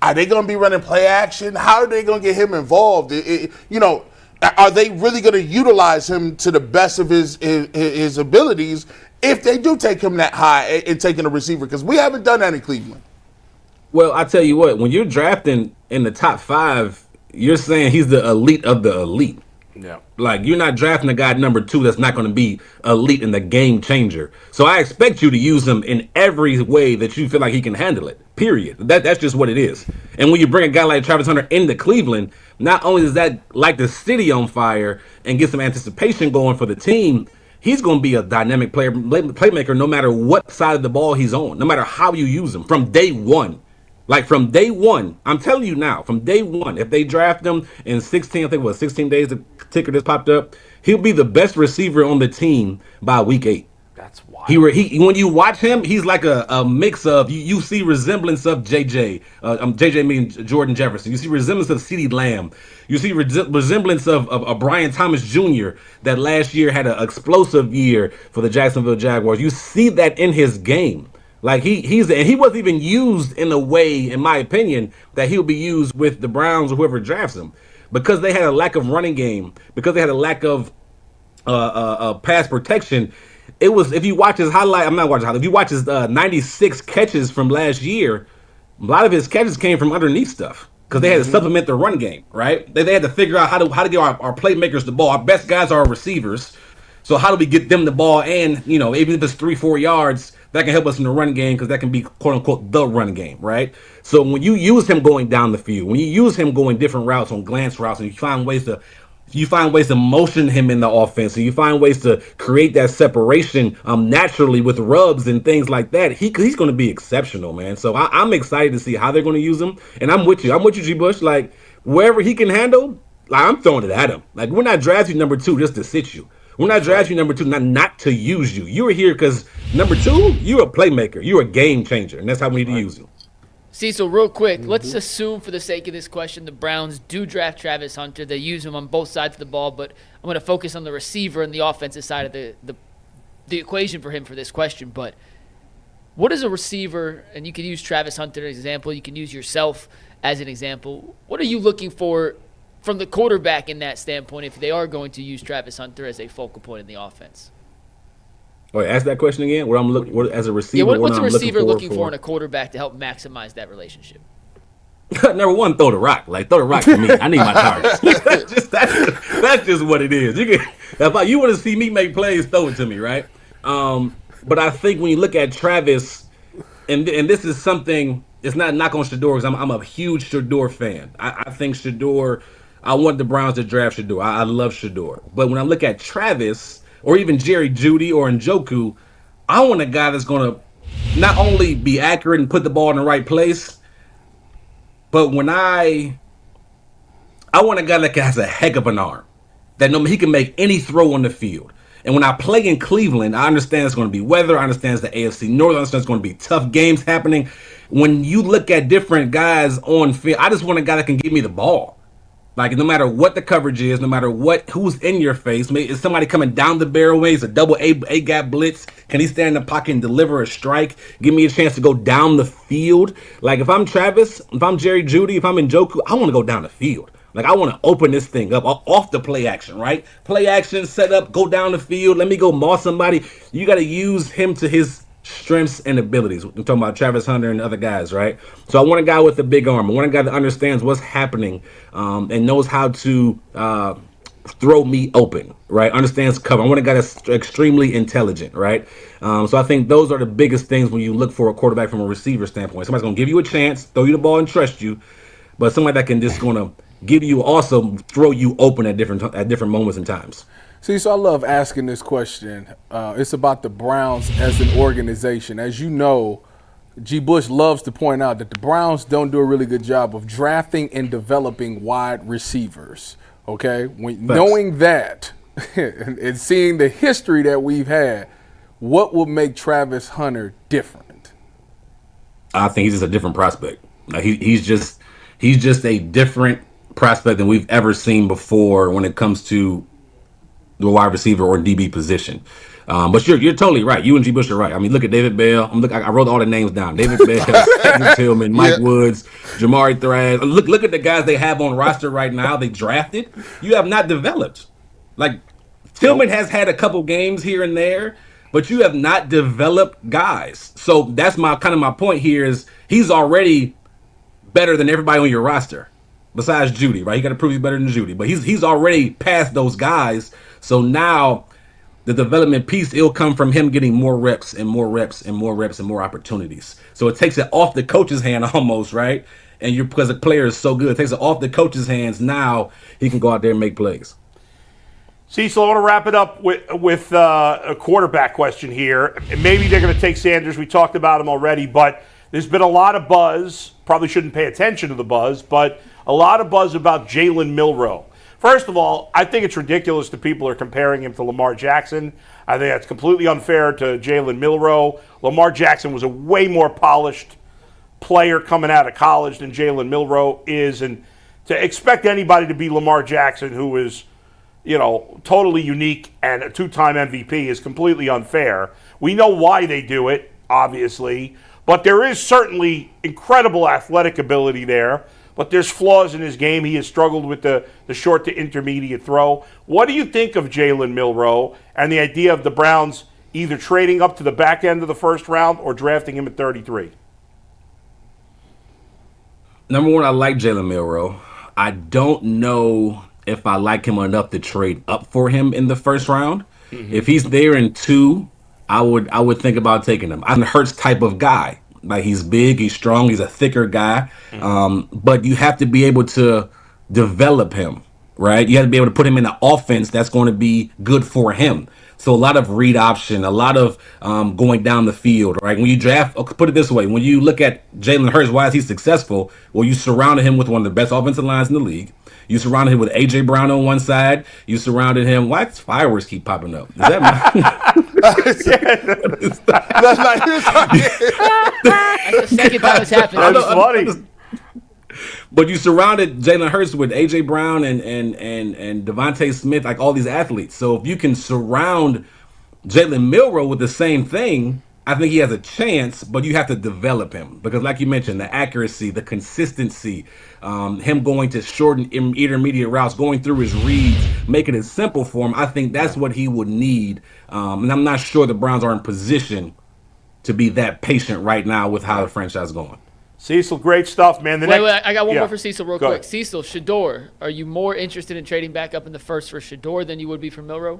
are they going to be running play action? How are they going to get him involved? Are they really going to utilize him to the best of his abilities if they do take him that high and taking a receiver? Because we haven't done that in Cleveland. Well, I tell you what, when you're drafting in the top 5, you're saying he's the elite of the elite. Yeah. Like, you're not drafting a guy number 2 that's not going to be elite in the game changer. So I expect you to use him in every way that you feel like he can handle it, period. That's just what it is. And when you bring a guy like Travis Hunter into Cleveland, not only does that light the city on fire and get some anticipation going for the team, he's going to be a dynamic playmaker no matter what side of the ball he's on, no matter how you use him from day one. Like, from day one, I'm telling you now, from day one, if they draft him in 16 days, the ticker just popped up, he'll be the best receiver on the team by week 8. That's wild. He when you watch him, he's like a mix of, you see resemblance of JJ. JJ means Jordan Jefferson. You see resemblance of CeeDee Lamb. You see resemblance of Brian Thomas Jr. that last year had an explosive year for the Jacksonville Jaguars. You see that in his game. Like he wasn't even used in a way, in my opinion, that he'll be used with the Browns or whoever drafts him, because they had a lack of running game, because they had a lack of pass protection. It was, if you watch his highlight, I'm not watching highlight. If you watch his 96 catches from last year, a lot of his catches came from underneath stuff because they had to supplement the run game, right? They had to figure out how to get our playmakers the ball. Our best guys are our receivers, so how do we get them the ball? And even if it's 3-4 yards, that can help us in the run game, because that can be, quote unquote, the run game, right? So when you use him going down the field, when you use him going different routes, on glance routes, and you find ways to motion him in the offense, and you find ways to create that separation naturally with rubs and things like that, he's going to be exceptional, man. So I'm excited to see how they're going to use him. And I'm with you, G. Bush. Like, wherever he can handle, like, I'm throwing it at him. Like, we're not drafting number 2 just to sit you. We're not drafting you number 2 not to use you. You were here because number 2, you're a playmaker. You're a game changer, and that's how we need to use you. Cecil, real quick, let's assume for the sake of this question the Browns do draft Travis Hunter. They use him on both sides of the ball, but I'm going to focus on the receiver and the offensive side of the equation for him for this question. But what is a receiver, and you can use Travis Hunter as an example, you can use yourself as an example. What are you looking for from the quarterback in that standpoint if they are going to use Travis Hunter as a focal point in the offense? Wait, ask that question again. What I'm looking as a receiver. Yeah, what's a receiver looking for in a quarterback to help maximize that relationship? Number 1, throw the rock. Like, throw the rock to me. I need my targets. that's just what it is. If you want to see me make plays, throw it to me, right? But I think when you look at Travis, and this is something, it's not a knock on Shedeur, because I'm a huge Shedeur fan. I think Shedeur, I want the Browns to draft Shedeur. I love Shedeur. But when I look at Travis, or even Jerry Jeudy or Njoku, I want a guy that's going to not only be accurate and put the ball in the right place, but when I want a guy that has a heck of an arm, that he can make any throw on the field. And when I play in Cleveland, I understand it's going to be weather. I understand it's the AFC North. I understand it's going to be tough games happening. When you look at different guys on field, I just want a guy that can give me the ball. Like, no matter what the coverage is, no matter who's in your face, is somebody coming down the barrel way, it's a double A-gap blitz, can he stand in the pocket and deliver a strike, give me a chance to go down the field? Like, if I'm Travis, if I'm Jerry Jeudy, if I'm Njoku, I want to go down the field. Like, I want to open this thing up off the play action, right? Play action, set up, go down the field, let me go maul somebody. You got to use him to his strengths and abilities. I'm talking about Travis Hunter and other guys, right? So I want a guy with a big arm. I want a guy that understands what's happening and knows how to throw me open, right? Understands cover. I want a guy that's extremely intelligent, right? So I think those are the biggest things when you look for a quarterback from a receiver standpoint. Somebody's going to give you a chance, throw you the ball and trust you, but somebody that can just going to give you, also throw you open at different moments and times. See, so I love asking this question. It's about the Browns as an organization. As you know, G. Bush loves to point out that the Browns don't do a really good job of drafting and developing wide receivers. Okay, knowing that and seeing the history that we've had, what would make Travis Hunter different? I think he's just a different prospect. Like he's just a different prospect than we've ever seen before when it comes to the wide receiver or DB position. But you're totally right. You and G. Bush are right. I mean, look at David Bell. I wrote all the names down. David Bell, Texas Tillman, Mike Woods, Jamari Thrash. Look at the guys they have on roster right now. They drafted. You have not developed. Like Tillman has had a couple games here and there, but you have not developed guys. So that's my point here is he's already better than everybody on your roster, besides Judy, right? You got to prove he's better than Judy, but he's already past those guys. So now the development piece, it'll come from him getting more reps and more reps and more reps and more opportunities. So it takes it off the coach's hand almost, right? And because the player is so good, it takes it off the coach's hands. Now he can go out there and make plays. Cecil, I want to wrap it up with a quarterback question here. Maybe they're going to take Sanders. We talked about him already, but there's been a lot of buzz. Probably shouldn't pay attention to the buzz, but a lot of buzz about Jalen Milroe. First of all, I think it's ridiculous that people are comparing him to Lamar Jackson. I think that's completely unfair to Jalen Milroe. Lamar Jackson was a way more polished player coming out of college than Jalen Milroe is, and to expect anybody to be Lamar Jackson, who is, totally unique and a two-time MVP, is completely unfair. We know why they do it, obviously, but there is certainly incredible athletic ability there. But there's flaws in his game. He has struggled with the short to intermediate throw. What do you think of Jalen Milroe and the idea of the Browns either trading up to the back end of the first round or drafting him at 33? Number one, I like Jalen Milroe. I don't know if I like him enough to trade up for him in the first round. Mm-hmm. If he's there in 2, I would think about taking him. I'm a Hurts type of guy. Like, he's big, he's strong, he's a thicker guy. Mm-hmm. But you have to be able to develop him, right? You have to be able to put him in an offense that's going to be good for him. So a lot of read option, a lot of going down the field, right? When you draft, put it this way, when you look at Jalen Hurts, why is he successful? Well, you surrounded him with one of the best offensive lines in the league. You surrounded him with A.J. Brown on one side. You surrounded him. Why does fireworks keep popping up? Is that That's the second time it's happened. That's funny. But you surrounded Jalen Hurts with A.J. Brown and Devontae Smith, like all these athletes. So if you can surround Jalen Milroe with the same thing, I think he has a chance, but you have to develop him. Because like you mentioned, the accuracy, the consistency, him going to short and intermediate routes, going through his reads, making it simple for him, I think that's what he would need. And I'm not sure the Browns are in position to be that patient right now with how the franchise is going. Cecil, great stuff, man. Wait, I got one more for Cecil real quick. Ahead. Cecil, Shador, are you more interested in trading back up in the first for Shador than you would be for Milroe?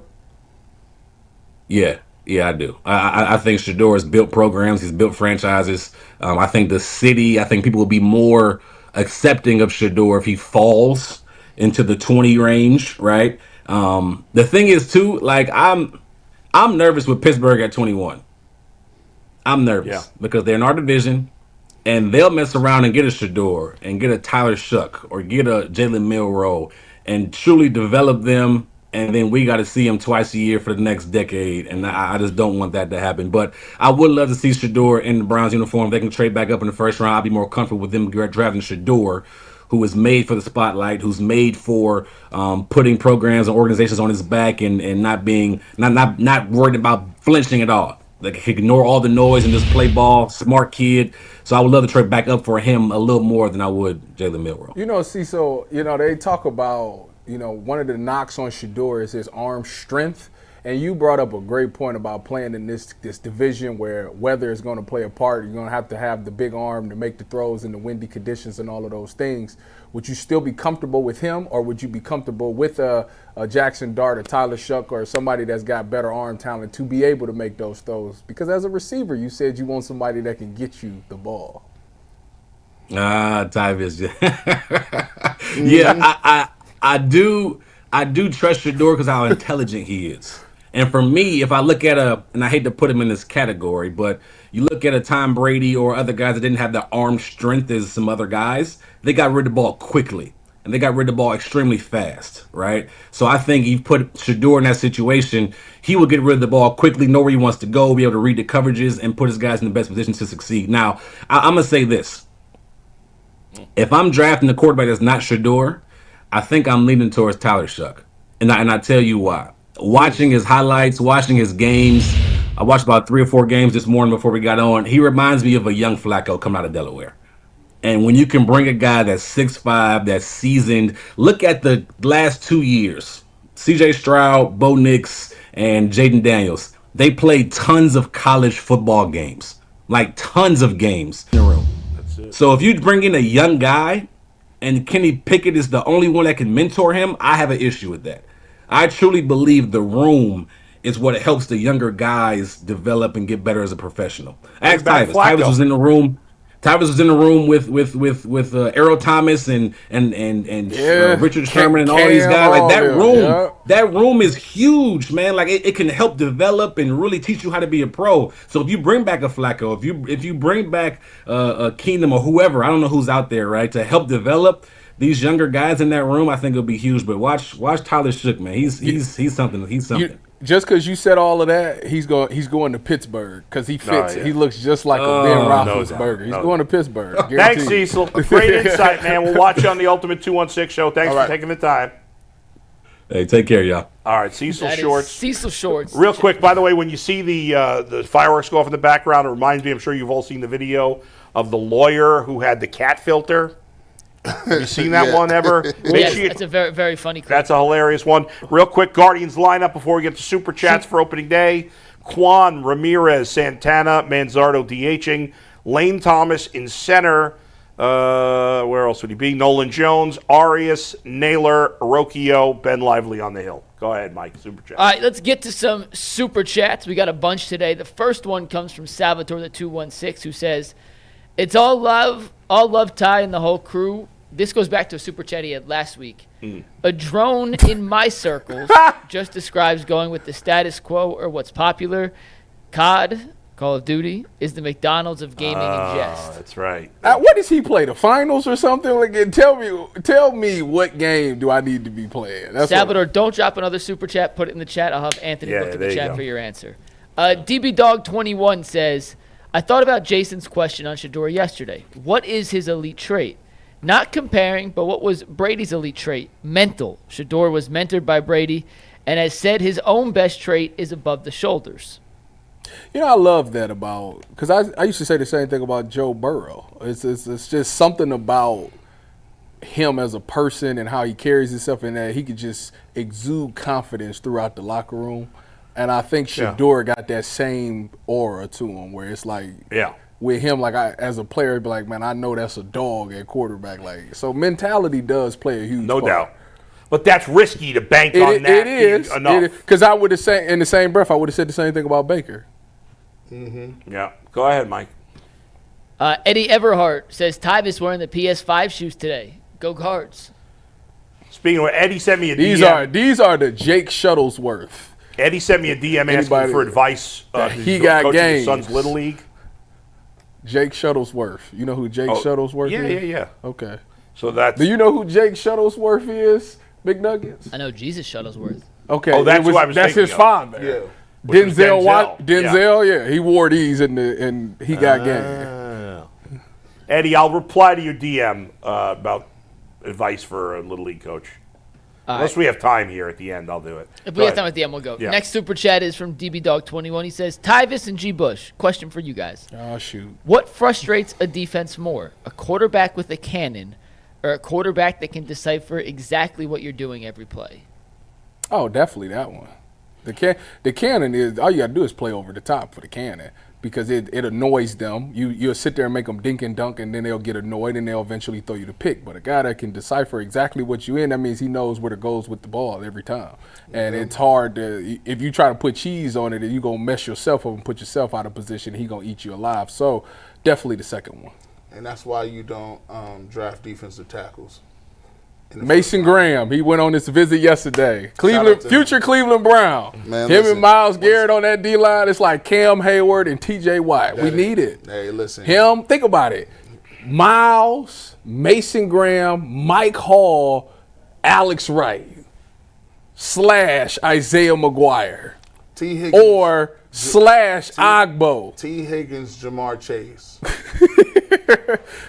Yeah, I do. I think Shador has built programs. He's built franchises. I think I think people will be more accepting of Shador if he falls into the 20 range, right? The thing is, too, like, I'm nervous with Pittsburgh at 21. I'm nervous because they're in our division. And they'll mess around and get a Shador and get a Tyler Shuck or get a Jalen Milroe and truly develop them. And then we got to see them twice a year for the next decade. And I just don't want that to happen. But I would love to see Shador in the Browns uniform. They can trade back up in the first round. I'd be more comfortable with them drafting Shador, who is made for the spotlight, who's made for putting programs and organizations on his back and not worried about flinching at all. Like, he can ignore all the noise and just play ball. Smart kid. So I would love to trade back up for him a little more than I would Jalen Milroe. Cecil, they talk about, one of the knocks on Shador is his arm strength. And you brought up a great point about playing in this division where weather is going to play a part. You're going to have the big arm to make the throws in the windy conditions and all of those things. Would you still be comfortable with him, or would you be comfortable with a Jackson Dart, a Tyler Shuck, or somebody that's got better arm talent to be able to make those throws? Because as a receiver, you said you want somebody that can get you the ball. Tyvis. Yeah, I do trust Shador because how intelligent he is. And for me, if I look at and I hate to put him in this category, but you look at a Tom Brady or other guys that didn't have the arm strength as some other guys, they got rid of the ball quickly. And they got rid of the ball extremely fast, right? So I think you put Shedeur in that situation, he will get rid of the ball quickly, know where he wants to go, be able to read the coverages, and put his guys in the best position to succeed. Now, I'm going to say this. If I'm drafting a quarterback that's not Shedeur, I think I'm leaning towards Tyler Shuck. And I tell you why. Watching his highlights, watching his games, I watched about 3 or 4 games this morning before we got on. He reminds me of a young Flacco coming out of Delaware. And when you can bring a guy that's 6'5", that's seasoned, look at the last 2 years. C.J. Stroud, Bo Nix, and Jaden Daniels. They played tons of college football games. Like tons of games in a row. That's it. So if you bring in a young guy and Kenny Pickett is the only one that can mentor him, I have an issue with that. I truly believe the room is what helps the younger guys develop and get better as a professional. Ask Tyvis. Tyvis was in the room. Tyvis was in the room with Errol Thomas and Richard Sherman and all these guys. Like that room is huge, man. Like it can help develop and really teach you how to be a pro. So if you bring back a Flacco, if you bring back a Keenum or whoever, I don't know who's out there, right, to help develop these younger guys in that room, I think it'll be huge. But watch Tyler Shook, man. He's something. He's something. Just because you said all of that, he's going to Pittsburgh because he fits. He looks just like a Ben Roethlisberger. He's going to Pittsburgh. Thanks, Cecil. Great insight, man. We'll watch you on the Ultimate 216 show. Thanks for taking the time. Hey, take care, y'all. All right, Cecil Shorts. Cecil Shorts. Real quick, by the way, when you see the fireworks go off in the background, it reminds me, I'm sure you've all seen the video of the lawyer who had the cat filter. Have you seen that one ever? That's a very, very funny clip. That's a hilarious one. Real quick, Guardians lineup before we get to Super Chats for opening day. Quan, Ramirez, Santana, Manzardo DHing, Lane Thomas in center. Where else would he be? Nolan Jones, Arias, Naylor, Rocchio, Ben Lively on the hill. Go ahead, Mike. Super Chat. All right, let's get to some Super Chats. We got a bunch today. The first one comes from Salvatore, the 216, who says, "It's all love, Ty, and the whole crew." This goes back to a Super Chat he had last week. A drone in my circles just describes going with the status quo or what's popular. COD, Call of Duty, is the McDonald's of gaming and jest. That's right. What does he play? The finals or something? Like, tell me what game do I need to be playing? Salvador, don't drop another Super Chat. Put it in the chat. I'll have Anthony look at the chat for your answer. DB Dog 21 says, "I thought about Jason's question on Shedeur yesterday. What is his elite trait? Not comparing, but what was Brady's elite trait? Mental. Shedeur was mentored by Brady and has said his own best trait is above the shoulders." You know, I love that because I used to say the same thing about Joe Burrow. It's just something about him as a person and how he carries himself, and that he could just exude confidence throughout the locker room. And I think Shedeur got that same aura to him, where it's like, with him, like as a player, I'd be like, man, I know that's a dog at quarterback. Like, so mentality does play a huge part. No doubt. But that's risky to bank on that. It is. Because I would have said, in the same breath, I would have said the same thing about Baker. Mm-hmm. Yeah. Go ahead, Mike. Eddie Everhart says, "Tyvis wearing the PS5 shoes today. Go Cards." Speaking of, Eddie sent me a DM. These are the Jake Shuttlesworth. Eddie sent me a DM asking for advice. He got games. His son's Little League. Jake Shuttlesworth. You know who Jake Shuttlesworth is? Yeah. Okay. So that's. Do you know who Jake Shuttlesworth is? Big Nuggets. I know Jesus Shuttlesworth. Okay. Oh, that's who I was That's thinking his father. Yeah. Denzel. Yeah. He wore these and he got game. Eddie, I'll reply to your DM about advice for a Little League coach. Unless we have time here at the end, I'll do it. If we have time at the end, we'll go. Yeah. Next Super Chat is from DB Dog 21. He says, "Tyvis and G. Bush, question for you guys. Oh, shoot. What frustrates a defense more, a quarterback with a cannon or a quarterback that can decipher exactly what you're doing every play?" Oh, definitely that one. The cannon is, all you got to do is play over the top for the cannon, because it annoys them. You'll sit there and make them dink and dunk, and then they'll get annoyed, and they'll eventually throw you the pick. But a guy that can decipher exactly what you're in, that means he knows where to go with the ball every time. And it's hard to, if you try to put cheese on it, you're going to mess yourself up and put yourself out of position. He's going to eat you alive. So definitely the second one. And that's why you don't draft defensive tackles. Mason Graham, he went on this visit yesterday. Future Cleveland Brown. Man, him and Myles Garrett on that D-line, it's like Cam Hayward and TJ Watt. We need it. Hey, listen. Him, think about it. Myles, Mason Graham, Mike Hall, Alex Wright, / Isaiah McGuire. T. Higgins. Or / Agbo. T. Higgins, Jamar Chase.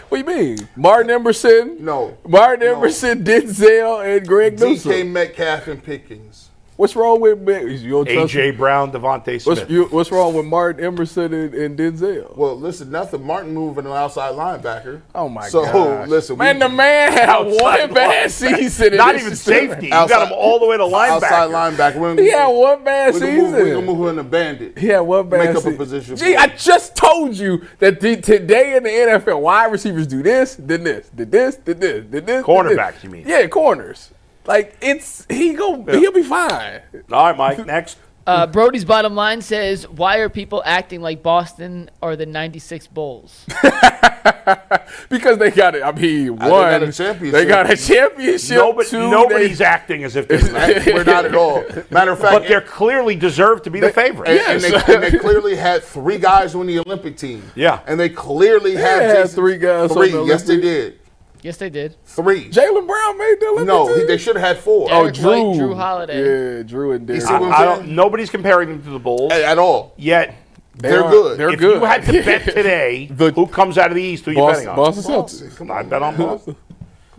What do you mean? Martin Emerson? No. Martin Emerson, Denzel, and Greg Newsome. DK Metcalf and Pickens. What's wrong with A.J. Brown, Devontae Smith? What's wrong with Martin Emerson and Denzel? Well, listen, nothing. Martin moving an outside linebacker. Oh, my God. So, listen. The man had one bad season. Not even safety. You got him all the way to linebacker. Outside linebacker. He had one bad season. We're going to move him in a bandit. He had one bad season. Make up a position. Gee, I just told you that today in the NFL, wide receivers do this, then this, did this, did this, did this. Cornerbacks, you mean? Yeah, corners. Like, he'll be fine. All right, Mike, next. Brody's bottom line says, why are people acting like Boston are the 96 Bulls? Because they got it. I mean, one. They got a championship. Nobody's acting as if we're not at all. Matter of fact. But they clearly deserve to be the favorite. And they clearly had 3 guys on the Olympic team. Yeah. And they clearly had 3 guys on the Olympic. Yes, they did. Yes, they did. 3. Jaylen Brown made the Olympic team? They should have had 4. Derek White, Drew Holiday. Yeah, Drew and Derek. Nobody's comparing them to the Bulls. At all. Yet. They're good. If you had to bet today, who comes out of the East, who are you betting on? Boston Celtics. Come on, I bet on Boston.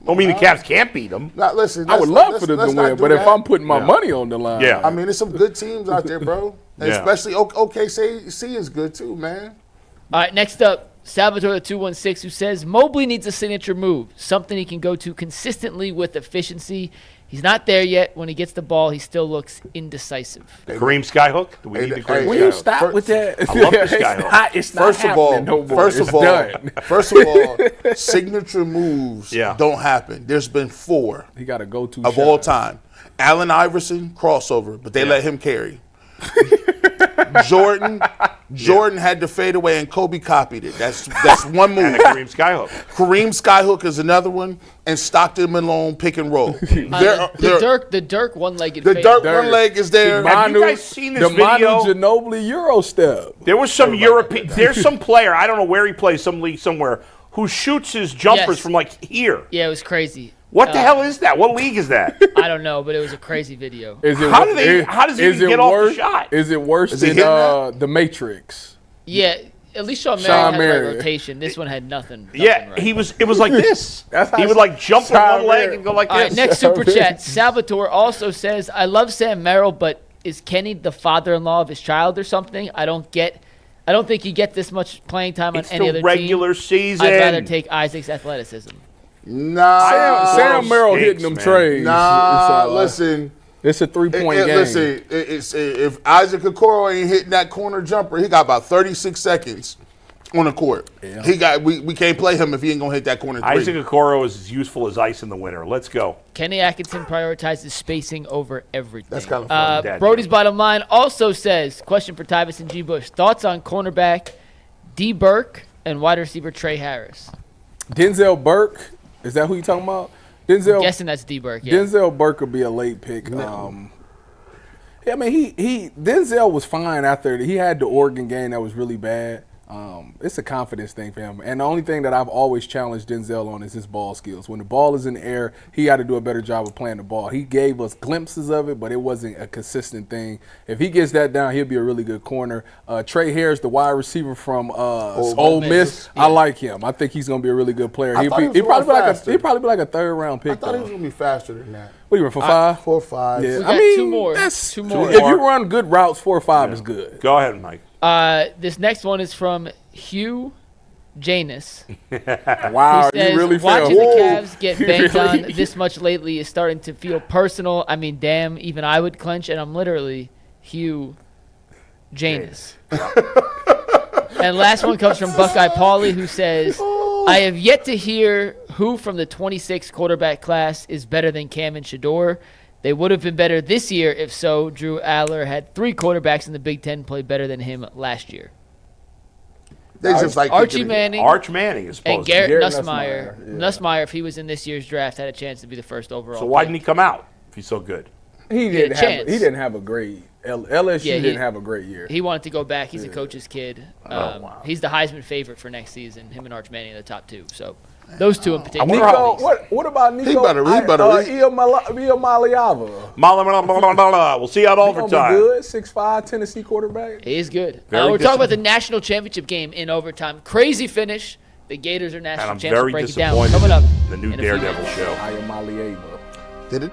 Don't mean the Cavs can't beat them. Now, listen, I would love for them to win, but if I'm putting my money on the line. Yeah. I mean, there's some good teams out there, bro. And especially OKC is good too, man. All right, next up. Salvatore the 216 who says Mobley needs a signature move, something he can go to consistently with efficiency. He's not there yet. When he gets the ball, he still looks indecisive. Kareem Skyhook? Do we need the Kareem Will you stop with that? I love the Skyhook. It's not happening no more. First of all, signature moves don't happen. There's been 4 he got a go-to of all time. Allen Iverson, crossover, but they let him carry. Jordan had to fade away, and Kobe copied it. That's one move. And Kareem Skyhook. Kareem Skyhook is another one, and Stockton Malone pick and roll. The Dirk one-legged. The Dirk one leg is there. Have you guys seen this video? The Manu Ginobili Euro step. There was some European. There's some player, I don't know where he plays, some league somewhere, who shoots his jumpers from like here. Yeah, it was crazy. What the hell is that? What league is that? I don't know, but it was a crazy video. How does he even get off the shot? Is it worse than The Matrix? Yeah, at least Sean Mary had a rotation. This one had nothing. Yeah, right. it was like this. He would like jump on one leg and go like this. All right, next super chat. Salvatore also says, I love Sam Merrill, but is Kenny the father-in-law of his child or something? I don't think he gets this much playing time on any other team. Regular season. I'd rather take Isaac's athleticism. Nah, Sam Merrill hitting them trades. Listen. It's a 3-point game. Listen, if Isaac Okoro ain't hitting that corner jumper, he got about 36 seconds on the court. Yeah. We can't play him if he ain't gonna hit that corner 3. Isaac Okoro is as useful as ice in the winter. Let's go. Kenny Atkinson prioritizes spacing over everything. That's kind of funny. Brody's bottom line also says, question for Tyvis and G. Bush, thoughts on cornerback D. Burke and wide receiver Trey Harris? Denzel Burke. Is that who you talking about? I'm guessing that's D. Burke. Yeah. Denzel Burke would be a late pick. I mean, Denzel was fine after he had the Oregon game that was really bad. It's a confidence thing for him. And the only thing that I've always challenged Denzel on is his ball skills. When the ball is in the air, he got to do a better job of playing the ball. He gave us glimpses of it, but it wasn't a consistent thing. If he gets that down, he'll be a really good corner. Trey Harris, the wide receiver from Ole Miss, I like him. I think he's going to be a really good player. He'd probably be like a 3rd-round pick. I thought he was going to be faster than that. What do you run for 5? 4 or 5. Yeah. We got 2 more. That's 2 more. If you run good routes, 4 or 5 is good. Go ahead, Mike. This next one is from Hugh Janus. Wow, says, you really watching feel the Cavs get banged on this much lately is starting to feel personal. I mean, damn, even I would clench, and I'm literally Hugh Janus. And last one comes from Buckeye Paulie, who says, I have yet to hear who from the 26 quarterback class is better than Cam and Shador. They would have been better this year if so. Drew Aller had 3 quarterbacks in the Big Ten play better than him last year. They just like Archie Manning. Arch Manning is supposed and Garrett to. Nussmeier. Yeah. Nussmeier, if he was in this year's draft, had a chance to be the first overall. So why pick. didn't he come out if he's so good? He didn't have a great LSU didn't have a great year. He wanted to go back. He's a coach's kid. Wow. He's the Heisman favorite for next season. Him and Arch Manning are the top two. So those two in particular. Nico, what about Nico? Maliava. We'll see you out overtime. Good 6'5" Tennessee quarterback. He is good. Very We're talking about the national championship game in overtime. Crazy finish. The Gators are national And I'm champions. very Break it down. disappointed Coming up. in the new in a few Daredevil minutes. show. Ayamalieva. Did it?